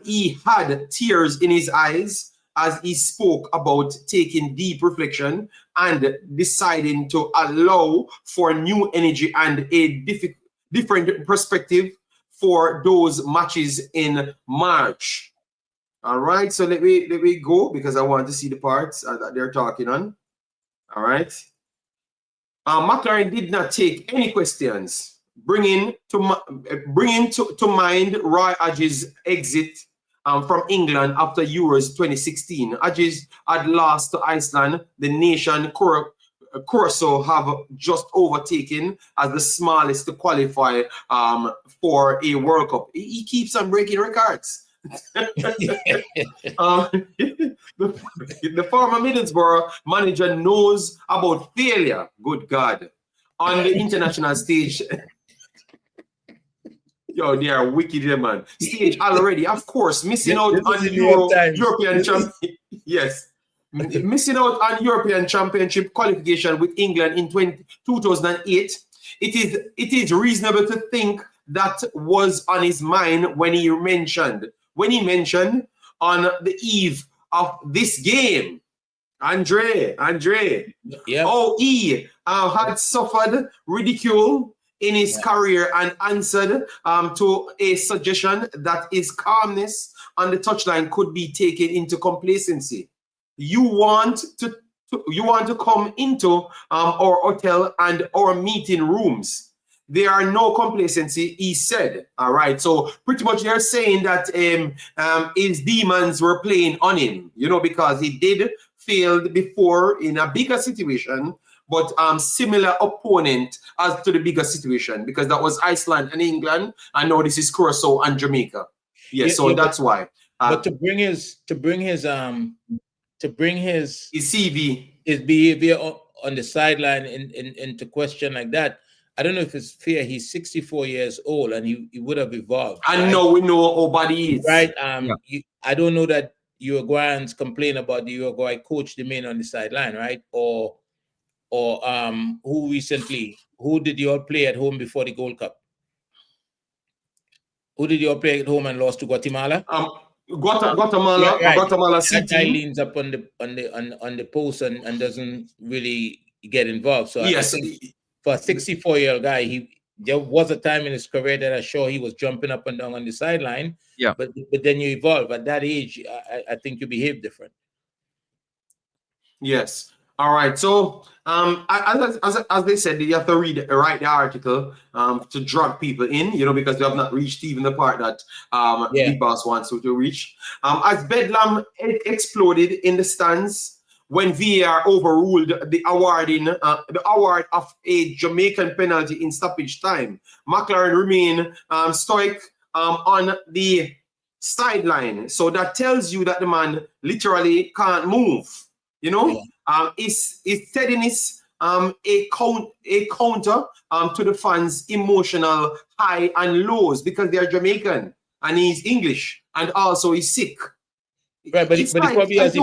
he had tears in his eyes as he spoke about taking deep reflection and deciding to allow for new energy and a different perspective for those matches in March. All right, so let me go because I want to see the parts that they're talking on. All right. McLaren did not take any questions, bringing to mind Roy Hodges' exit from England after Euros 2016. Hodges had lost to Iceland, the nation Curacao have just overtaken as the smallest to qualify for a World Cup. He keeps on breaking records. The former Middlesbrough manager knows about failure, good God, on the international stage. Yo, they are wicked, man. Stage already, of course, missing out on European Championship. Yes. Missing out on European Championship qualification with England in 2008. It is reasonable to think that was on his mind when he mentioned on the eve of this game, Andre, yeah. how he had suffered ridicule in his career and answered to a suggestion that his calmness on the touchline could be taken into complacency. You want to come into our hotel and our meeting rooms. There are no complacency, he said. All right, so pretty much they're saying that his demons were playing on him, because he did fail before in a bigger situation, but similar opponent as to the bigger situation, because that was Iceland and England, and now this is Curacao and Jamaica. Yes, so that's why. But to bring his CV, his behavior on the sideline into question like that, I don't know if it's fair. He's 64 years old and he would have evolved. And right? Now we know how bad he is. Right. I don't know that Uruguayans complain about the Uruguay coach the main on the sideline, right? Or who did you all play at home before the Gold Cup? Who did you all play at home and lost to Guatemala? Guatemala, right. Guatemala City. That guy leans up on the post and doesn't really get involved. So yes. I think for a 64-year-old guy, there was a time in his career that I saw he was jumping up and down on the sideline. Yeah. But then you evolve. At that age, I think you behave different. Yes. All right. So as they said, you have to write the article to drag people in, because they have not reached even the part that Big Boss wants you to reach. As Bedlam exploded in the stands when VAR overruled the award of a Jamaican penalty in stoppage time, McLaren remained stoic on the sideline. So that tells you that the man literally can't move. Is steadiness a counter to the fans' emotional high and lows, because they're Jamaican and he's English and also he's sick. Right, but he probably has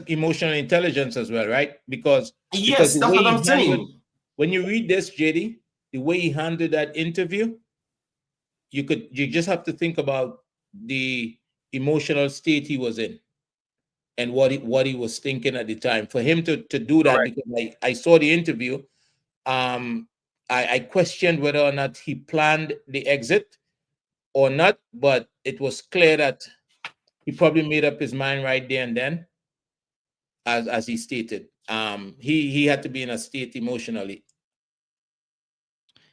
emotional intelligence as well, right? Because that's what I'm saying. When you read this, JD, the way he handled that interview, you just have to think about the emotional state he was in and what he was thinking at the time. For him to do that, right. Because I saw the interview, I questioned whether or not he planned the exit or not, but it was clear that he probably made up his mind right there and then, as he stated. He had to be in a state emotionally.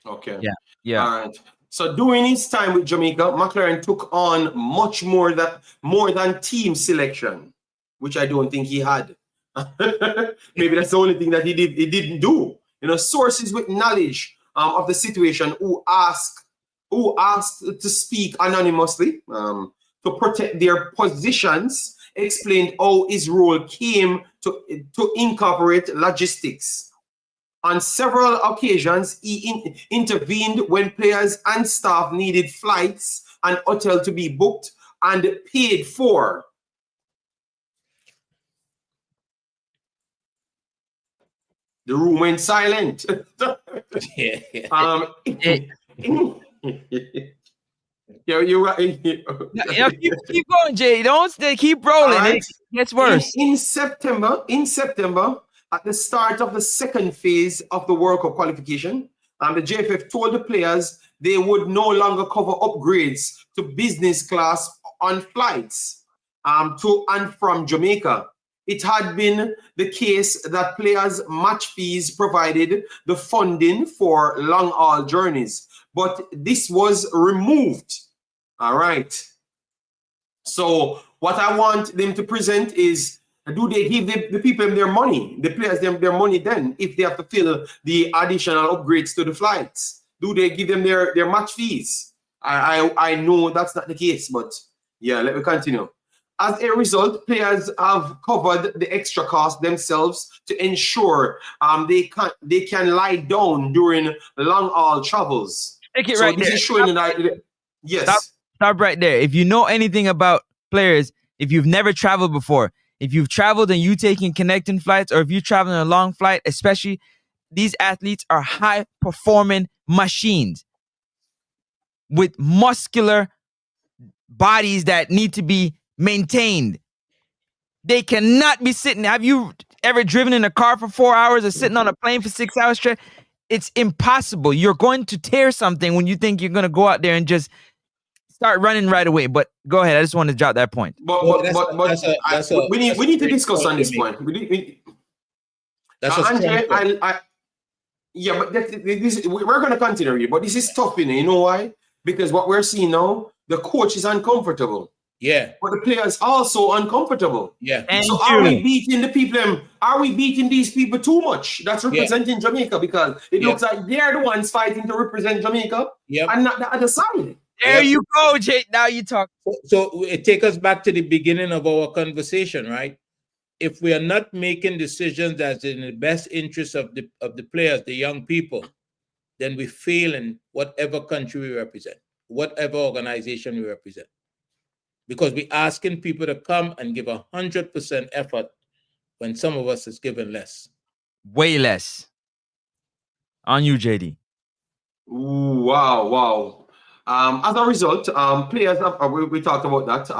Okay. Yeah. All right. So during his time with Jamaica, McLaren took on much more than team selection, which I don't think he had. Maybe that's the only thing that he didn't do. Sources with knowledge of the situation who asked to speak anonymously to protect their positions explained how his role came to incorporate logistics. On several occasions, he intervened when players and staff needed flights and hotel to be booked and paid for. The room went silent. Yeah. You're right. Keep going, Jay. Don't stay. Keep rolling. Right. It gets worse. In September, at the start of the second phase of the World Cup qualification, the JFF told the players they would no longer cover upgrades to business class on flights to and from Jamaica. It had been the case that players' match fees provided the funding for long-haul journeys, but this was removed. All right. So what I want them to present is, do they give the people their money, the players their money then, if they have to fill the additional upgrades to the flights? Do they give them their match fees? I know that's not the case, but yeah, let me continue. As a result, players have covered the extra cost themselves to ensure they can lie down during long-haul travels. Take it so right this there. is showing that yes. Stop right there. If you know anything about players, if you've never traveled before, if you've traveled and you taking connecting flights, or if you're traveling a long flight, especially, these athletes are high performing machines with muscular bodies that need to be maintained. They cannot be sitting. Have you ever driven in a car for 4 hours or sitting on a plane for 6 hours straight? It's impossible. You're going to tear something when you think you're going to go out there and just start running right away. But go ahead. I just want to drop that point. We need to discuss on this point. That's a Andre, yeah, but we're going to continue, but this is tough, you know why? Because what we're seeing now, the coach is uncomfortable. Yeah. But the players also uncomfortable. Yeah. So are we beating the people? Are we beating these people too much? That's representing Jamaica, because it looks like they're the ones fighting to represent Jamaica and not the other side. There you go, Jay. Now you talk. So it takes us back to the beginning of our conversation, right? If we are not making decisions that's in the best interest of the players, the young people, then we fail in whatever country we represent, whatever organization we represent. Because we're asking people to come and give 100% effort when some of us is given less. Way less. On you, JD. Ooh, wow. As a result, players have, we talked about that.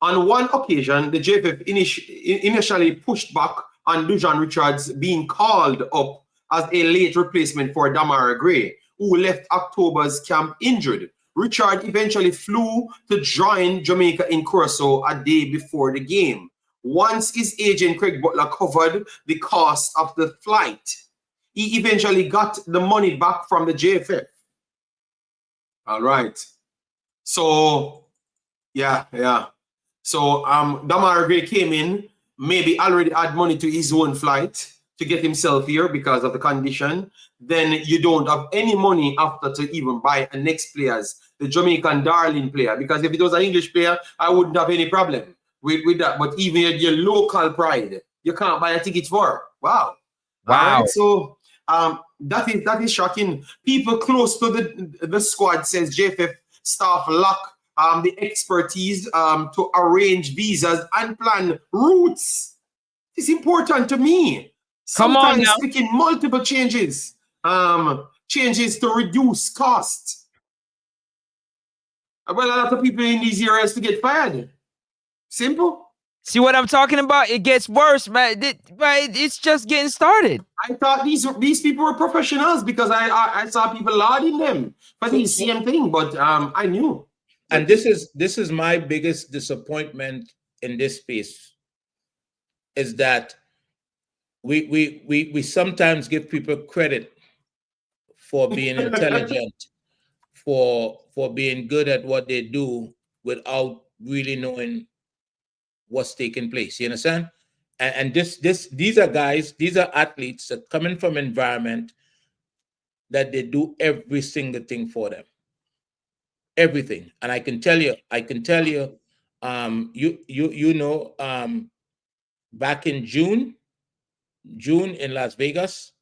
On one occasion, the JFF initially pushed back on Dujan Richards being called up as a late replacement for Damara Gray, who left October's camp injured. Richard eventually flew to join Jamaica in Curacao a day before the game. Once his agent Craig Butler covered the cost of the flight, he eventually got the money back from the JFF. All right. So, yeah. So, Damara Gray came in, maybe already had money to his own flight to get himself here because of the condition. Then you don't have any money after to even buy a next player's, the Jamaican darling player. Because if it was an English player, I wouldn't have any problem with that. But even your local pride, you can't buy a ticket for. Wow. Right, so that is shocking. People close to the squad, says JFF staff, lack the expertise to arrange visas and plan routes. It's important to me. Sometimes making multiple changes to reduce cost. Well, a lot of people in these areas to get fired. Simple. See what I'm talking about? It gets worse, man. It's just getting started. I thought these people were professionals because I saw people lauding them for the same thing, but I knew. And this is my biggest disappointment in this space, is that we sometimes give people credit for being intelligent, for being good at what they do without really knowing what's taking place. You understand? And these are guys, these are athletes that come in from environment that they do every single thing for them. Everything. And I can tell you, back in June in Las Vegas,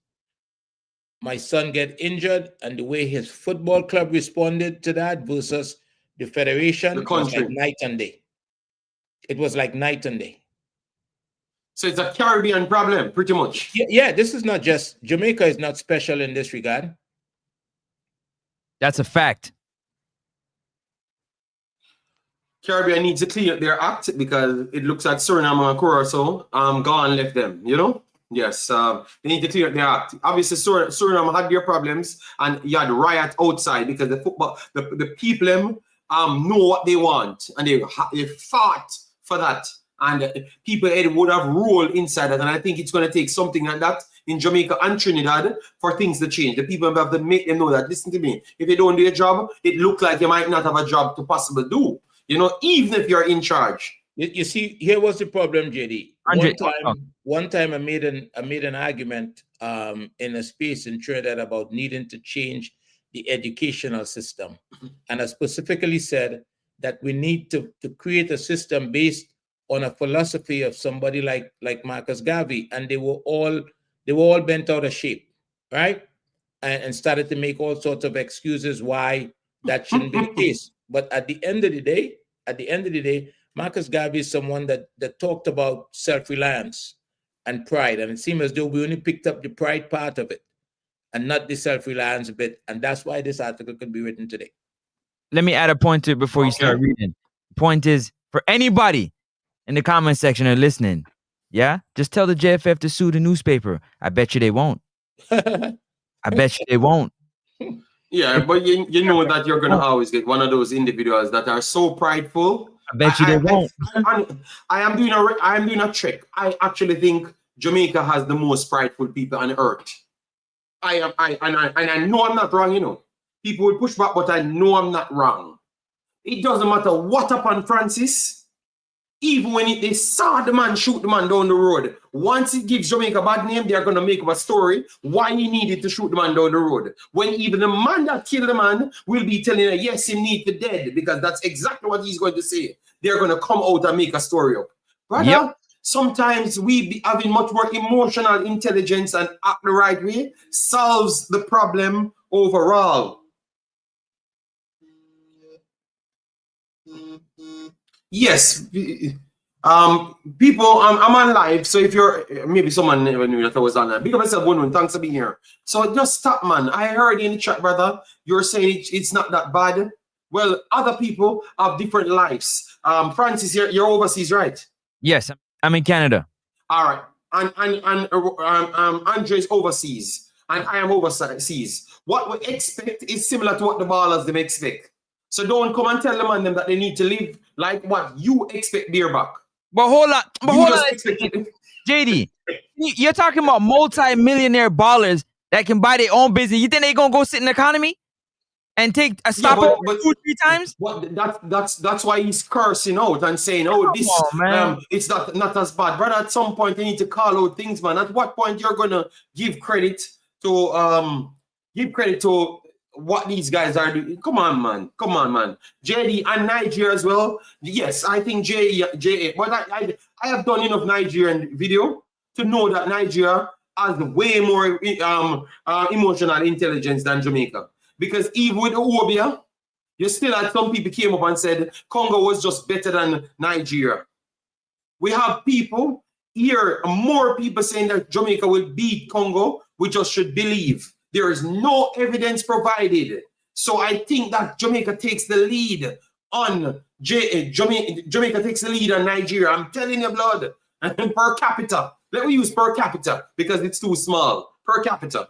my son get injured, and the way his football club responded to that versus the federation was like night and day. It was like night and day. So it's a Caribbean problem, pretty much. Yeah, this is not just, Jamaica is not special in this regard. That's a fact. Caribbean needs to clean up their act because it looks like Suriname and Curacao gone left them, you know? Yes, they need to clean up their act. Obviously, Suriname had their problems and you had riot outside because the people know what they want and they fought for that. And people would have rolled inside that. And I think it's going to take something like that in Jamaica and Trinidad for things to change. The people have to make them know that, listen to me, if you don't do your job, it looks like you might not have a job to possibly do. You know, even if you're in charge. You see, here was the problem, JD. One time I made an argument in a space in Trinidad about needing to change the educational system. And I specifically said that we need to create a system based on a philosophy of somebody like Marcus Garvey. And they were all bent out of shape, right? And started to make all sorts of excuses why that shouldn't be the case. But at the end of the day, Marcus Garvey is someone that talked about self-reliance and pride. And it seemed as though we only picked up the pride part of it and not the self-reliance bit. And that's why this article could be written today. Let me add a point to it before you start reading. Point is, for anybody in the comment section or listening, yeah, just tell the JFF to sue the newspaper. I bet you they won't. I bet you they won't. Yeah, but you know that you're going to always get one of those individuals that are so prideful. I bet you they won't. I am doing a trick. I actually think Jamaica has the most prideful people on earth. I know I'm not wrong, you know. People will push back, but I know I'm not wrong. It doesn't matter what happened, Francis. Even when they saw the man shoot the man down the road, once it gives Jamaica a bad name, they're going to make up a story why he needed to shoot the man down the road. When even the man that killed the man will be telling her, yes, he needs to dead, because that's exactly what he's going to say. They're going to come out and make a story up. Brother, sometimes we be having much more emotional intelligence and act the right way solves the problem overall. Yes, people, I'm on live, so if you're, maybe someone never knew that I was on that. Big up yourself, one, thanks for being here. So just stop, man. I heard in the chat, brother, you're saying it's not that bad. Well, other people have different lives. Francis, you're overseas, right? Yes, I'm in Canada. All right, and Andre's overseas, and I am overseas. What we expect is similar to what the ballers them expect. So don't come and tell them and them that they need to live like what you expect beer back. But hold on. JD, you're talking about multi-millionaire ballers that can buy their own business. You think they're going to go sit in the economy and take a stop 2-3 times? That's why he's cursing out and saying, oh, this it's not as bad. Brother, at some point, you need to call out things, man. At what point you're going to give credit to what these guys are doing? Come on, man. JD and Nigeria as well. Yes, I think J. But I have done enough Nigerian video to know that Nigeria has way more emotional intelligence than Jamaica. Because even with Obia, you still had some people came up and said Congo was just better than Nigeria. We have people here, more people saying that Jamaica will beat Congo. We just should believe. There is no evidence provided. So I think that Jamaica takes the lead on Jamaica takes the lead on Nigeria. I'm telling you, blood. And per capita. Let me use per capita because it's too small. Per capita.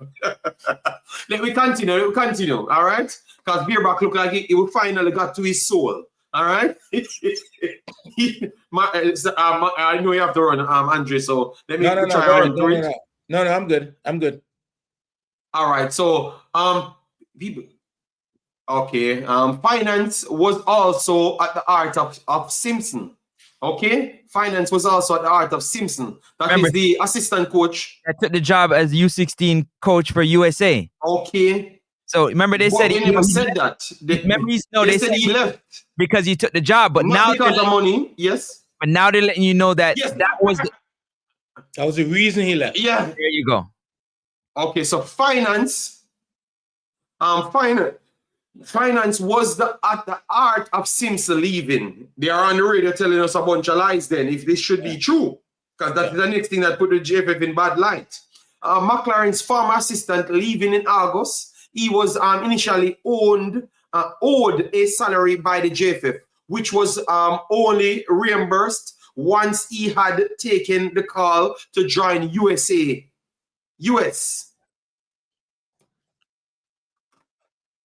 Let me continue. All right? Because Beerback looked like he finally got to his soul. All right? I know you have to run, Andre, so let me try to run through it. No, I'm good. All right, so people. Okay, finance was also at the art of Simpson. Okay, finance was also at the art of Simpson. That is the assistant coach. I took the job as U16 coach for USA. Okay. So remember they said he never said that. They said he left because he took the job, but not now because of money. Yes. But now they're letting you know that that was the reason he left. Yeah. There you go. Okay, so finance was at the art of Simpson leaving. They are on the radio telling us a bunch of lies then, if this should be true. because that's the next thing that put the JFF in bad light. McLaren's former assistant leaving in August. He was initially owed a salary by the JFF, which was only reimbursed once he had taken the call to join US.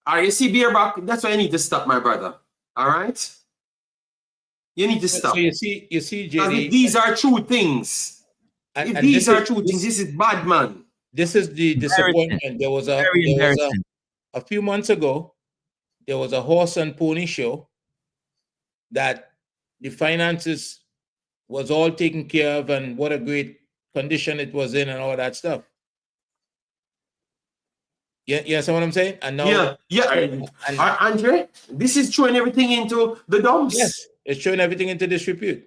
All right, you see, Beerback, that's why you need to stop, my brother. All right? You need to stop. So you see, JD. If these are true things. If these are true things, this is bad, man. This is the disappointment. There was a few months ago, there was a horse and pony show that the finances was all taken care of and what a great condition it was in and all that stuff. Yeah, you understand what I'm saying? And now, Andre, this is throwing everything into the dumps. Yes, it's throwing everything into disrepute.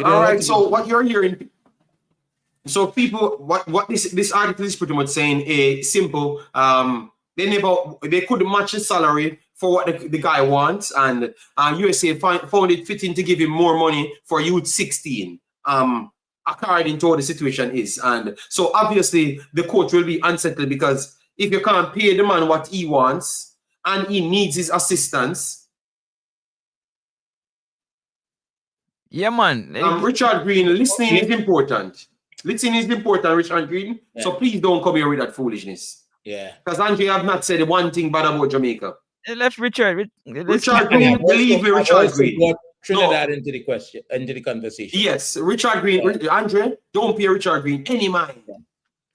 All right, so what you're hearing, so people, what this article is pretty much saying a simple, they couldn't match his salary for what the guy wants, and USA found it fitting to give him more money for youth 16. According to what the situation is. And so obviously the coach will be unsettled, because if you can't pay the man what he wants and he needs his assistance. Yeah, man. Richard Green, listening is important. Listening is important, Richard Green. Yeah. So please don't come here with that foolishness. Yeah. Because Andre have not said one thing bad about Jamaica. Left Richard Green, believe me, Richard Green. Trinidad into the question, into the conversation. Yes, Richard Green, Andre, don't pay Richard Green any mind.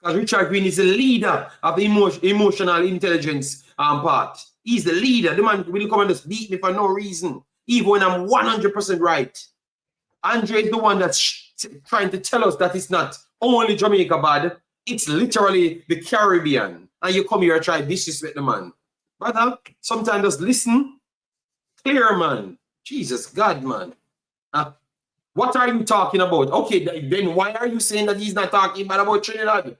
Because Richard Green is the leader of the emotional intelligence part. He's the leader. The man will come and just beat me for no reason, even when I'm 100% right. Andre is the one that's trying to tell us that it's not only Jamaica bad, it's literally the Caribbean. And you come here and try to disrespect the man. Brother, sometimes just listen. Clear, man. Jesus God, man. What are you talking about? Okay, then why are you saying that he's not talking about Trinidad?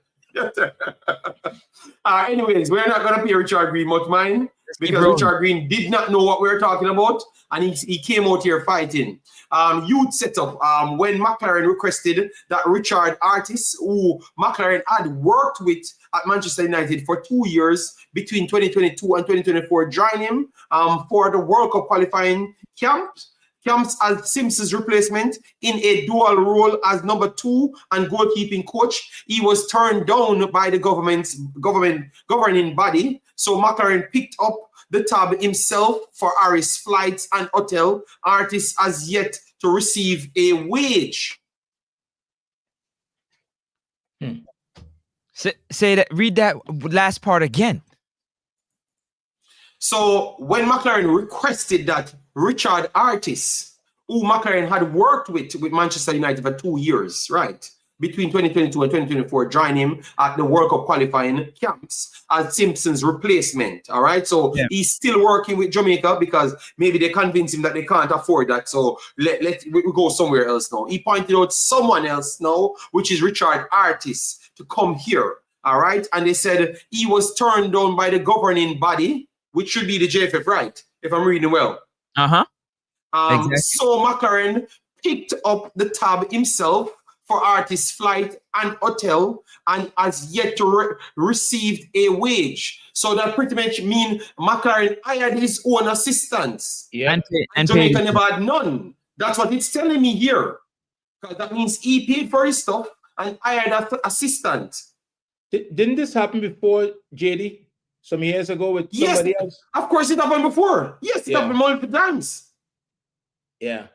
Anyways, we're not going to pay Richard Green much mind, because Richard Green did not know what we were talking about, and he came out here fighting. Youth setup, when McLaren requested that Richard Artis, who McLaren had worked with at Manchester United for 2 years between 2022 and 2024, join him for the World Cup qualifying camps as Simpson's replacement in a dual role as number 2 and goalkeeping coach. He was turned down by the governing body, so McLaren picked up the tab himself for Harris flights and hotel. Artist has yet to receive a wage. Say that. Read that last part again. So when McLaren requested that Richard Artis, who McLaren had worked with Manchester United for 2 years, right, between 2022 and 2024, join him at the World Cup qualifying camps as Simpson's replacement, all right? So he's still working with Jamaica, because maybe they convinced him that they can't afford that, so we go somewhere else now. He pointed out someone else now, which is Richard Artis, to come here, all right? And they said he was turned down by the governing body, which should be the JFF, right? If I'm reading well. Exactly. So McLaren picked up the tab himself for Artist's flight and hotel, and has yet to receive a wage. So that pretty much means McLaren hired his own assistants. Yeah. And Jamaica never had none. That's what it's telling me here. Because that means he paid for his stuff and hired an assistant. Didn't this happen before, JD? Some years ago with somebody else? Of course it happened before. Yes, it happened multiple times. Yeah.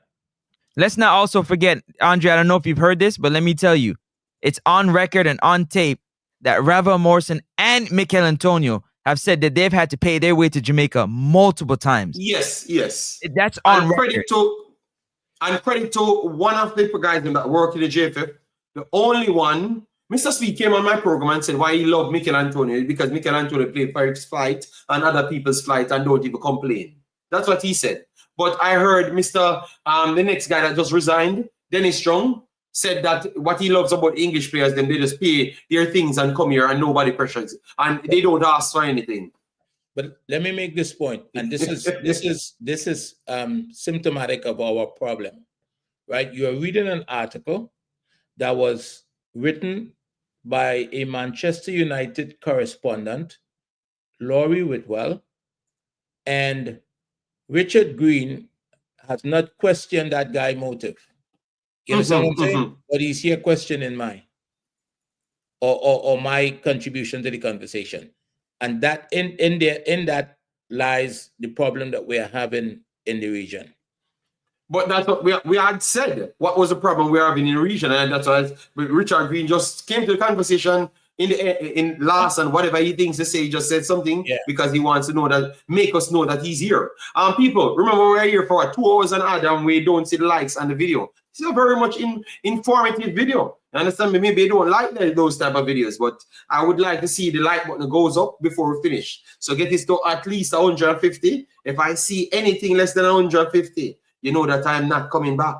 Let's not also forget, Andre, I don't know if you've heard this, but let me tell you, it's on record and on tape that Rava Morrison and Mikel Antonio have said that they've had to pay their way to Jamaica multiple times. Yes. That's on record. Credit to one of the guys that work in the JFF, the only one. Mr. Speed came on my program and said why he loved Mikel Antonio, because Mikel Antonio played for his flight and other people's flight and don't even complain. That's what he said. But I heard Mr. The next guy that just resigned, Dennis Strong, said that what he loves about English players, then they just pay their things and come here and nobody pressures, and they don't ask for anything. But let me make this point, and this is symptomatic of our problem. right? You're reading an article that was written by a Manchester United correspondent, Laurie Whitwell, and Richard Green has not questioned that guy's motive. You understand what I'm saying? But he's here questioning mine or my contribution to the conversation. And that in that lies the problem that we are having in the region. But that's what we had said. What was the problem we're having in the region? And that's why Richard Green just came to the conversation in last, and whatever he thinks to say, he just said something because he wants to know that, make us know that he's here. People, remember we're here for 2 hours and odd, and we don't see the likes on the video. It's a very much informative video. You understand me? Maybe you don't like those type of videos, but I would like to see the like button goes up before we finish. So get this to at least 150. If I see anything less than 150, you know that I'm not coming back.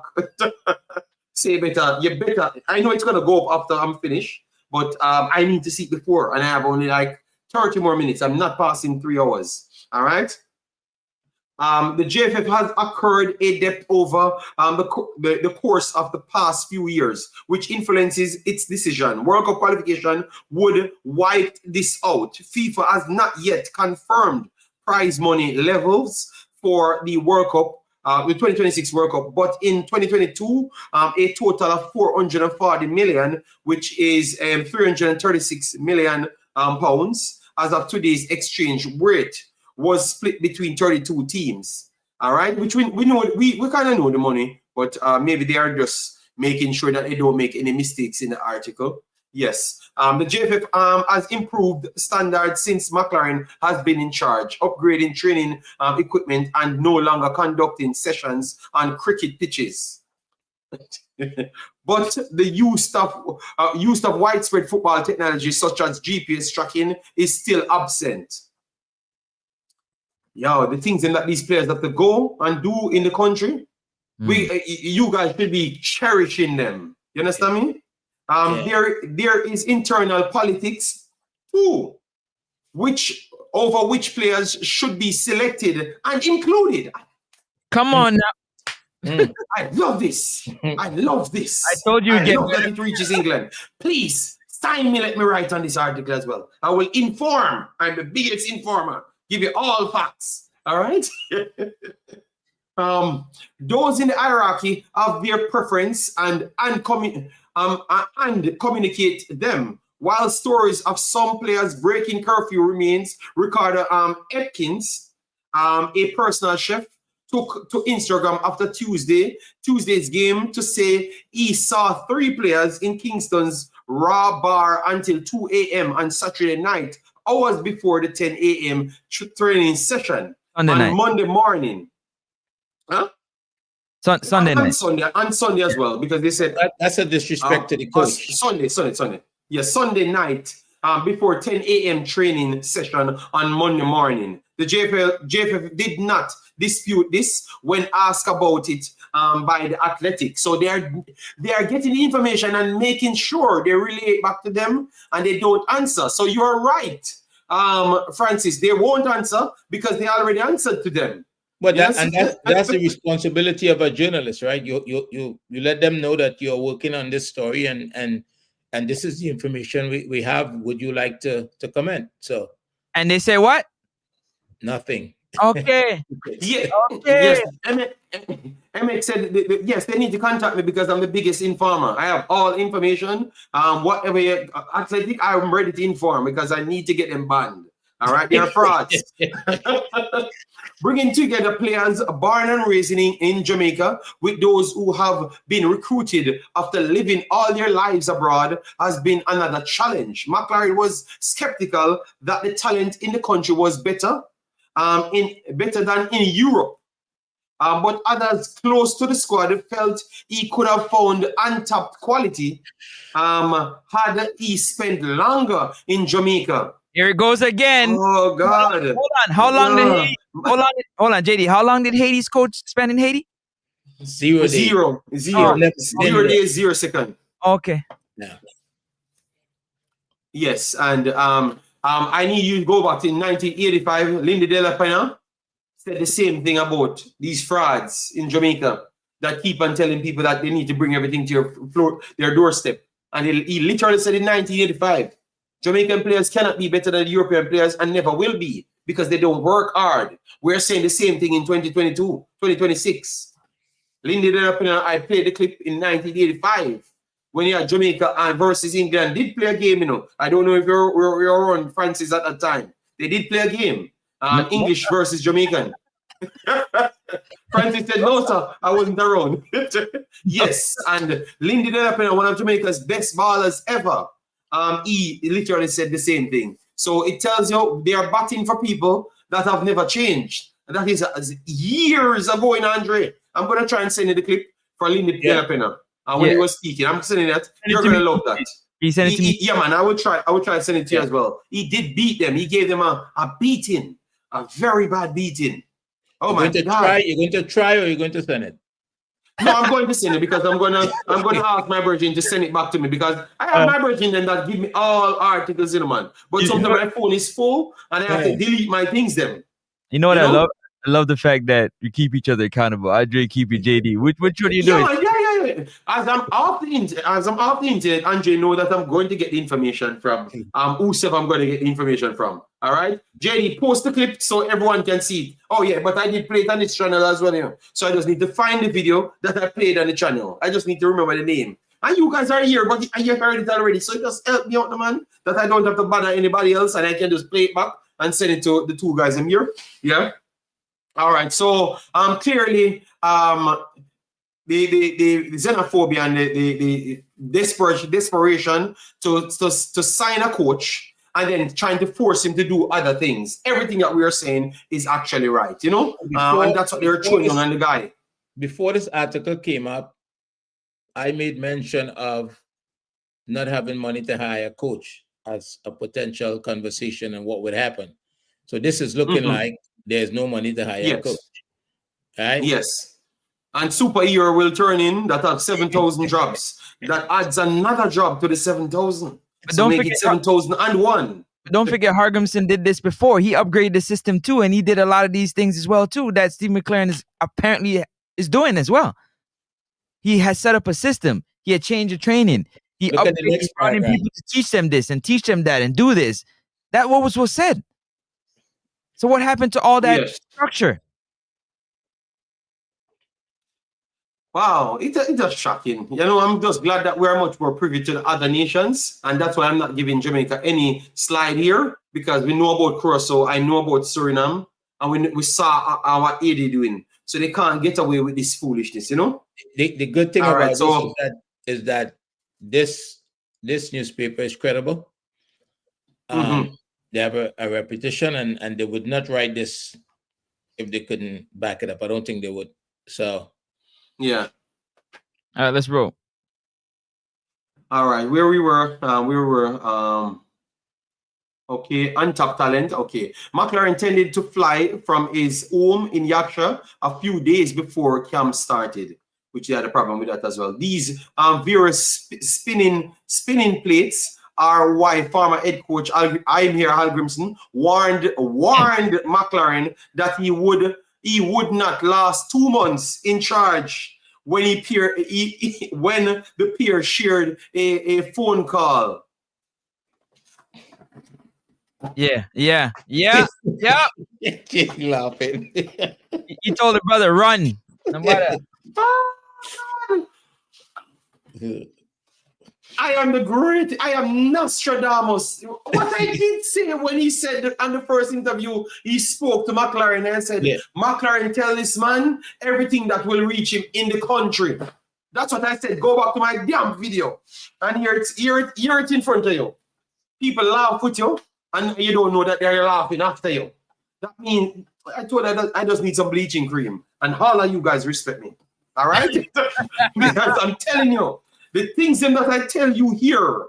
Say better, you better. I know it's gonna go up after I'm finished, but I need to see it before, and I have only like 30 more minutes. I'm not passing 3 hours. All right. The JFF has occurred a depth over the course of the past few years, which influences its decision. World Cup qualification would wipe this out. FIFA has not yet confirmed prize money levels for the World Cup, the 2026 World Cup, but in 2022, a total of 440 million, which is 336 million pounds, as of today's exchange rate, was split between 32 teams. All right, which we know, we kind of know the money, but maybe they are just making sure that they don't make any mistakes in the article. Yes, the JFF has improved standards since McLaren has been in charge, upgrading training equipment and no longer conducting sessions on cricket pitches. But the use of widespread football technology such as GPS tracking is still absent. Yo, the things that these players have to go and do in the country, you guys should be cherishing them. You understand me? There is internal politics too, over which players should be selected and included. Come on now. I love this. I love this. I told you I love that it reaches England. Please sign me. Let me write on this article as well. I will inform. I'm the biggest informer. Give you all facts. All right. Those in the hierarchy have their preference and communicate them. While stories of some players breaking curfew remains, Ricardo Atkins, a personal chef, took to Instagram after Tuesday's game to say he saw 3 players in Kingston's Raw Bar until 2 a.m. on Saturday night, hours before the 10 a.m. training session on Monday morning. Huh? Sunday night. On Sunday as well, because they said that's a disrespect to the coach. Sunday. Yes, Sunday night before 10 a.m. training session on Monday morning. The JFF did not dispute this when asked about it by the Athletic. So they are getting the information and making sure they relay it back to them, and they don't answer. So you are right, Francis. They won't answer because they already answered to them. But that's the responsibility of a journalist, right? You let them know that you're working on this story and this is the information we have. Would you like to comment? So, and they say what? Nothing. Okay. Yeah. Okay. Yes. Emmett said yes, they need to contact me because I'm the biggest informer. I have all information. Whatever Athletic, I'm ready to inform because I need to get them banned. All right, they're frauds. Bringing together players born and raised in Jamaica with those who have been recruited after living all their lives abroad has been another challenge. McLaren was skeptical that the talent in the country was better than in Europe. But others close to the squad felt he could have found untapped quality had he spent longer in Jamaica. Here it goes again. Oh God! Hold on. How long did Haiti? Hold on, JD. How long did Haiti's coach spend in Haiti? 0 days. 0 days, 0 seconds. Okay. Yeah. Yes, and I need you to go back to 1985. Lindy De La Pena said the same thing about these frauds in Jamaica. that keep on telling people that they need to bring everything to their doorstep. And he literally said in 1985, Jamaican players cannot be better than European players and never will be because they don't work hard. We're saying the same thing in 2022, 2026. Lindy I played the clip in 1985 when you had Jamaica versus England. Did play a game, you know. I don't know if you're on Francis at that time. They did play a game. English versus Jamaican. Francis said, no, sir, I wasn't around. Yes, and Lindy Delapena, one of Jamaica's best ballers ever, he literally said the same thing. So it tells you they are batting for people that have never changed. And that is years ago in Andre. I'm going to try and send you the clip for Lindy Delapena when he was speaking. I'm sending that. You're going to love that. He sent it to me. Yeah, man, I would try to send it to you as well. He did beat them. He gave them a beating, a very bad beating. Oh my God! You're going to try, or you're going to send it? No, I'm going to send it because I'm going to ask my virgin to send it back to me because I have my virgin then that give me all articles, you know, man. But sometimes my phone is full and I have to delete my things. Then you know what I love? I love the fact that you keep each other accountable. Andre keep it JD. Which one are you doing? Yeah. As I'm off the internet, Andre know that I'm going to get the information from whosoever I'm going to get the information from. All right, JD, post the clip so everyone can see it. Oh yeah, but I did play it on this channel as well, you know. So I just need to find the video that I played on the channel. I just need to remember the name. And you guys are here, but you heard it already. So just help me out, the man, that I don't have to bother anybody else and I can just play it back and send it to the two guys in here. Yeah. All right. So clearly the xenophobia and the desperation to sign a coach and then trying to force him to do other things. Everything that we are saying is actually right, you know? And that's what they're throwing on the guy. Before this article came up, I made mention of not having money to hire a coach as a potential conversation and what would happen. So this is looking like there's no money to hire a coach. Right? Yes. And Superhero will turn in that have 7,000 jobs. That adds another job to the 7,000. So don't make it 7,001. Don't forget, Hargrimson did this before. He upgraded the system too, and he did a lot of these things as well too. That Steve McLaren is apparently doing as well. He has set up a system. He had changed the training. He upgraded people to teach them this and teach them that and do this. That what was said. So what happened to all that structure? Wow, it's just shocking. You know, I'm just glad that we're much more privy to the other nations. And that's why I'm not giving Jamaica any slide here, because we know about Curacao, I know about Suriname, and we saw our AD doing. So they can't get away with this foolishness, you know? The good thing about this is that this newspaper is credible. They have a reputation, and they would not write this if they couldn't back it up. I don't think they would. So... yeah. All right, let's roll. All right, where we were, okay, untapped talent. Okay, McLaren intended to fly from his home in Yorkshire a few days before camp started, which he had a problem with that as well. These various spinning plates are why former head coach Hal Grimson warned McLaren that he would not last 2 months in charge when when the pair shared a phone call. Yeah. Keep laughing. He told the brother, run. No matter. I am Nostradamus. What I did say when he said on the first interview, he spoke to McLaren and said, McLaren, tell this man everything that will reach him in the country. That's what I said. Go back to my damn video and hear it in front of you. People laugh with you and you don't know that they're laughing after you. That means I told her that I just need some bleaching cream and all of you guys respect me. All right? Because I'm telling you, the things that I tell you here,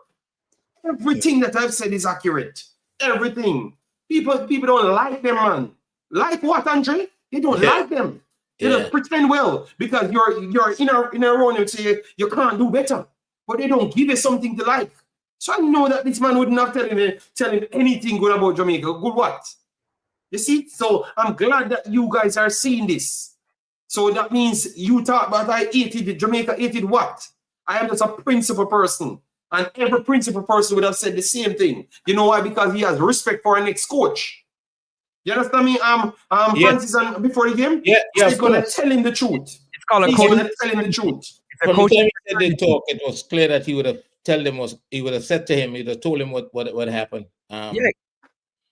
everything that I've said is accurate. Everything. People don't like them, man. Like what, Andre? They don't like them. They just pretend well because you're in a run and say you can't do better. But they don't give you something to like. So I know that this man would not tell him anything good about Jamaica. Good what? You see? So I'm glad that you guys are seeing this. So that means you talk about I hated Jamaica hated what? I am just a principal person. And every principal person would have said the same thing. You know why? Because he has respect for our next coach. You understand me? Francis, and before the game, he's gonna tell him the truth. It's called a he's coach. gonna tell him the truth. From the time he said they talk, it was clear that he would have he would have said to him, he would have told him what happened. Yeah,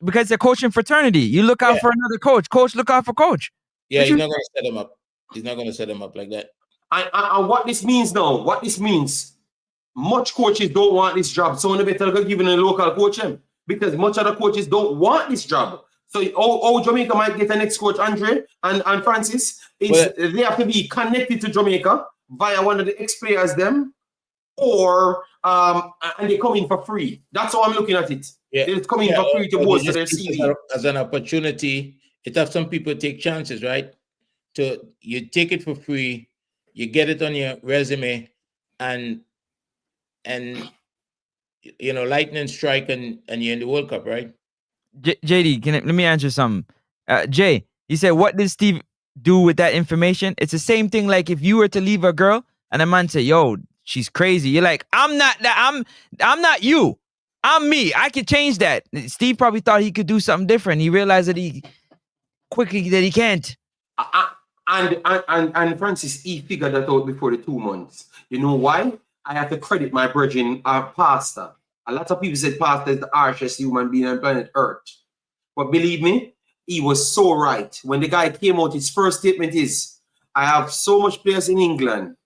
because they're coaching fraternity. You look out for another coach. Coach, look out for coach. Yeah, he's not gonna set him up. He's not gonna set him up like that. And what this means now, much coaches don't want this job. So they better go give a local coach him. Because much other coaches don't want this job. So Jamaica might get an ex-coach, Andre and Francis, they have to be connected to Jamaica via one of the ex-players them, or and they come in for free. That's how I'm looking at it. Yeah. They're coming for free to bolster their CV. As an opportunity, it have some people take chances, right? You take it for free, you get it on your resume, and you know, lightning strike and you're in the World Cup, right? JD, let me answer something. Jay, you said, what did Steve do with that information? It's the same thing like if you were to leave a girl and a man say, yo, she's crazy. You're like, I'm not that. I'm not you. I'm me. I could change that. Steve probably thought he could do something different. He realized that he can't. And Francis, he figured that out before the 2 months. You know why? I have to credit my brethren, Pastor. A lot of people said Pastor is the harshest human being on planet Earth. But believe me, he was so right. When the guy came out, his first statement is, I have so much players in England.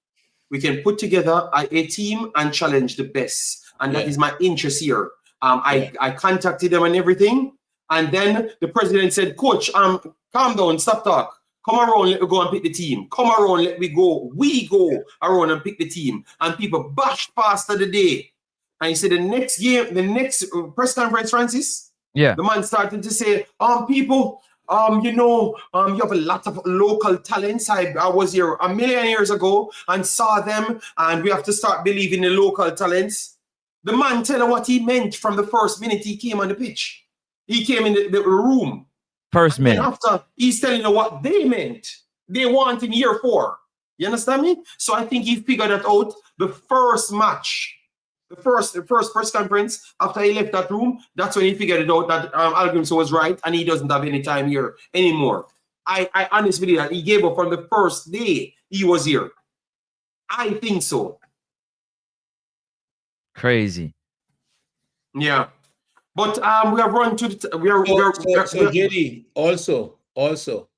We can put together a team and challenge the best. And that is my interest here. I contacted them and everything. And then the president said, Coach, calm down, stop talk. Come around, let me go and pick the team. Come around, let me go. We go around and pick the team. And people bashed Pastor the day. And he said the next game, the next press conference, Francis, the man started to say, people, you have a lot of local talents. I was here a million years ago and saw them, and we have to start believing the local talents. The man tell him what he meant from the first minute he came on the pitch. He came in the room. First minute. And after, he's telling you what they meant. They want him here for. You understand me? So I think he figured that out the first match. The first press conference after he left that room, that's when he figured it out that Algrimson was right and he doesn't have any time here anymore. I honestly believe that he gave up from the first day he was here. I think so. Crazy. Yeah. But we have run to the so JD, also,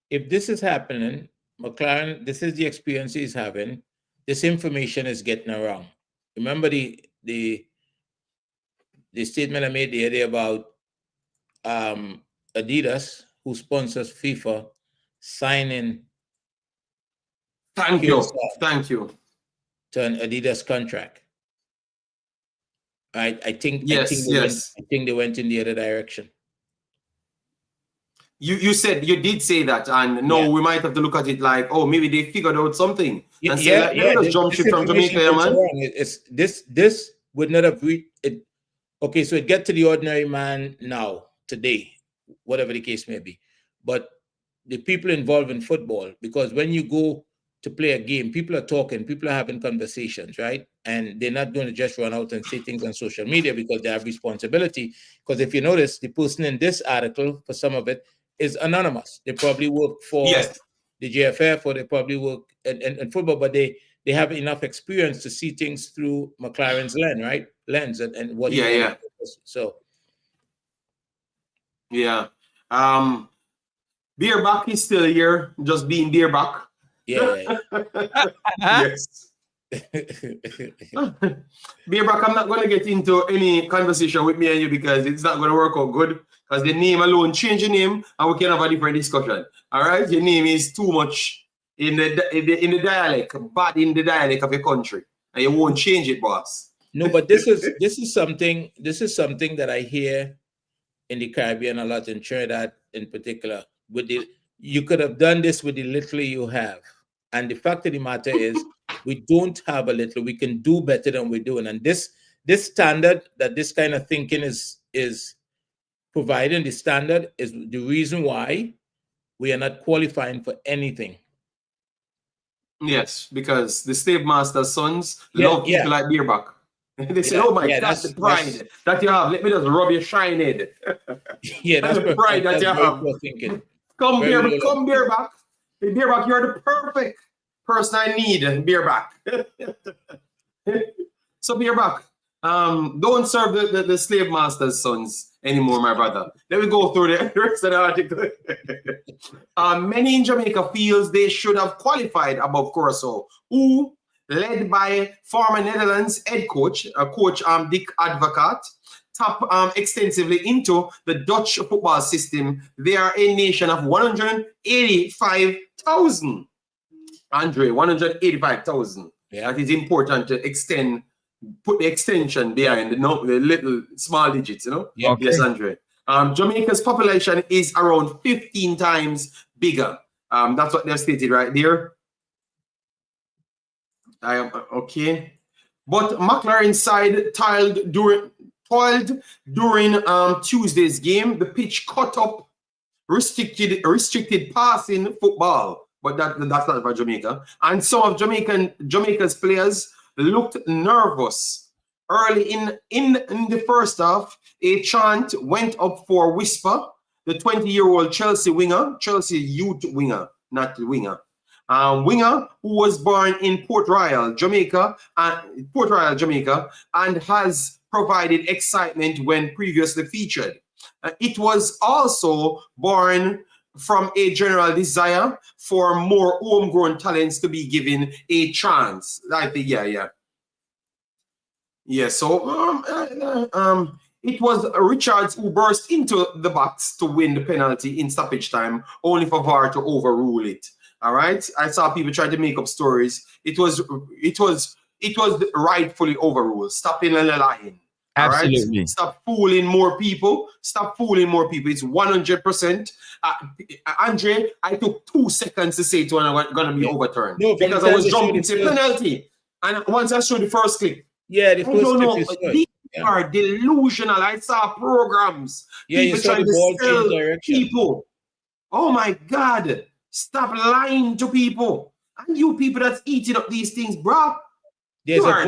if this is happening, McLaren, this is the experience he's having, this information is getting around. Remember the statement I made the other day about Adidas, who sponsors FIFA, signing. Thank you to an Adidas contract. Right? I think they went in the other direction. You did say that, and we might have to look at it like, maybe they figured out something. And let's jump ship from Jamaica, man. This would not have reached it. Okay, so it get to the ordinary man now, today, whatever the case may be. But the people involved in football, because when you go to play a game, people are talking, people are having conversations, right? And they're not going to just run out and say things on social media because they have responsibility. Because if you notice, the person in this article, for some of it, is anonymous. They probably work for the JFF, or they probably work in football, but they have enough experience to see things through McLaren's lens, and what so. Yeah. Beerback is still here, just being Beerback. Yeah. Yes. Beerback, I'm not going to get into any conversation with me and you because it's not going to work out good. Because the name alone, change your name, and we can have a different discussion. All right, your name is too much in the dialect, bad in the dialect of your country, and you won't change it, boss. No, but this is something that I hear in the Caribbean a lot, in Trinidad in particular. You could have done this with the little you have, and the fact of the matter is, we don't have a little. We can do better than we're doing, and this standard that this kind of thinking is providing, the standard is the reason why we are not qualifying for anything. Yes, because the slave master's sons love people like Beerback. They say, "Oh my God, the pride that you have. Let me just rub your shine head." Yeah, that's the pride that you have. Thinking. Come Beerback. Hey, Beerback, you're the perfect person I need, Beerback. So Beerback, don't serve the slave master's sons anymore, my brother. Let me go through the rest of the article. Many in Jamaica feels they should have qualified above Curacao, who, led by former Netherlands head coach, Dick Advocaat, tap extensively into the Dutch football system. They are a nation of 185,000. Andre, 185,000. Yeah. That is important to put the extension behind the little small digits, you know? Yeah. Okay. Yes, Andre. Jamaica's population is around 15 times bigger. That's what they've stated right there. Okay. But McLaren side toiled during Tuesday's game. The pitch caught up restricted passing football, but that's not for Jamaica. And some of Jamaica's players looked nervous. Early in the first half, a chant went up for Whisper, the 20-year-old Chelsea youth winger, not winger. Winger who was born in Port Royal, Jamaica, and has provided excitement when previously featured. It was also born from a general desire for more homegrown talents to be given a chance. I think, yeah. So it was Richards who burst into the box to win the penalty in stoppage time, only for VAR to overrule it. All right, I saw people try to make up stories. It was rightfully overruled. Stop in and lying. Absolutely. Right? Stop fooling more people. It's 100%. Andre, I took 2 seconds to say it when I'm going to be overturned. No, because I was jumping to penalty. And once I showed the first clip, the first clip is these are delusional. I saw programs. People trying to sell people. Oh my God. Stop lying to people. And you people that's eating up these things, bro. There's a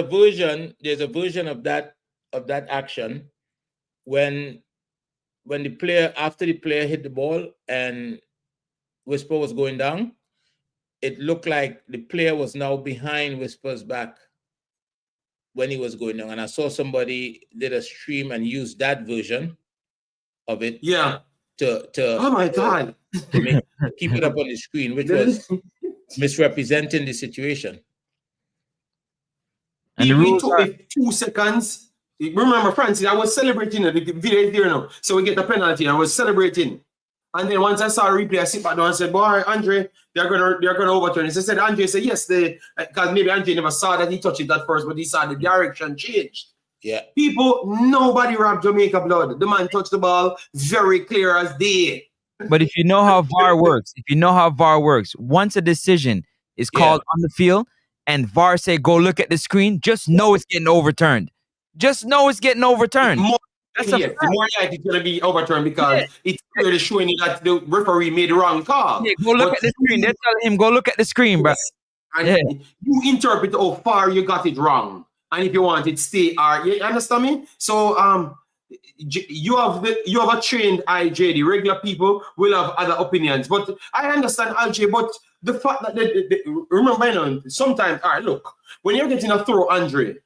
version of that action when the player, after the player hit the ball and Whisper was going down, it looked like the player was now behind Whisper's back when he was going down. And I saw somebody did a stream and used that version of it. Yeah. To oh my God. To keep it up on the screen, which was misrepresenting the situation. And it took me 2 seconds. Remember, Francis, I was celebrating the video is there now. So we get the penalty. I was celebrating. And then once I saw a replay, I sit back down and said, boy, Andre, they're gonna overturn it. So I said, Andre said, yes, because maybe Andre never saw that he touched it at first, but he saw the direction changed. Yeah. People, nobody robbed Jamaica blood. The man touched the ball very clear as day. But if you know how VAR works, once a decision is called on the field and VAR say, go look at the screen, just know it's getting overturned. Just know it's getting overturned. The more likely it's going to be overturned because it's clearly showing you that the referee made the wrong call. Yeah, go look at the screen. They tell him, go look at the screen, bro. And you interpret how far you got it wrong. And if you want it, stay. You understand me? So you have a trained IJ. The regular people will have other opinions. But I understand, LJ, but the fact that remember, you know, sometimes, all right, look, when you're getting a throw, Andre,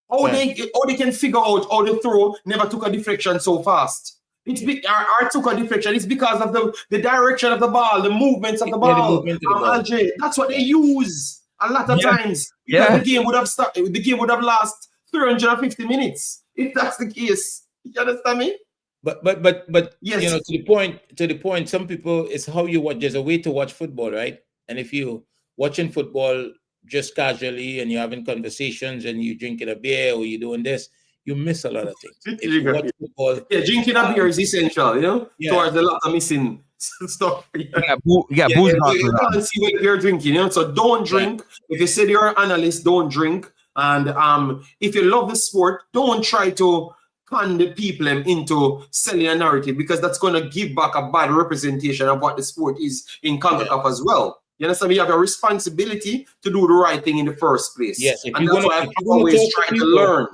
how they can figure out how the throw never took a deflection so fast. It's took a deflection. It's because of the direction of the ball, the movements of the ball. LJ, that's what they use a lot of times. Because the game would have started. The game would have lasted 350 minutes if that's the case. You understand me? But yes. You know, to the point. Some people, it's how you watch. There's a way to watch football, right? And if you watching football just casually and you're having conversations and you're drinking a beer or you're doing this, you miss a lot of things. If you watch football, drinking a beer is essential, you know, towards a lot of missing stuff. You got booze. You can't see what you're drinking, you know. So don't drink. If you said you're an analyst, don't drink. And if you love the sport, don't try to con the people into selling a narrative because that's going to give back a bad representation of what the sport is in Concacaf as well. You understand? You have a responsibility to do the right thing in the first place. Yes, and that's why I always try to learn.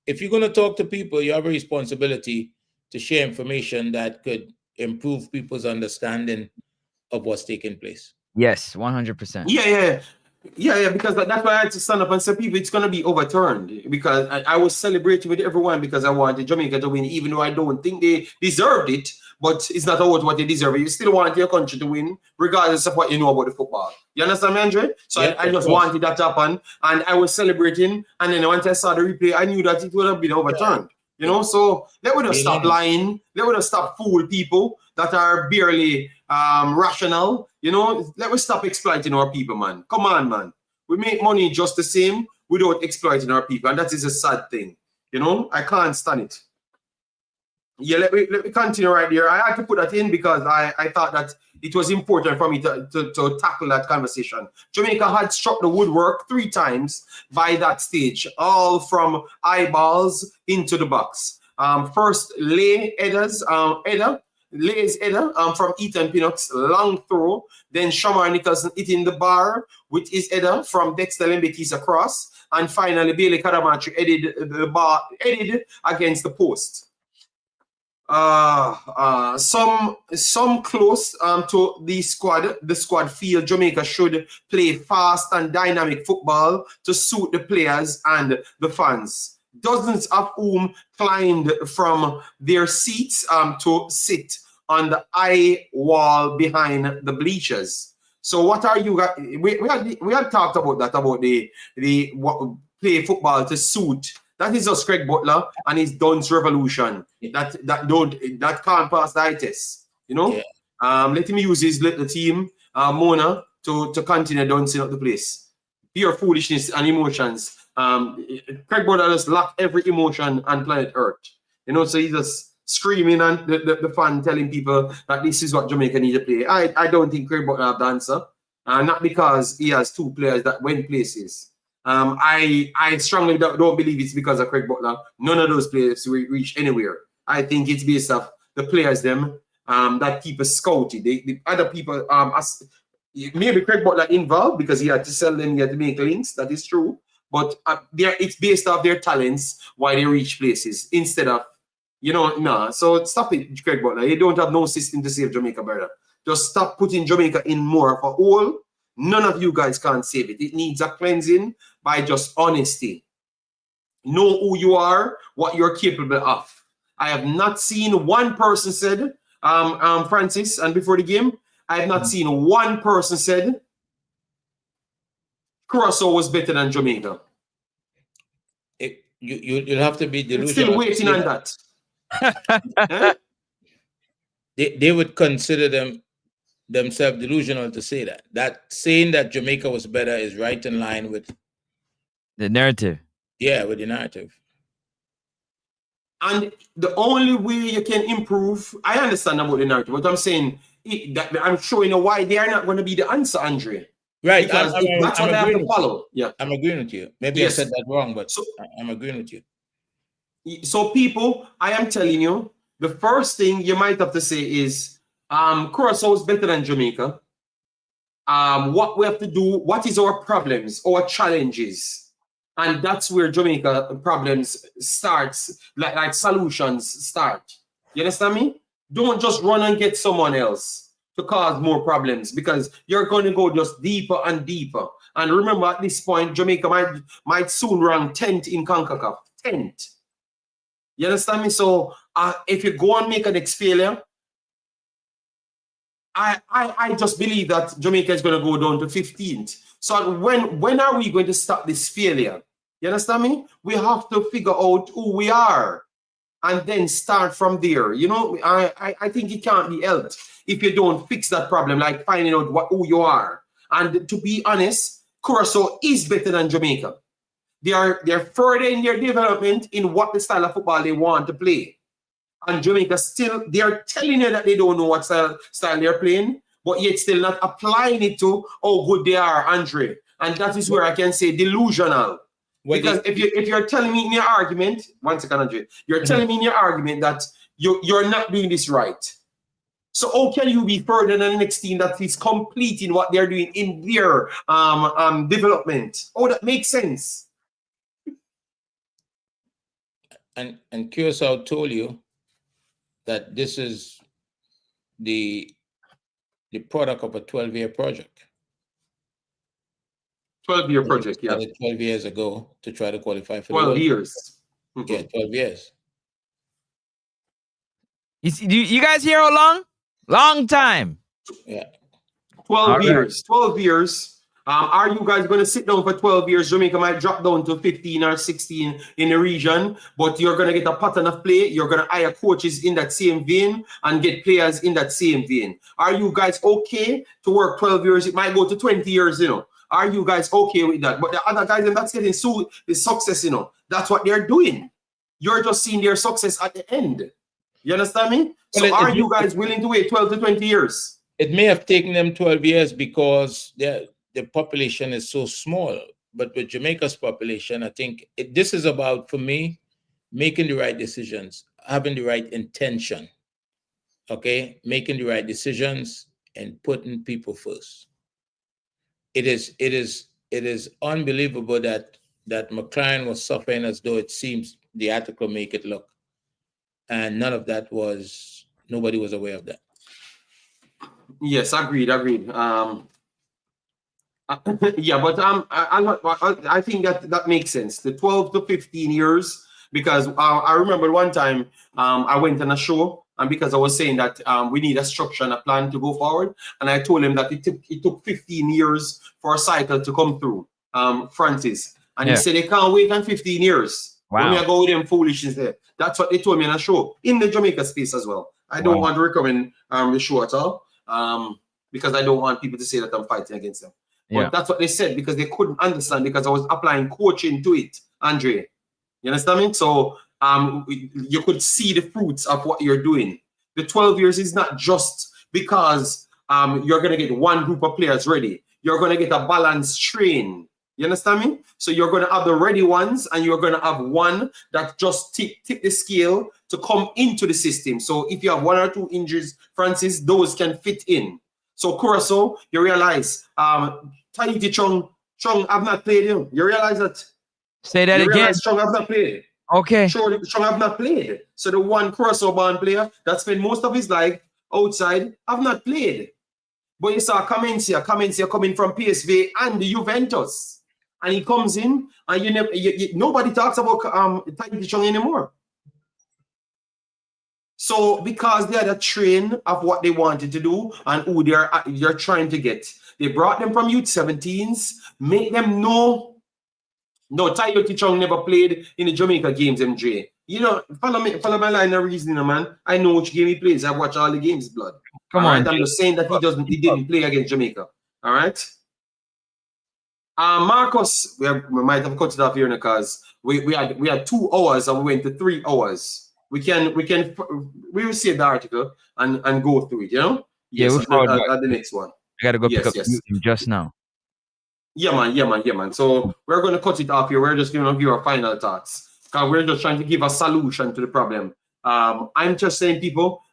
If you're going to talk to people, you have a responsibility to share information that could improve people's understanding of what's taking place. Yes, 100%. Yeah, because that's why I had to stand up and say, people, it's going to be overturned. Because I was celebrating with everyone because I wanted Jamaica to win, even though I don't think they deserved it. But it's not about what they deserve. You still want your country to win, regardless of what you know about the football. You understand me, Andre? So yeah, I just wanted that to happen. And I was celebrating. And then once I saw the replay, I knew that it would have been overturned. You know, so let would have stopped lying. Let would have stopped fool people that are barely rational. You know, let us stop exploiting our people, man. Come on, man. We make money just the same without exploiting our people. And that is a sad thing. You know, I can't stand it. Yeah, let me continue right there. I had to put that in because I thought that it was important for me to tackle that conversation. Jamaica had struck the woodwork 3 times by that stage, all from eyeballs into the box. First, Lay's header from Ethan Pinnock's long throw. Then Shamar Nicholson hitting the bar with his header from Dexter Lembeki's across. And finally, Bailey Kadamachi headed against the post. Some close to the squad feel Jamaica should play fast and dynamic football to suit the players and the fans. Dozens of whom climbed from their seats to sit on the eye wall behind the bleachers. So what are you guys? We had talked about that, about the play football to suit. That is just Craig Butler and his Dunce revolution. That can't pass the eye test. You know? Yeah. Let him use his little team, Mona, to continue dancing up the place. Pure foolishness and emotions. Craig Butler just lacked every emotion on planet Earth. You know, so he's just screaming and the fan telling people that this is what Jamaica need to play. I don't think Craig Butler have the answer. Not because he has 2 players that went places. I strongly don't believe it's because of Craig Butler. None of those players reach anywhere. I think it's based off the players that people scouted. The other people, maybe Craig Butler involved because he had to sell them, he had to make links. That is true. But it's based off their talents why they reach places instead of, nah. So stop it, Craig Butler. You don't have no system to save Jamaica, brother. Just stop putting Jamaica in more of a hole. None of you guys can save it. It needs a cleansing by just honesty. Know who you are, what you're capable of. I have not seen one person said, Francis, and before the game, I have not seen one person said Curacao was better than Jamaica. You'll have to be delusional. Still waiting on that. They would consider themselves delusional to say that. That saying that Jamaica was better is right in line with the narrative. Yeah, with the narrative. And the only way you can improve, I understand about the narrative, but I'm saying that I'm showing you why they are not going to be the answer, Andre. Right. Because that's what they have to follow. Yeah. I'm agreeing with you. Maybe yes. I said that wrong, but I'm agreeing with you. So people, I am telling you, the first thing you might have to say is Curacao is better than Jamaica. What we have to do, what is our problems, our challenges? And that's where Jamaica problems starts, like solutions start. You understand me? Don't just run and get someone else to cause more problems because you're going to go just deeper and deeper. And remember, at this point, Jamaica might soon rank 10th in Concacaf. 10th. You understand me? So if you go and make a next failure, I just believe that Jamaica is going to go down to 15th. So when are we going to stop this failure? You understand me? We have to figure out who we are and then start from there. You know, I think it can't be helped if you don't fix that problem, like finding out who you are. And to be honest, Curacao is better than Jamaica. They're further in their development in what the style of football they want to play. And Jamaica still, they are telling you that they don't know what style they're playing, but yet still not applying it to how good they are, Andre. And that is where I can say delusional. Because if you're telling me in your argument, 1 second, Andre, you're telling me in your argument that you're not doing this right. So how can you be further than the next team that is completing what they're doing in their development? Oh, that makes sense. And Curacao told you that this is the product of a 12-year project. 12-year project, yeah. 12 years ago to try to qualify for 12 years. Yeah, 12 years. You guys hear how long? Long time. Yeah. 12 years. 12 years. Are you guys going to sit down for 12 years? Jamaica might drop down to 15 or 16 in the region, but you're going to get a pattern of play. You're going to hire coaches in that same vein and get players in that same vein. Are you guys okay to work 12 years? It might go to 20 years, you know. Are you guys okay with that? But the other guys, and that's getting the success, you know. That's what they're doing. You're just seeing their success at the end. You understand me? So well, are you guys willing to wait 12 to 20 years? It may have taken them 12 years because the population is so small. But with Jamaica's population, I think this is about, for me, making the right decisions, having the right intention, okay? Making the right decisions and putting people first. It is unbelievable that McLaren was suffering as though it seems the article make it look. And none of that nobody was aware of that. Yes, agreed. Yeah, but I think that makes sense. The 12 to 15 years, because I remember one time I went on a show, and because I was saying that we need a structure and a plan to go forward, and I told him that it took 15 years for a cycle to come through, Francis, and he said they can't wait on 15 years. Wow. When we go with them foolishness there. That's what they told me in a show in the Jamaica space as well. I don't want to recommend the show at all, because I don't want people to say that I'm fighting against them. But that's what they said, because they couldn't understand, because I was applying coaching to it, Andre. You understand me? So you could see the fruits of what you're doing. The 12 years is not just because you're going to get one group of players ready. You're going to get a balanced train. You understand me? So you're going to have the ready ones, and you're going to have one that just tip the scale to come into the system. So if you have one or two injuries, Francis, those can fit in. So Curacao, you realize, Tahiti Chung have not played him. You realize that? Say that again. Chung have not played. Okay. Chung have not played. So the one Curacao-born player that spent most of his life outside have not played. But you saw Camencia coming from PSV and the Juventus. And he comes in, and nobody talks about Tahiti Chung anymore. So because they had a train of what they wanted to do and who they're trying to get, they brought them from youth 17s, make them know. No, Tahiti Chung never played in the Jamaica games, MJ. You know, follow my line of reasoning, man. I know which game he plays. I watch all the games, blood. Come on. I'm just saying that he didn't play against Jamaica. All right. Marcus, we might have cut it off here because we had 2 hours and we went to 3 hours. We will save the article and go through it, you know? Yeah, yes, we'll at the next one. I gotta go pick up him just now. Yeah, man. So we're gonna cut it off here. We're just gonna give our final thoughts. Because we're just trying to give a solution to the problem. I'm just saying, people,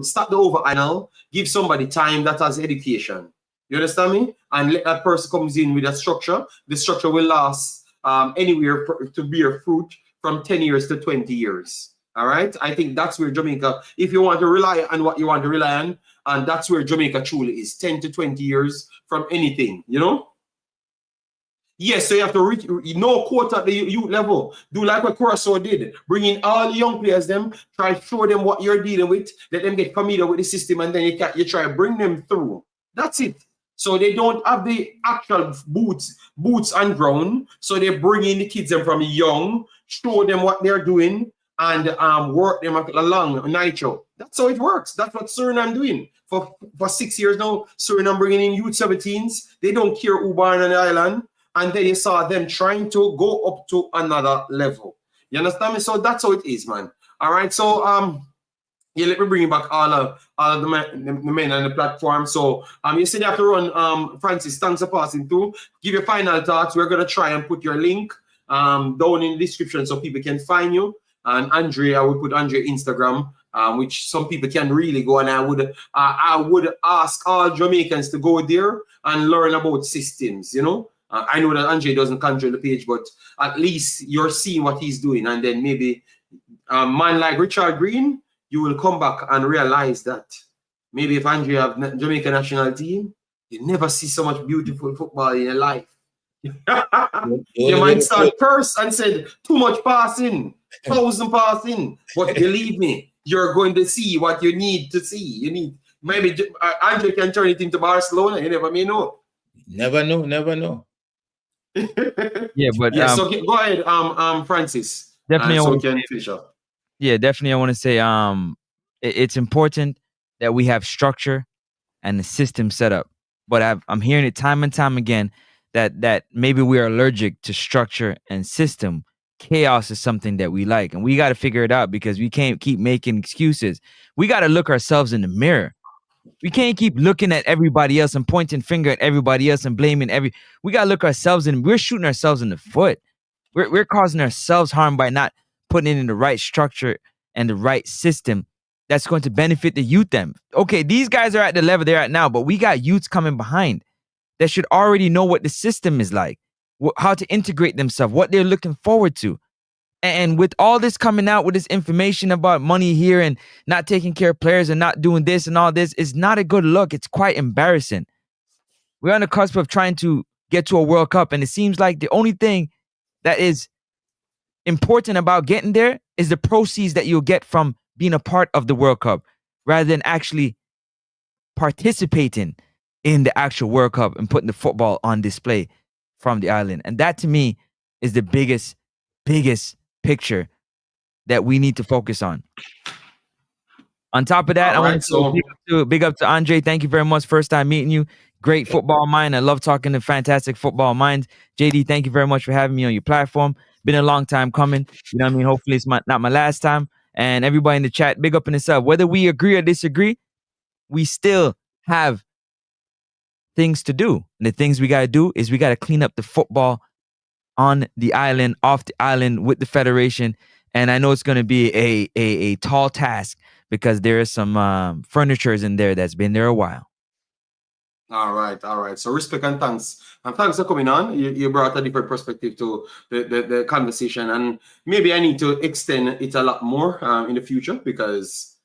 stop the over-anal, give somebody time that has education. You understand me? And let that person comes in with a structure. The structure will last anywhere to bear fruit from 10 years to 20 years. All right? I think that's where Jamaica, if you want to rely on what you want to rely on, and that's where Jamaica truly is, 10 to 20 years from anything, you know? Yes, so you have to reach no quota at the youth level. Do like what Curacao did. Bring in all the young players, try to show them what you're dealing with, let them get familiar with the system, and then you try to bring them through. That's it. So they don't have the actual boots on ground. So they bring in the kids from young, show them what they're doing, and work them along nitro. That's how it works. That's what Suriname doing. For 6 years now, Suriname bringing in youth 17s. They don't care who born on the island. And then you saw them trying to go up to another level. You understand me? So that's how it is, man. All right. So yeah, let me bring back all of the men on the platform. So you said you have to run. Francis, thanks for passing through. Give your final thoughts. We're gonna try and put your link down in the description so people can find you. And Andre, I will put Andre Instagram which some people can really go. And I would ask all Jamaicans to go there and learn about systems, you know. I know that Andre doesn't control the page, but at least you're seeing what he's doing. And then maybe a man like Richard Green, you will come back and realize that maybe if Andre have Jamaica national team, you never see so much beautiful football in your life. Your man start curse and said, too much passing, 1,000 passing. But believe me, you're going to see what you need to see. You need, maybe Andre can turn it into Barcelona. You never may know. Never know, never know. Yeah, but yeah, so go ahead, Francis. Definitely, so we can finish up. Yeah, definitely. I want to say, it's important that we have structure and the system set up. But I'm hearing it time and time again that maybe we are allergic to structure and system. Chaos is something that we like, and we got to figure it out because we can't keep making excuses. We got to look ourselves in the mirror. We can't keep looking at everybody else and pointing finger at everybody else and blaming we got to look ourselves in. We're shooting ourselves in the foot. We're causing ourselves harm by not putting it in the right structure and the right system that's going to benefit the youth them. Okay, these guys are at the level they're at now, but we got youths coming behind that should already know what the system is like, how to integrate themselves, what they're looking forward to. And with all this coming out with this information about money here and not taking care of players and not doing this and all this, is not a good look. It's quite embarrassing. We're on the cusp of trying to get to a World Cup, and it seems like the only thing that is important about getting there is the proceeds that you'll get from being a part of the World Cup rather than actually participating in the actual World Cup and putting the football on display from the island. And that to me is the biggest picture that we need to focus on. On top of that, I want to big up to Andre. Thank you very much. First time meeting you. Great football mind. I love talking to fantastic football minds. JD, thank you very much for having me on your platform. Been a long time coming. You know what I mean? Hopefully it's not my last time. And everybody in the chat, big up in itself. Whether we agree or disagree, we still have things to do. And the things we got to do is we got to clean up the football on the island, off the island with the federation. And I know it's going to be a tall task because there is some furnitures in there that's been there a while. All right. So respect and thanks. And thanks for coming on. You brought a different perspective to the conversation. And maybe I need to extend it a lot more in the future because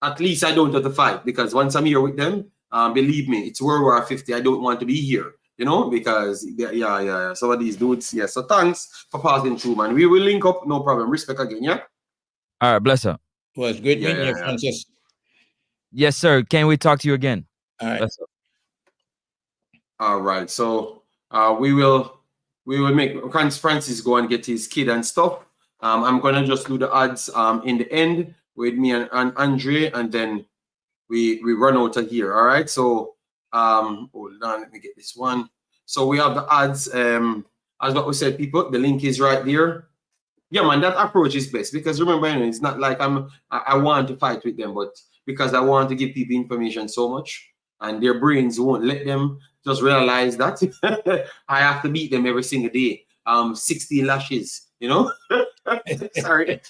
at least I don't have to fight. Because once I'm here with them, believe me, it's World War 50. I don't want to be here. You know, because yeah. Some of these dudes, yeah. So thanks for passing through, man. We will link up, no problem. Respect again, yeah. All right, bless up. Well, it's great meeting you, Francis. Yes, sir. Can't wait to talk to you again. All right. Bless up. All right. So we will make Francis go and get his kid and stuff. I'm gonna just do the odds in the end with me and Andre, and then we run out of here. All right. So hold on, let me get this one. So we have the odds. As what we said, people, the link is right there. Yeah, man, that approach is best because remember, it's not like I want to fight with them, but because I want to give people information so much, and their brains won't let them just realize that I have to beat them every single day. 16 lashes, you know. Sorry.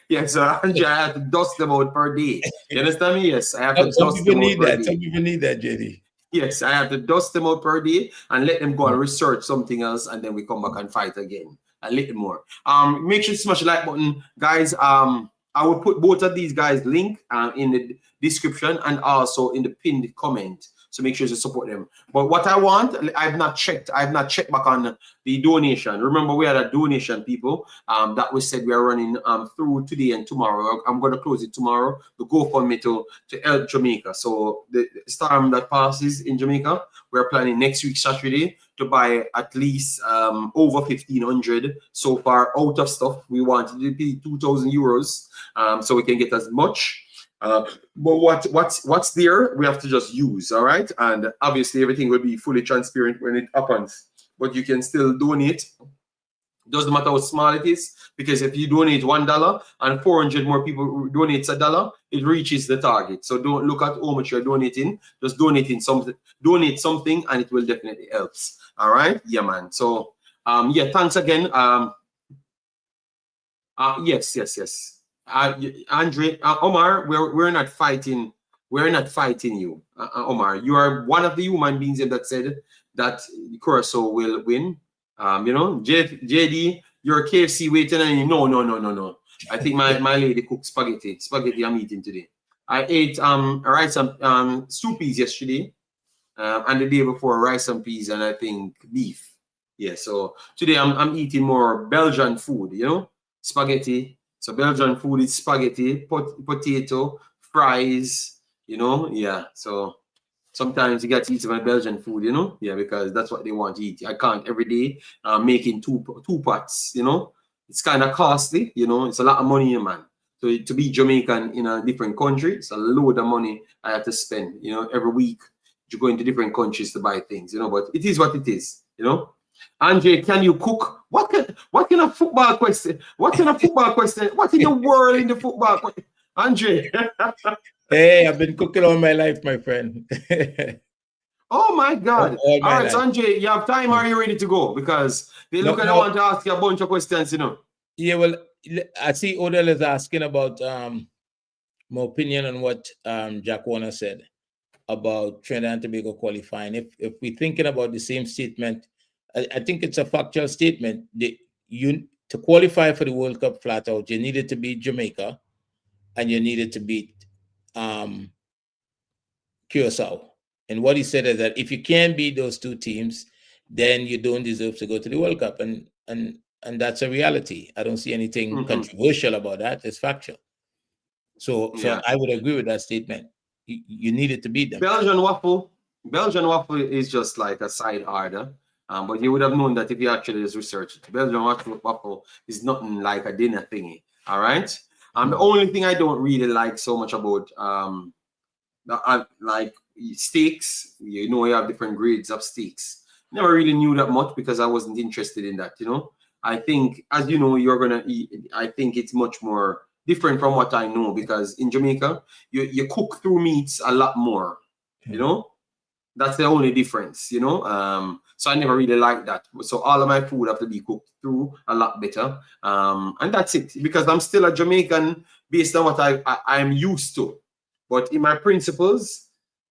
Yeah, so I have to dust them out per day. You understand me? Yes, I have to dust them out per day. Some people need that, JD. Yes, I have to dust them out per day and let them go and research something else, and then we come back and fight again a little more. Make sure to smash the like button, guys. I will put both of these guys' link in the description and also in the pinned comment. So make sure to support them. But what I want, I've not checked back on the donation. Remember, we had a donation, people, that we said we are running through today and tomorrow. I'm going to close it tomorrow. The GoFundMe to help Jamaica. So the storm that passes in Jamaica, we're planning next week, Saturday, to buy at least over 1,500 so far out of stuff. We wanted to be 2,000 euros so we can get as much. But what's there, we have to just use, all right? And obviously everything will be fully transparent when it happens. But you can still donate. Doesn't matter how small it is, because if you donate $1 and 400 more people donate $1, it reaches the target. So don't look at how much you're donating. Just donate something, and it will definitely help. All right, yeah, man. So yeah, thanks again. Yes. Andre, Omar, we're not fighting. We're not fighting you, Omar. You are one of the human beings that said that Curacao will win. You know, JD, you're KFC waiting, and no. I think my lady cooked spaghetti. Spaghetti I'm eating today. I ate rice and stew peas yesterday, and the day before rice and peas, and I think beef. Yeah, so today I'm eating more Belgian food. You know, spaghetti. So Belgian food is spaghetti, potato, fries. You know, yeah. So sometimes you got to eat some Belgian food, you know, yeah, because that's what they want to eat. I can't every day making two pots, you know. It's kind of costly, you know. It's a lot of money, man. So to be Jamaican in a different country, it's a load of money I have to spend, you know, every week. You go into different countries to buy things, you know. But it is what it is, you know. Andre, can you cook? What kind of football question? What kind of football question? What in the world in the football? Andre. Hey, I've been cooking all my life, my friend. Oh my God. All right, life. Sanjay, you have time or are you ready to go? Because they look at I want to ask you a bunch of questions, you know. Yeah, well, I see Odell is asking about my opinion on what Jack Warner said about Trinidad and Tobago qualifying. If we're thinking about the same statement, I think it's a factual statement. To qualify for the World Cup flat out, you needed to beat Jamaica and you needed to beat Curacao. And what he said is that if you can't beat those two teams, then you don't deserve to go to the World Cup. And that's a reality. I don't see anything controversial about that. It's factual. So I would agree with that statement. You needed to beat them. Belgian waffle is just like a side order. But you would have known that if you actually just researched it. Belgian waffle is nothing like a dinner thingy. All right. The only thing I don't really like so much about like steaks, you know, you have different grades of steaks. Never really knew that much because I wasn't interested in that, you know. I think, as you know, you're gonna eat. I think it's much more different from what I know because in Jamaica, you cook through meats a lot more, you know. That's the only difference, you know. So I never really liked that. So all of my food have to be cooked through a lot better. And that's it, because I'm still a Jamaican based on what I'm used to. But in my principles,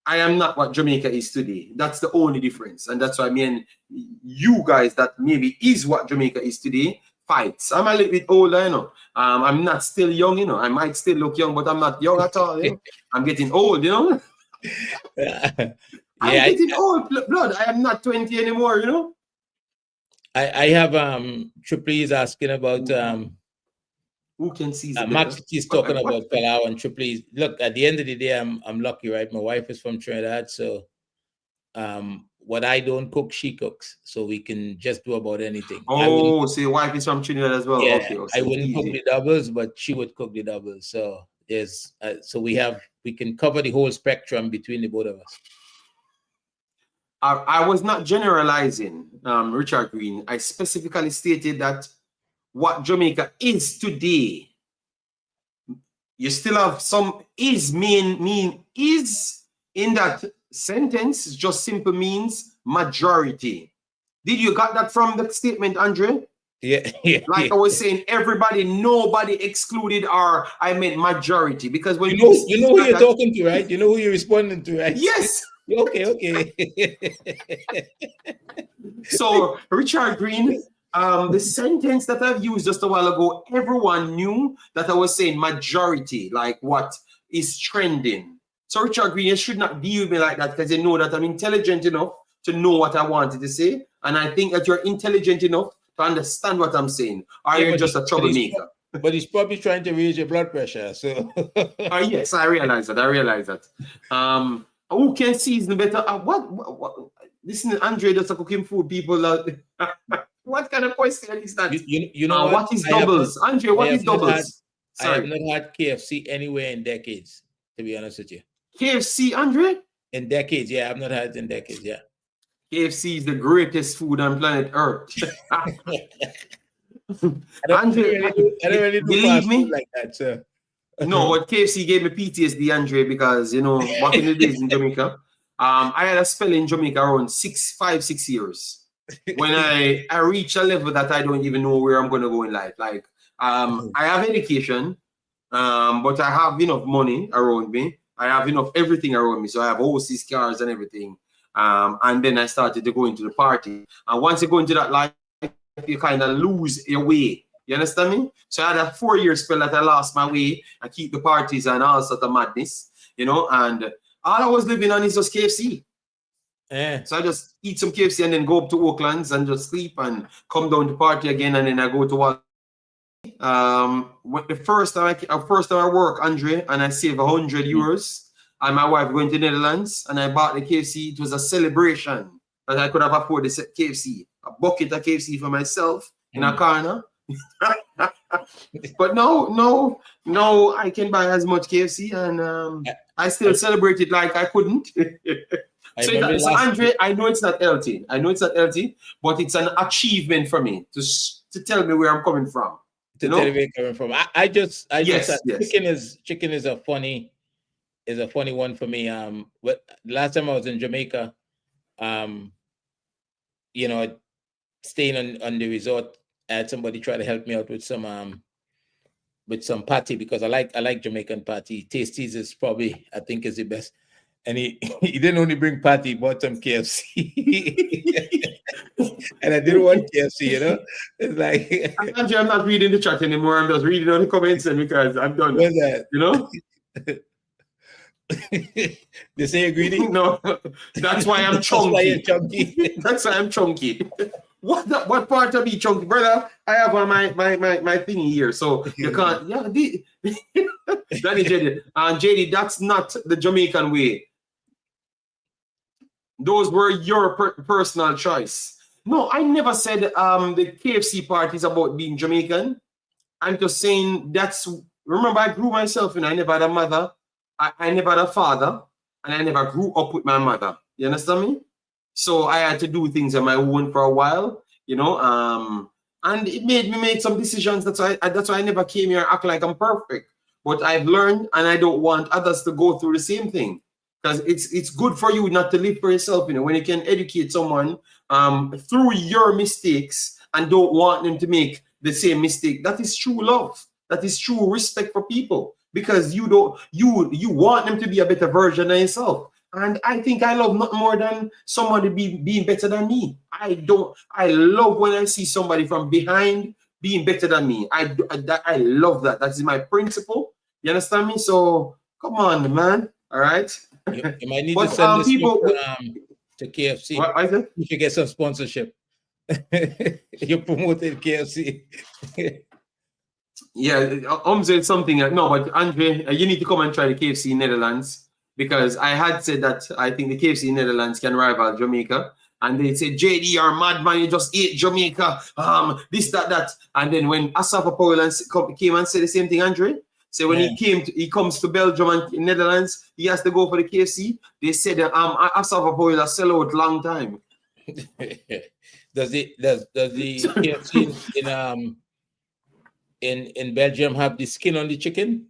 I am not what Jamaica is today. That's the only difference. And that's why I mean, you guys that maybe is what Jamaica is today, fights. I'm a little bit older, you know. I'm not still young, you know. I might still look young, but I'm not young at all, you know. I'm getting old, you know. I'm getting old, blood. I am not 20 anymore, you know. I have Triple is asking about who can see Max is talking about Palau and Triple E. Look, at the end of the day, I'm lucky, right? My wife is from Trinidad, so what I don't cook, she cooks, so we can just do about anything. Oh, so your wife is from Trinidad as well? Yeah, okay, I wouldn't cook the doubles, but she would cook the doubles. So there's so we can cover the whole spectrum between the both of us. I was not generalizing, Richard Green. I specifically stated that what Jamaica is today, you still have some is mean is in that sentence just simply means majority. Did you got that from the statement, Andre? Yeah. Like I was saying, everybody, nobody excluded, or I meant majority, because when you know who you're talking to, right? You know who you're responding to, right? Yes. Okay. So Richard Green, the sentence that I've used just a while ago, everyone knew that I was saying majority, like what is trending. So Richard Green, you should not deal with me like that, because you know that I'm intelligent enough to know what I wanted to say, and I think that you're intelligent enough to understand what I'm saying. Or you're just a troublemaker. But he's probably trying to raise your blood pressure. So yes, I realize that. Who can season better? What? Listen, Andre does a cooking food. People, what kind of question is that? You know what is doubles? Andre, what is doubles? I have not had KFC anywhere in decades, to be honest with you. KFC, Andre? In decades, yeah. I've not had it in decades, yeah. KFC is the greatest food on planet Earth. I don't really do believe me like that, sir. No, but KFC gave me PTSD, Andre, because you know, back in the days in Jamaica, I had a spell in Jamaica around 6 years when I reached a level that I don't even know where I'm gonna go in life. Like, I have education, But I have enough money around me. I have enough everything around me. So I have overseas cars and everything. And then I started to go into the party. And once you go into that life, you kind of lose your way. You understand me? So I had a 4-year spell that I lost my way. I keep the parties and all sort of madness, you know, and all I was living on is just KFC. Yeah. So I just eat some KFC and then go up to Oaklands and just sleep and come down to party again, and then I go to what the first time I work, Andre, and I save 100 euros, and my wife going to Netherlands, and I bought the KFC. It was a celebration that I could have afforded the KFC, a bucket of KFC for myself in a corner. But no, I can buy as much KFC, and I still celebrate it like I couldn't. So Andre, I know it's not healthy. But it's an achievement for me to tell me where I'm coming from. To tell you where you're coming from. I just yes. Chicken is a funny one for me. But last time I was in Jamaica, you know, staying on the resort, I had somebody try to help me out with some patty, because I like Jamaican patty. Tasties is probably, I think, is the best. And he didn't only bring patty, he bought some KFC. And I didn't want KFC, you know? It's like Andrew, I'm not reading the chat anymore. I'm just reading on the comments because I'm done. What's that? You know? They say you're greedy? No, that's why I'm chunky. That's why you're chunky. That's why I'm chunky. What part of me chunky, brother? I have on my thingy here, so you can't. Yeah, that is JD. And JD, that's not the Jamaican way. Those were your personal choice. No, I never said the KFC part is about being Jamaican. I'm just saying remember, I grew myself and I never had a mother. I never had a father, and I never grew up with my mother. You understand me? So I had to do things on my own for a while, you know. And it made me make some decisions. That's why I never came here and act like I'm perfect. But I've learned, and I don't want others to go through the same thing. Because it's good for you not to live for yourself, you know, when you can educate someone through your mistakes and don't want them to make the same mistake. That is true love. That is true respect for people, because you want them to be a better version of yourself. And I think I love nothing more than somebody being better than me. I love when I see somebody from behind being better than me. I love that. That is my principle. You understand me? So come on, man. All right. You might need to send this people to KFC. What is it? You should get some sponsorship. You promoted KFC. Yeah, said something. No, but Andre, you need to come and try the KFC in Netherlands, because I had said that I think the KFC in Netherlands can rival Jamaica. And they said, JD, you're mad, man, you just ate Jamaica, this, that. And then when Asafa Powell came and said the same thing, Andre, so when he comes to Belgium and Netherlands, he has to go for the KFC. They said Asafa Powell a sellout long time. Does the KFC in Belgium have the skin on the chicken?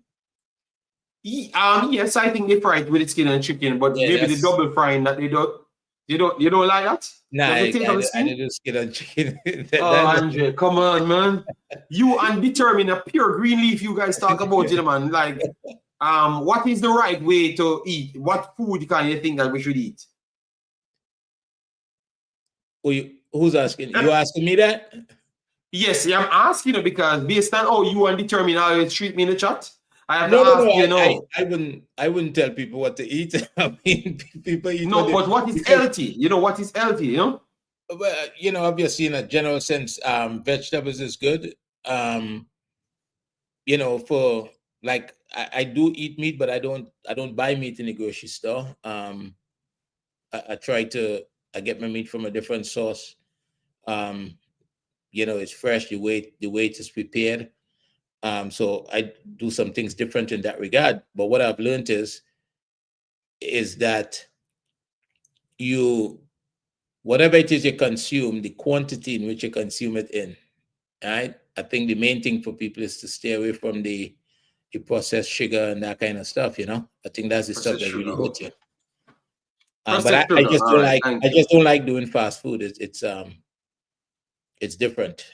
Yes, I think they fry it with the skin and chicken, but maybe the double frying that they don't. You don't like that? Nah, I do skin and chicken. Andre, come on, man. You undetermined, a pure green leaf. You guys talk about it, man. Like, what is the right way to eat? What food can you think that we should eat? Who's asking? You asking me that? Yes, I'm asking you because based on how you undetermined how you treat me in the chat, I have to ask you. No, I wouldn't tell people what to eat. I mean, people eat. No, but what is healthy? You know what is healthy? You know. Well, you know, obviously, in a general sense, vegetables is good. You know, for like I do eat meat, but I don't buy meat in the grocery store. I get my meat from a different source. You know, it's fresh. The way it is prepared. So I do some things different in that regard. But what I've learned is that whatever it is you consume, the quantity in which you consume it in, right? I think the main thing for people is to stay away from the processed sugar and that kind of stuff, you know? I think that's the stuff that really hurts you. But I just don't like doing fast food. It's different.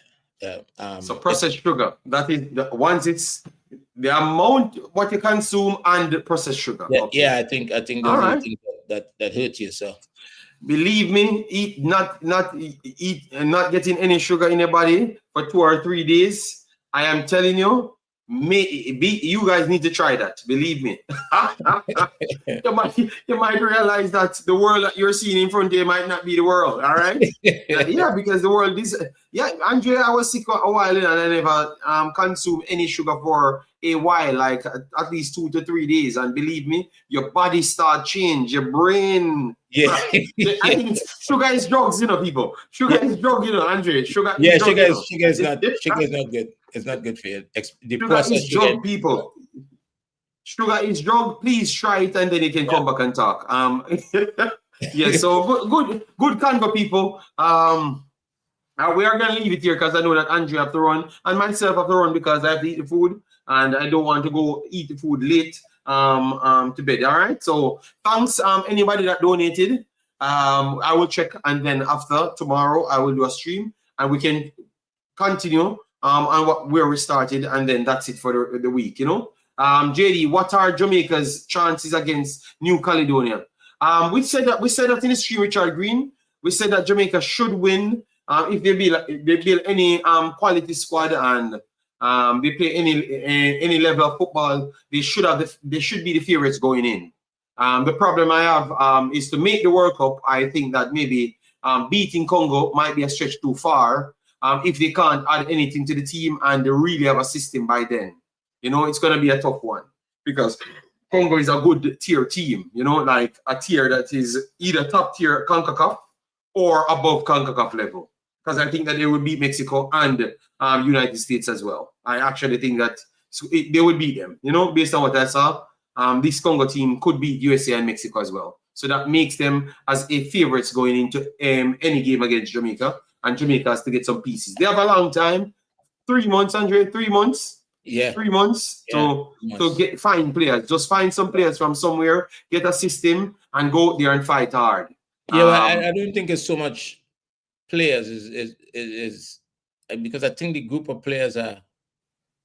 So processed sugar, that is once it's The amount what you consume and the processed sugar. Yeah, Okay. yeah. I think those are the things that hurt you. So believe me, not getting any sugar in your body for 2 or 3 days. I am telling you, you guys need to try that. Believe me. you might realize that the world that you're seeing in front of you might not be the world. All right. Yeah, because the world is. Yeah, Andrea, I was sick a while and I never consumed any sugar for a while, like at least 2 to 3 days. And believe me, your body start change, your brain. Yeah. I think sugar is drugs, you know, people. Sugar is drug, you know, Andre. Sugar yeah, is drug, sugar is not good. It's not good for you. Sugar is drug, people. Sugar is drug. Please try it and then you can come back and talk. Yeah, so good convo, people. We are gonna leave it here because I know that Andrew have to run and myself have to run because I have to eat the food and I don't want to go eat the food late to bed. All right. So thanks anybody that donated. I will check and then after tomorrow I will do a stream and we can continue on where we started and then that's it for the week, you know. JD, what are Jamaica's chances against New Caledonia? We said that in the stream, Richard Green. We said that Jamaica should win if they build any quality squad and they play any level of football. They should be the favorites going in. The problem I have is to make the World Cup. I think that maybe beating Congo might be a stretch too far if they can't add anything to the team and they really have a system by then. You know, it's going to be a tough one because Congo is a good tier team, you know, like a tier that is either top tier Concacaf or above Concacaf level. Because I think that they will beat Mexico and United States as well. I actually think that they will beat them, you know, based on what I saw. This Congo team could beat USA and Mexico as well. So that makes them as a favorites going into any game against Jamaica. And Jamaica has to get some pieces. They have a long time. 3 months, Andre, 3 months. Yeah. 3 months to find players. Just find some players from somewhere, get a system, and go out there and fight hard. Yeah, I don't think it's so much players is because I think the group of players are,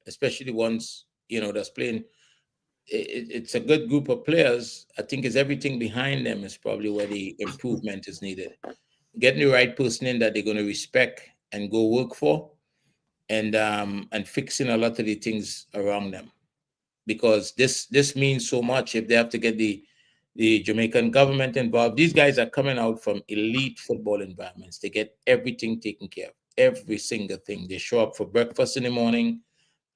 especially the ones, you know, that's playing, it's a good group of players. I think it's everything behind them is probably where the improvement is needed. Getting the right person in that they're going to respect and go work for, and fixing a lot of the things around them, because this means so much. If they have to get the Jamaican government involved, these guys are coming out from elite football environments. They get everything taken care of, every single thing. They show up for breakfast in the morning.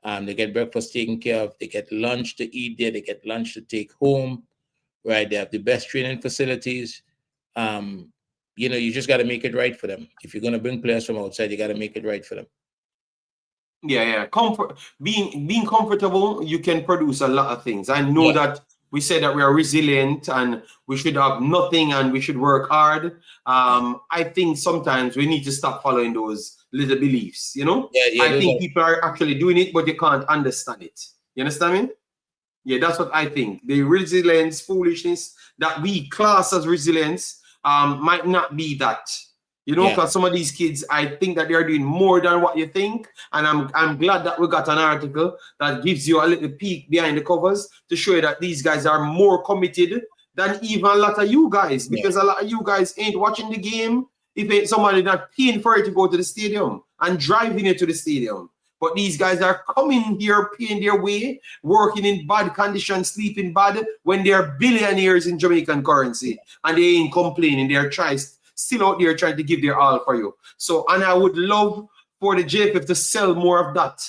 They get breakfast taken care of. They get lunch to eat there. They get lunch to take home. Right? They have the best training facilities. You know, you just got to make it right for them. If you're going to bring players from outside, you got to make it right for them. Yeah. Being comfortable, you can produce a lot of things. I know that we said that we are resilient and we should have nothing and we should work hard. I think sometimes we need to stop following those little beliefs, you know? I think people are actually doing it, but they can't understand it. You understand me? Yeah, that's what I think. The resilience, foolishness that we class as resilience might not be that. You know, because some of these kids, I think that they are doing more than what you think. And I'm glad that we got an article that gives you a little peek behind the covers to show you that these guys are more committed than even a lot of you guys. Because a lot of you guys ain't watching the game if ain't somebody not paying for it to go to the stadium and driving it to the stadium. But these guys are coming here, paying their way, working in bad conditions, sleeping bad, when they're billionaires in Jamaican currency. And they ain't complaining. They're still out there trying to give their all for you. So, and I would love for the JFF to sell more of that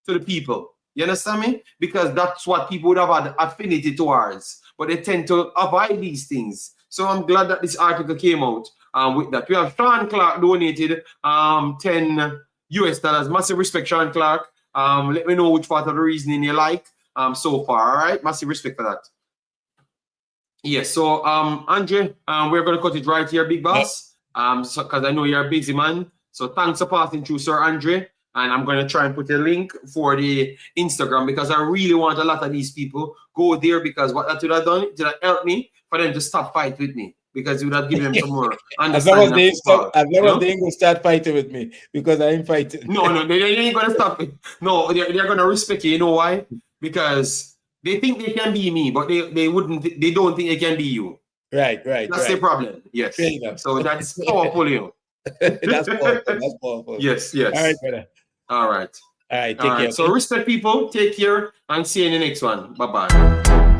to the people. You understand me? Because that's what people would have had affinity towards. But they tend to avoid these things. So I'm glad that this article came out with that. We have Sean Clark donated $10 US. Massive respect, Sean Clark. Let me know which part of the reasoning you like so far. All right? Massive respect for that. Yes, so Andre, we're going to cut it right here, big boss, because I know you're a busy man. So thanks for passing through, Sir Andre. And I'm going to try and put a link for the Instagram because I really want a lot of these people go there, because what that would have done, it would have helped me for them to stop fight with me, because it would have given them some more understanding. As long as they ain't going to start fighting with me, because I ain't fighting. No, they ain't going to stop it. No, they're going to respect you. You know why? because they think they can be me, but they don't think they can be you. Right. That's the problem. Yes. So that's powerful, you know. That's powerful. Yes. All right, brother. All right. Take care. So respect people, take care, and see you in the next one. Bye-bye.